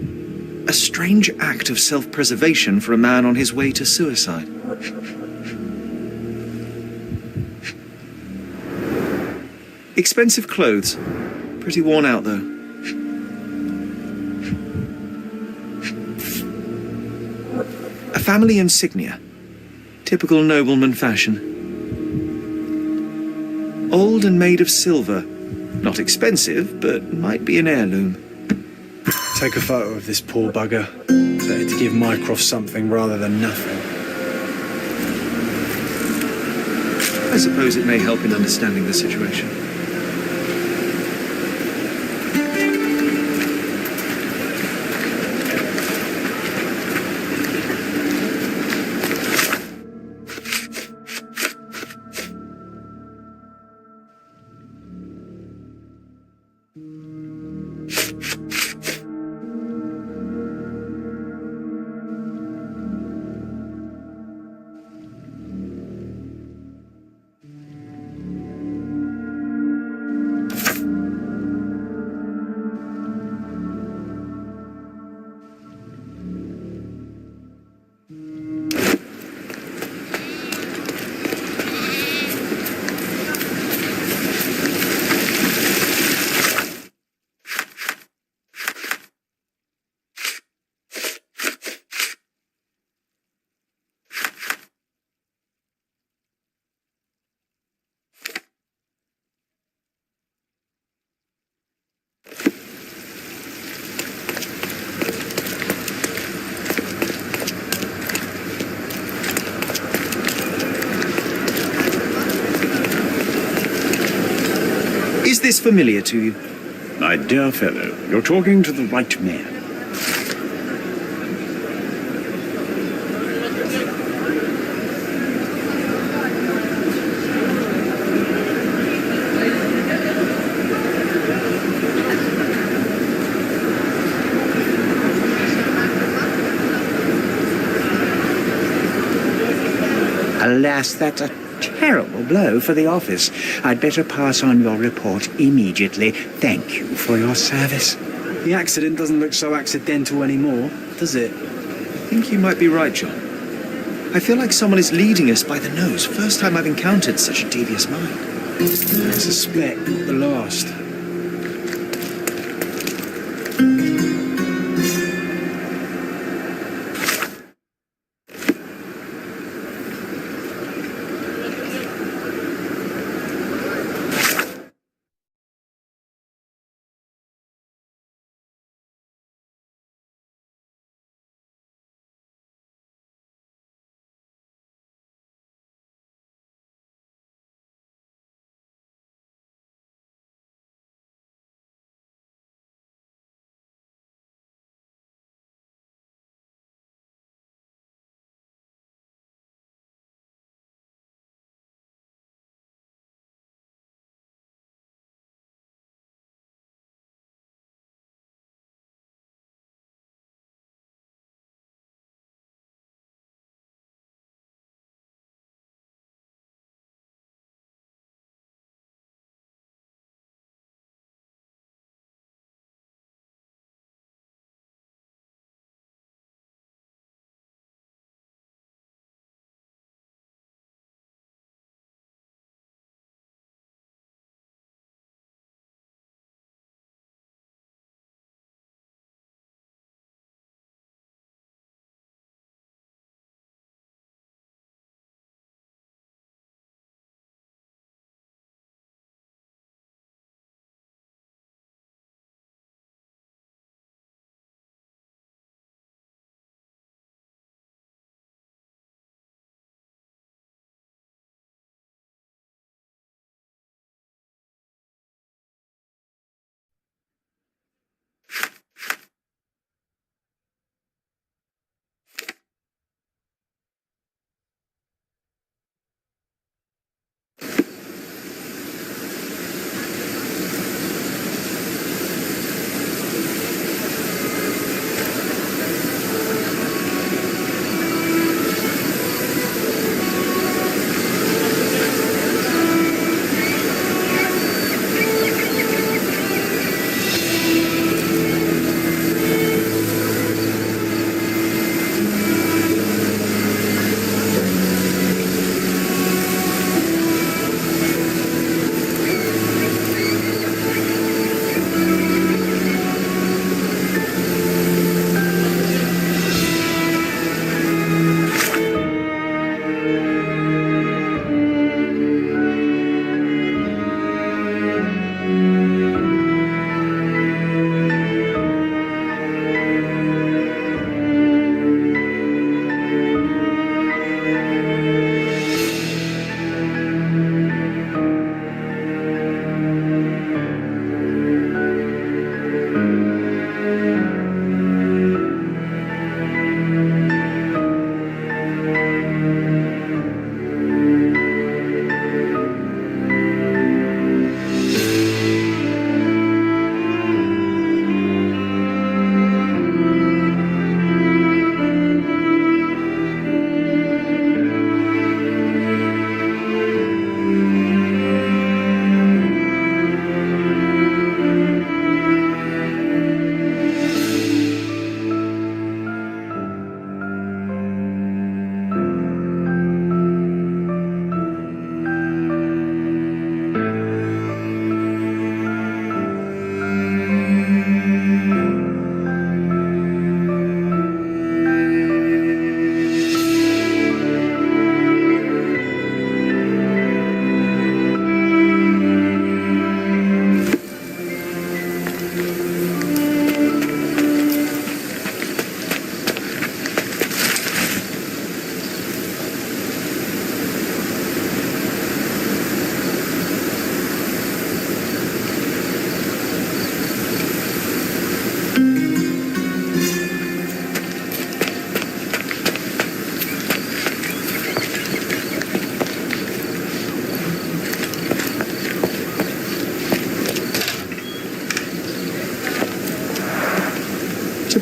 A strange act of self-preservation for a man on his way to suicide. Expensive clothes. Pretty worn out, though. A family insignia. Typical nobleman fashion. Old and made of silver. Not expensive, but might be an heirloom. Take a photo of this poor bugger. Better to give Mycroft something rather than nothing. I suppose it may help in understanding the situation. Is this familiar to you? My dear fellow, you're talking to the right man. Alas, that's a terrible blow for the office. I'd better pass on your report immediately. Thank you for your service. The accident doesn't look so accidental anymore, does it? I think you might be right, John. I feel like someone is leading us by the nose. First time I've encountered such a devious mind. I suspect not the last.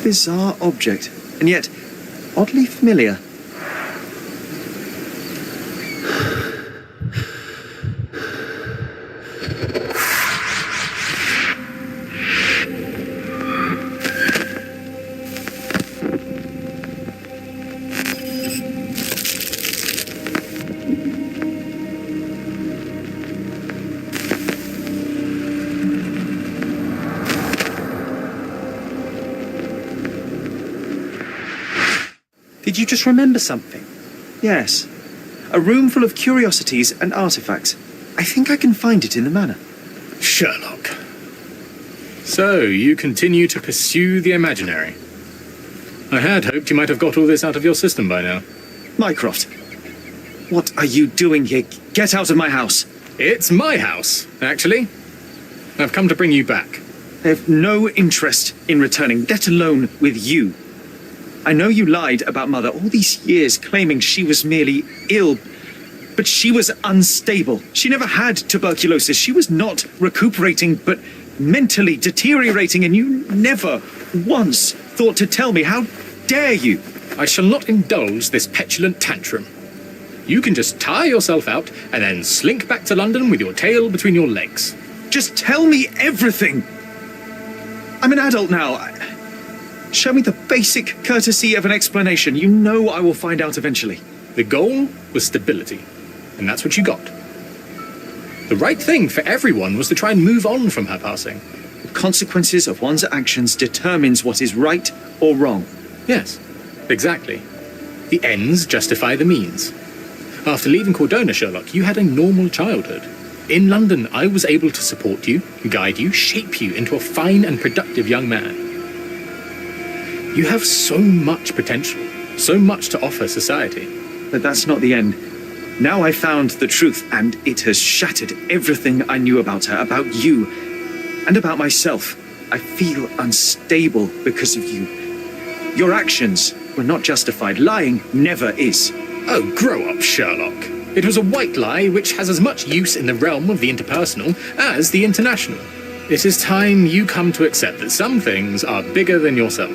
bizarre object, and yet oddly familiar. Did you just remember something? Yes. A room full of curiosities and artifacts. I think I can find it in the manor. Sherlock. So, you continue to pursue the imaginary. I had hoped you might have got all this out of your system by now. Mycroft, what are you doing here? Get out of my house. It's my house, actually. I've come to bring you back. I have no interest in returning, let alone with you. I know you lied about Mother all these years, claiming she was merely ill, but she was unstable. She never had tuberculosis. She was not recuperating, but mentally deteriorating, and you never once thought to tell me. How dare you? I shall not indulge this petulant tantrum. You can just tire yourself out and then slink back to London with your tail between your legs. Just tell me everything. I'm an adult now. Show me the basic courtesy of an explanation. You know I will find out eventually. The goal was stability, and that's what you got. The right thing for everyone was to try and move on from her passing. The consequences of one's actions determines what is right or wrong. Yes, exactly. The ends justify the means. After leaving Cordona, Sherlock, you had a normal childhood. In London, I was able to support you, guide you, shape you into a fine and productive young man. You have so much potential, so much to offer society. But that's not the end. Now I found the truth, and it has shattered everything I knew about her, about you, and about myself. I feel unstable because of you. Your actions were not justified. Lying never is. Oh, grow up, Sherlock. It was a white lie which has as much use in the realm of the interpersonal as the international. It is time you come to accept that some things are bigger than yourself.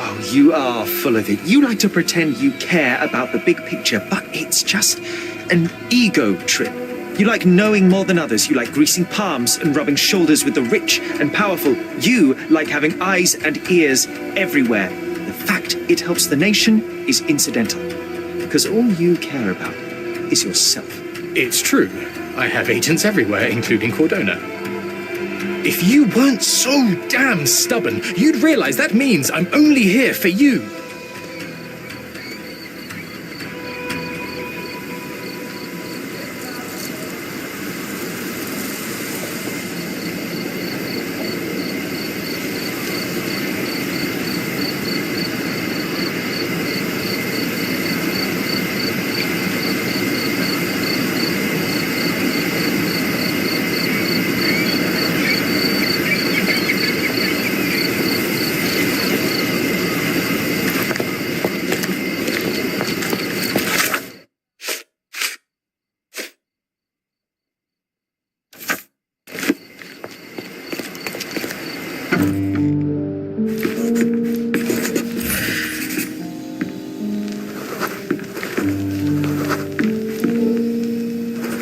Oh, you are full of it. You like to pretend you care about the big picture, but it's just an ego trip. You like knowing more than others. You like greasing palms and rubbing shoulders with the rich and powerful. You like having eyes and ears everywhere. The fact it helps the nation is incidental, because all you care about is yourself. It's true. I have agents everywhere, including Cordona. If you weren't so damn stubborn, you'd realize that means I'm only here for you.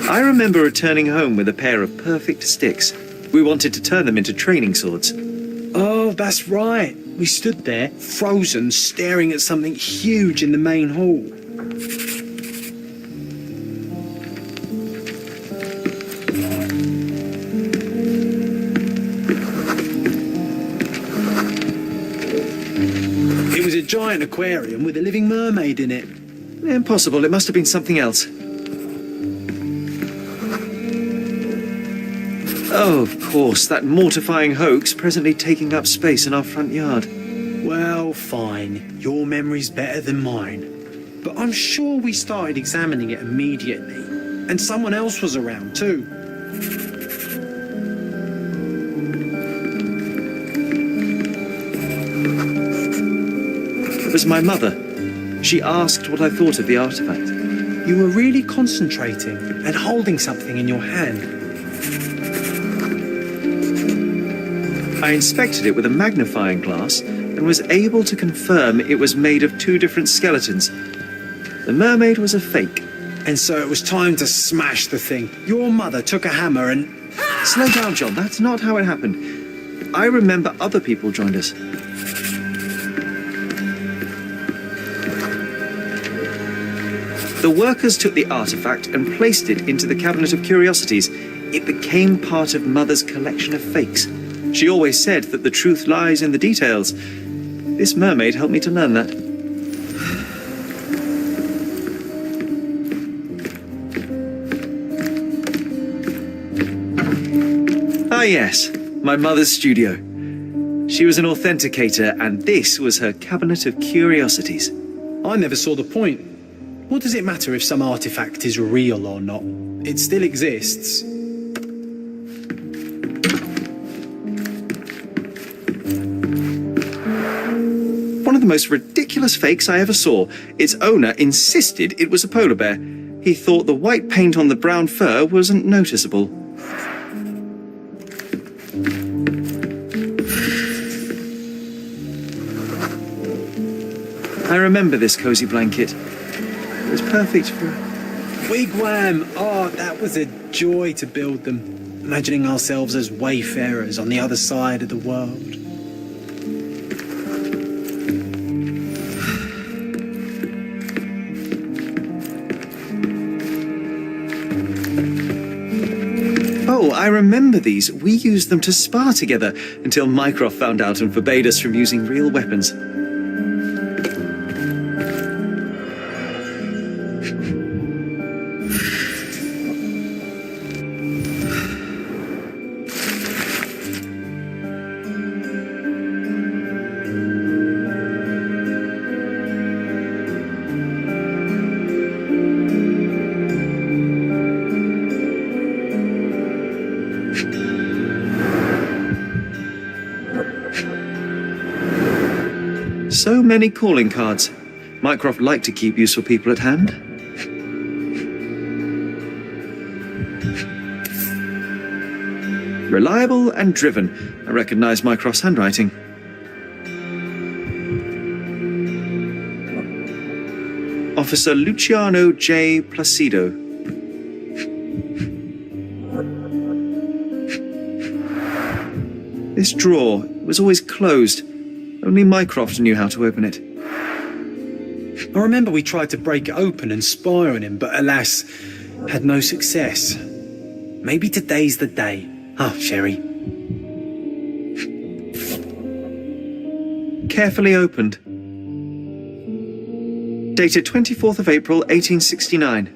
I remember returning home with a pair of perfect sticks. We wanted to turn them into training swords. Oh, that's right. We stood there, frozen, staring at something huge in the main hall. It was a giant aquarium with a living mermaid in it. Impossible. It must have been something else. Oh, of course, that mortifying hoax presently taking up space in our front yard. Well, fine. Your memory's better than mine. But I'm sure we started examining it immediately. And someone else was around too. It was my mother. She asked what I thought of the artifact. You were really concentrating and holding something in your hand. I inspected it with a magnifying glass, and was able to confirm it was made of two different skeletons. The mermaid was a fake. And so it was time to smash the thing. Your mother took a hammer and... Slow down, John. That's not how it happened. I remember other people joined us. The workers took the artifact and placed it into the Cabinet of Curiosities. It became part of Mother's collection of fakes. She always said that the truth lies in the details. This mermaid helped me to learn that. Ah yes, my mother's studio. She was an authenticator, and this was her Cabinet of Curiosities. I never saw the point. What does it matter if some artifact is real or not? It still exists. One of the most ridiculous fakes I ever saw. Its owner insisted it was a polar bear. He thought the white paint on the brown fur wasn't noticeable. I remember this cozy blanket. It was perfect for... Wigwam! Oh, that was a joy to build them. Imagining ourselves as wayfarers on the other side of the world. Oh, I remember these. We used them to spar together until Mycroft found out and forbade us from using real weapons. So many calling cards. Mycroft liked to keep useful people at hand. Reliable and driven. I recognise Mycroft's handwriting. Officer Luciano J. Placido. This drawer was always closed. Only Mycroft knew how to open it. I remember we tried to break it open and spy on him, but alas, had no success. Maybe today's the day. Oh, Sherry. Carefully opened. Dated 24th of April, 1869.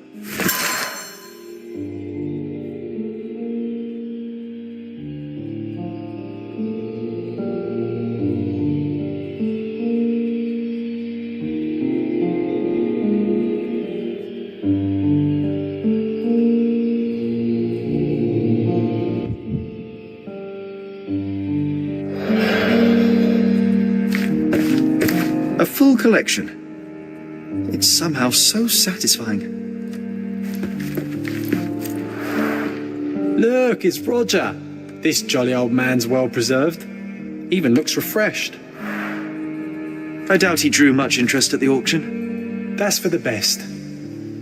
A full collection. It's somehow so satisfying. Look, it's Roger. This jolly old man's well preserved. Even looks refreshed. I doubt he drew much interest at the auction. That's for the best.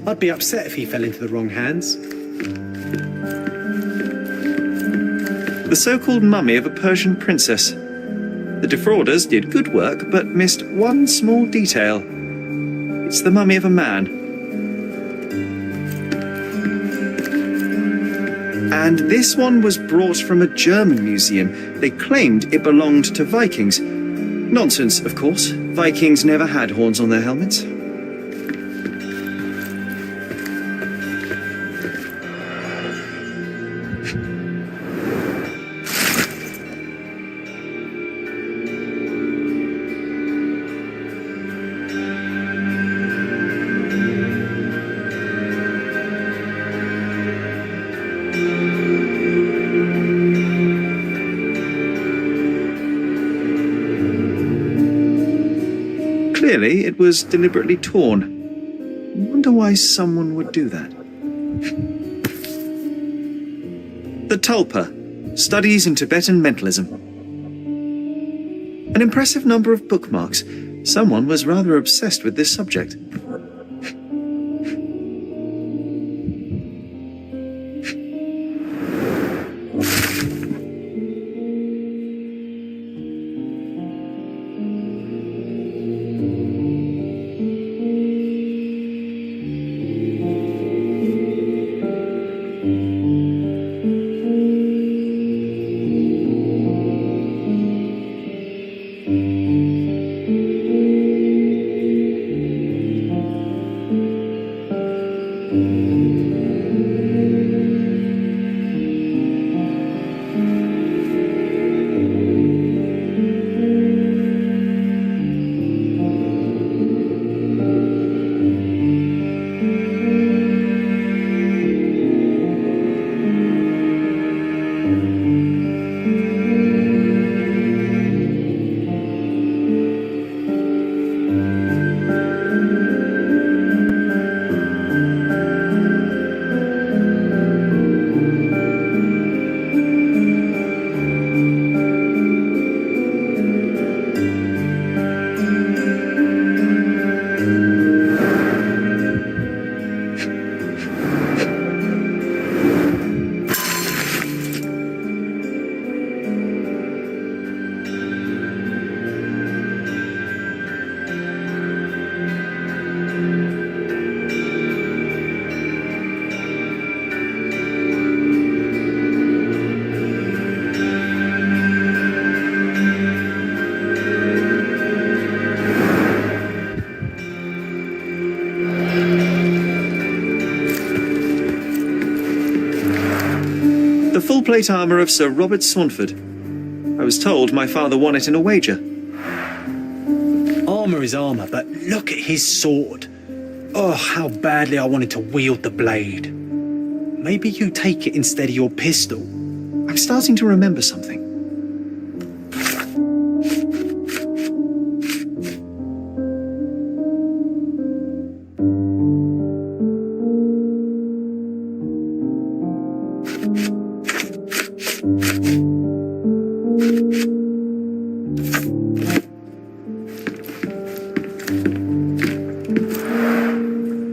I'd be upset if he fell into the wrong hands. The so-called mummy of a Persian princess. The defrauders did good work, but missed one small detail. It's the mummy of a man. And this one was brought from a German museum. They claimed it belonged to Vikings. Nonsense, of course. Vikings never had horns on their helmets. Clearly, it was deliberately torn. I wonder why someone would do that. The Tulpa, Studies in Tibetan Mentalism. An impressive number of bookmarks. Someone was rather obsessed with this subject. The full plate armour of Sir Robert Swanford. I was told my father won it in a wager. Armour is armour, but look at his sword. Oh, how badly I wanted to wield the blade. Maybe you take it instead of your pistol. I'm starting to remember something.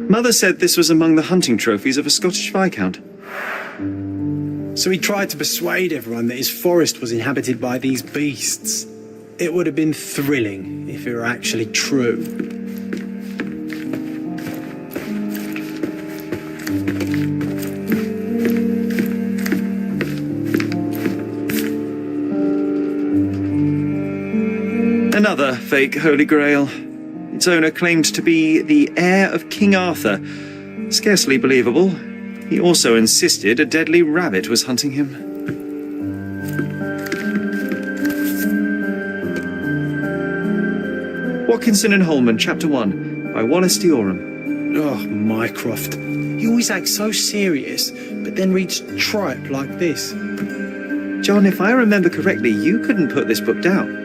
Mother said this was among the hunting trophies of a Scottish Viscount. So he tried to persuade everyone that his forest was inhabited by these beasts. It would have been thrilling if it were actually true. Another fake Holy Grail. Its owner claimed to be the heir of King Arthur. Scarcely believable. He also insisted a deadly rabbit was hunting him. Watkinson and Holman, Chapter 1, by Wallace Dioram. Oh, Mycroft. You always act so serious, but then reads tripe like this. John, if I remember correctly, you couldn't put this book down.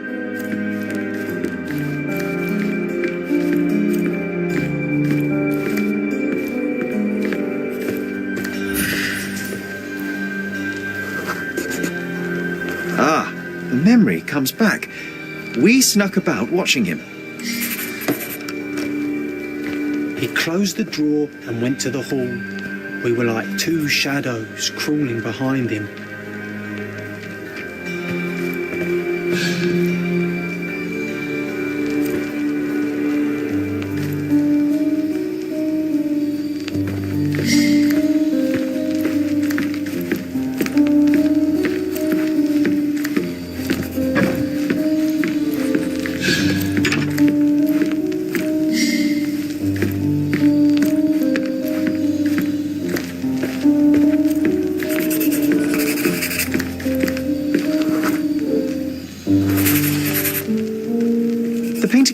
The memory comes back. We snuck about watching him. He closed the drawer and went to the hall. We were like two shadows crawling behind him.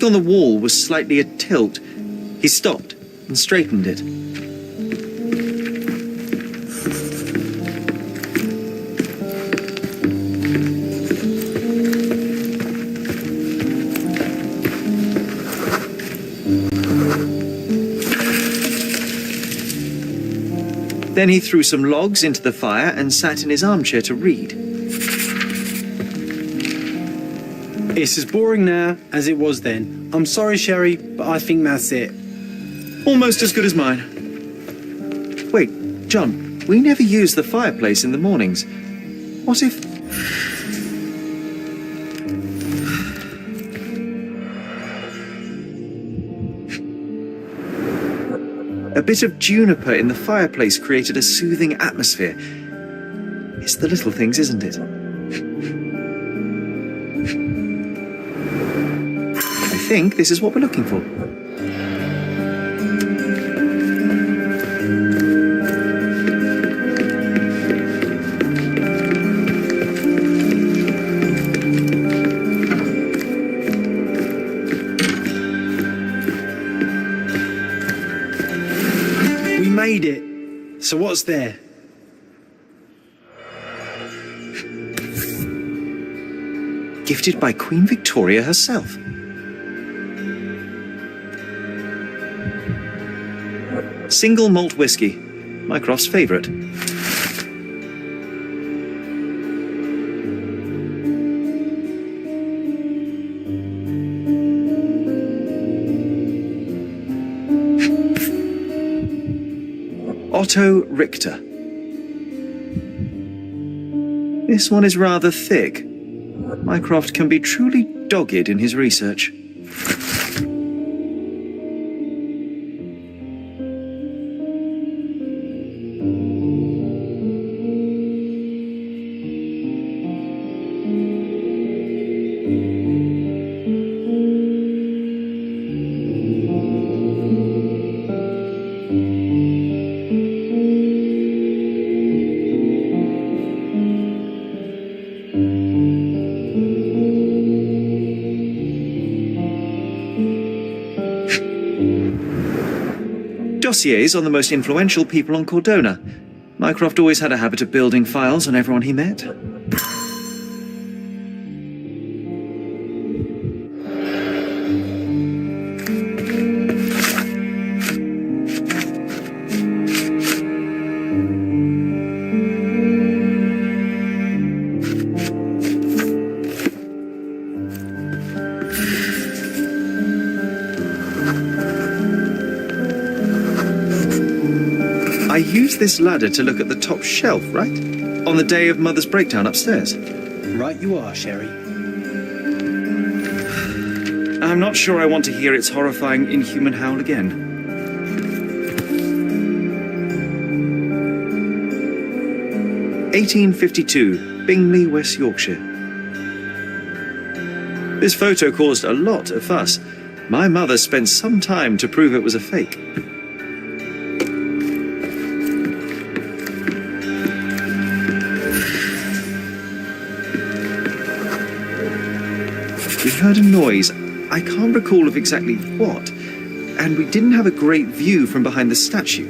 On the wall was slightly at tilt. He stopped and straightened it. Then he threw some logs into the fire and sat in his armchair to read. It's as boring now as it was then. I'm sorry, Sherry, but I think that's it. Almost as good as mine. Wait, John, we never use the fireplace in the mornings. What if... A bit of juniper in the fireplace created a soothing atmosphere. It's the little things, isn't it? I think this is what we're looking for. We made it. So what's there? Gifted by Queen Victoria herself. Single malt whiskey, Mycroft's favourite. Otto Richter. This one is rather thick. Mycroft can be truly dogged in his research. Dossiers on the most influential people on Cordona. Mycroft always had a habit of building files on everyone he met. I used this ladder to look at the top shelf, right? On the day of Mother's breakdown upstairs. Right you are, Sherry. I'm not sure I want to hear its horrifying, inhuman howl again. (1852), Bingley, West Yorkshire. This photo caused a lot of fuss. My mother spent some time to prove it was a fake. We heard a noise. I can't recall of exactly what, and we didn't have a great view from behind the statue.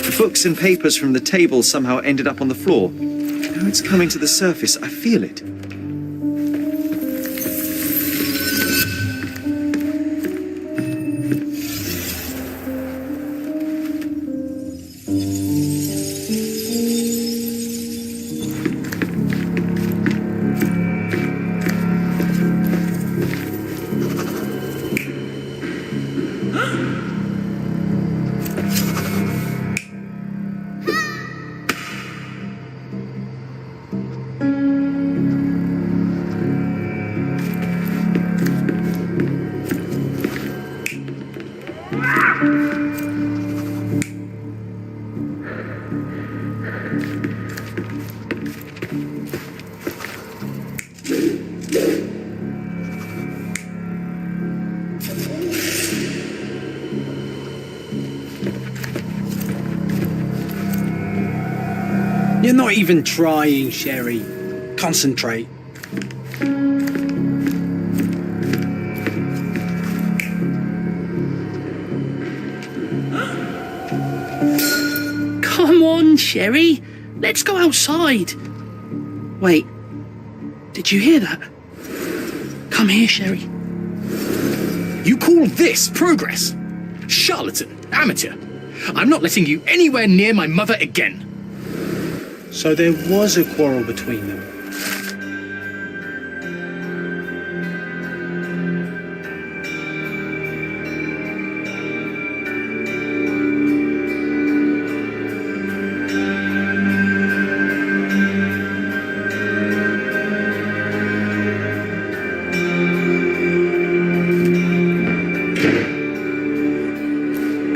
The books and papers from the table somehow ended up on the floor. Now it's coming to the surface. I feel it. You're not even trying, Sherry. Concentrate. Come on, Sherry. Let's go outside. Wait. Did you hear that? Come here, Sherry. You call this progress? Charlatan! Amateur. I'm not letting you anywhere near my mother again. So there was a quarrel between them.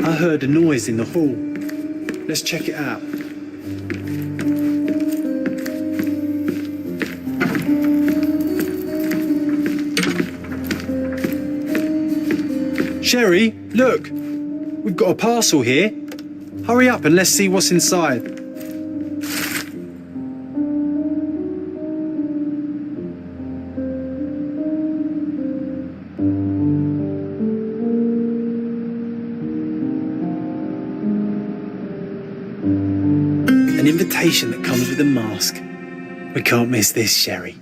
I heard a noise in the hall. Let's check it out. Sherry, look! We've got a parcel here. Hurry up and let's see what's inside. An invitation that comes with a mask. We can't miss this, Sherry.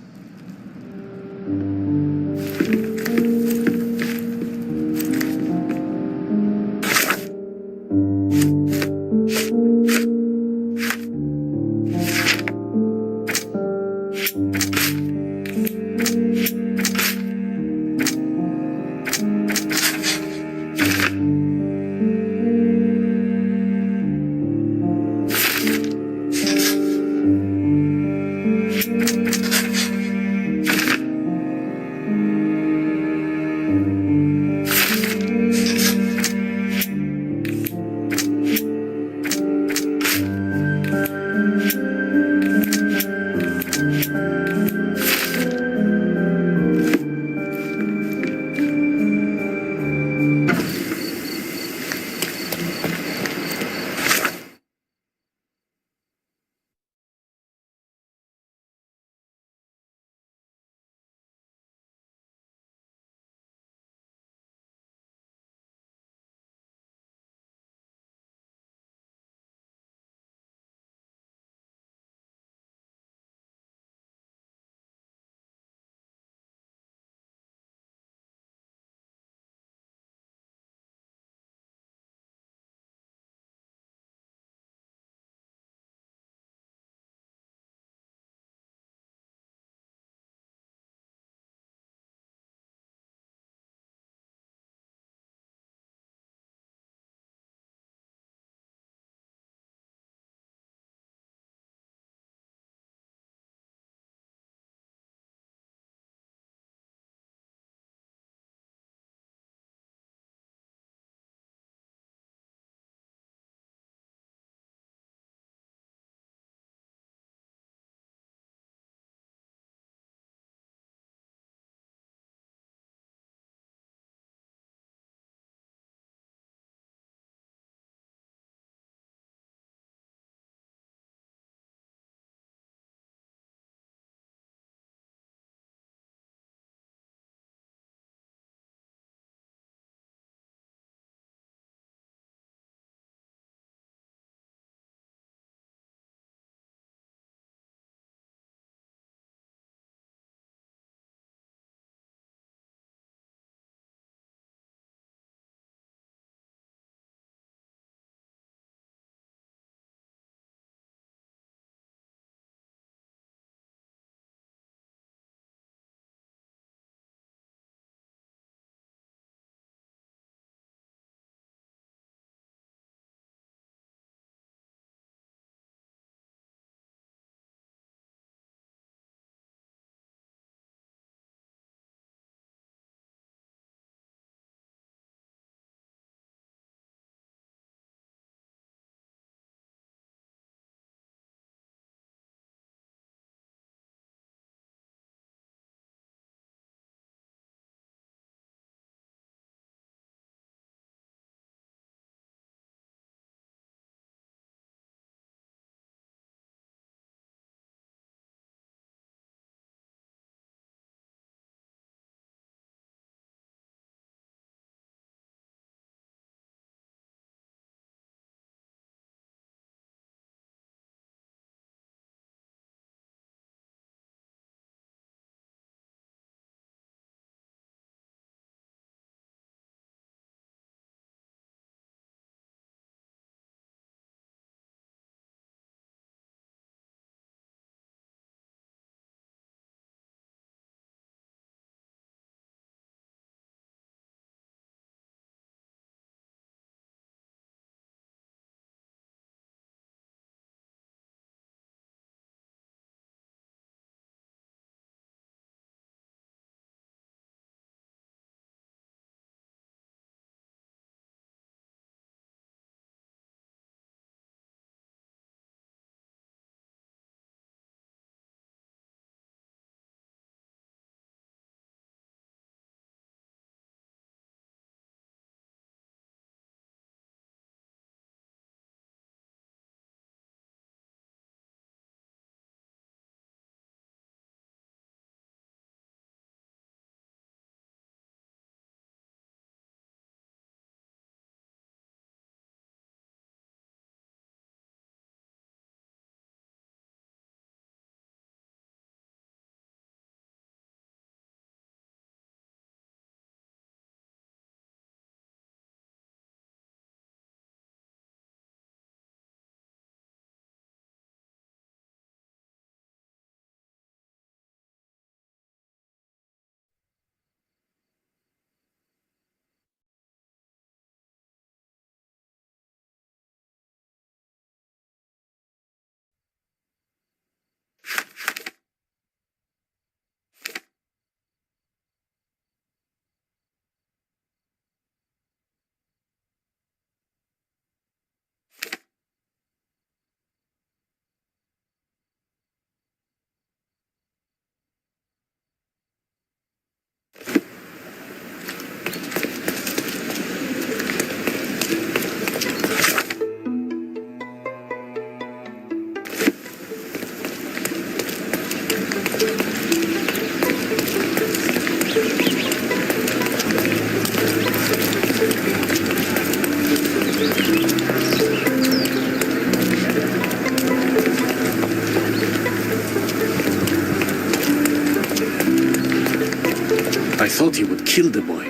killed the boy.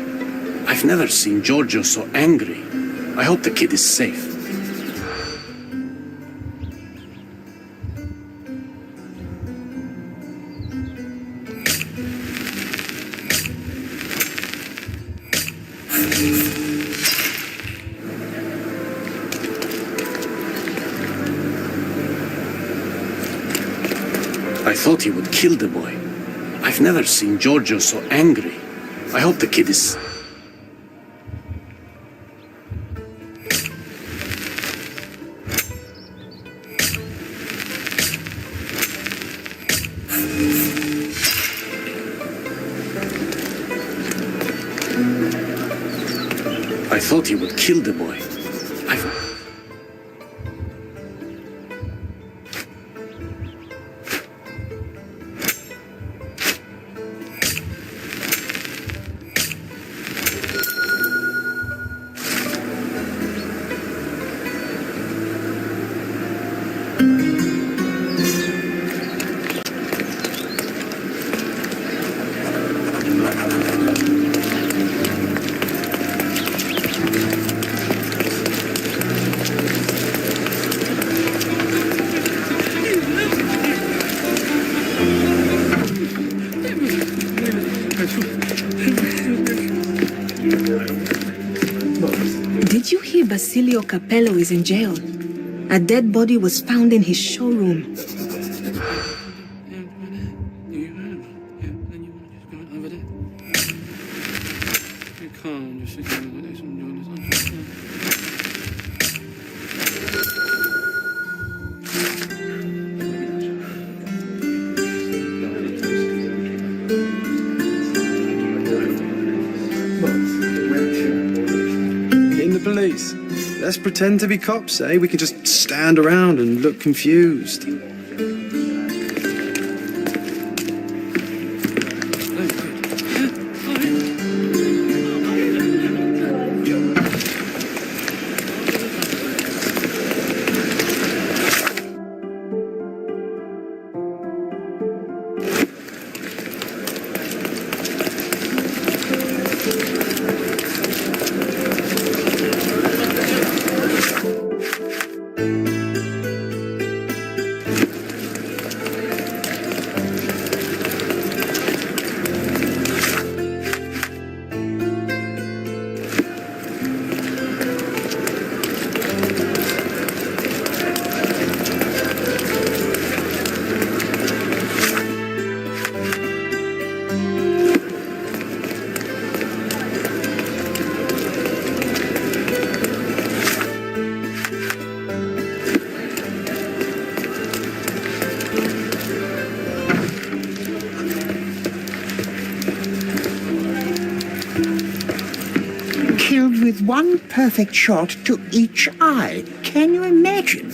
I've never seen Giorgio so angry. I hope the kid is safe. I thought he would kill the boy. I've never seen Giorgio so angry. I hope the kid is... I thought he would kill the boy. Did you hear Basilio Capello is in jail? A dead body was found in his showroom. In the police. Let's pretend to be cops, eh? We can just stand around and look confused. Killed with one perfect shot to each eye. Can you imagine?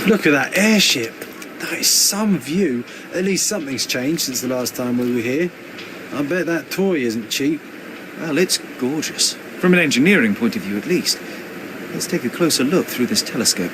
Look at that airship. That is some view. At least something's changed since the last time we were here. I bet that toy isn't cheap. Well, it's gorgeous. From an engineering point of view, at least. Let's take a closer look through this telescope.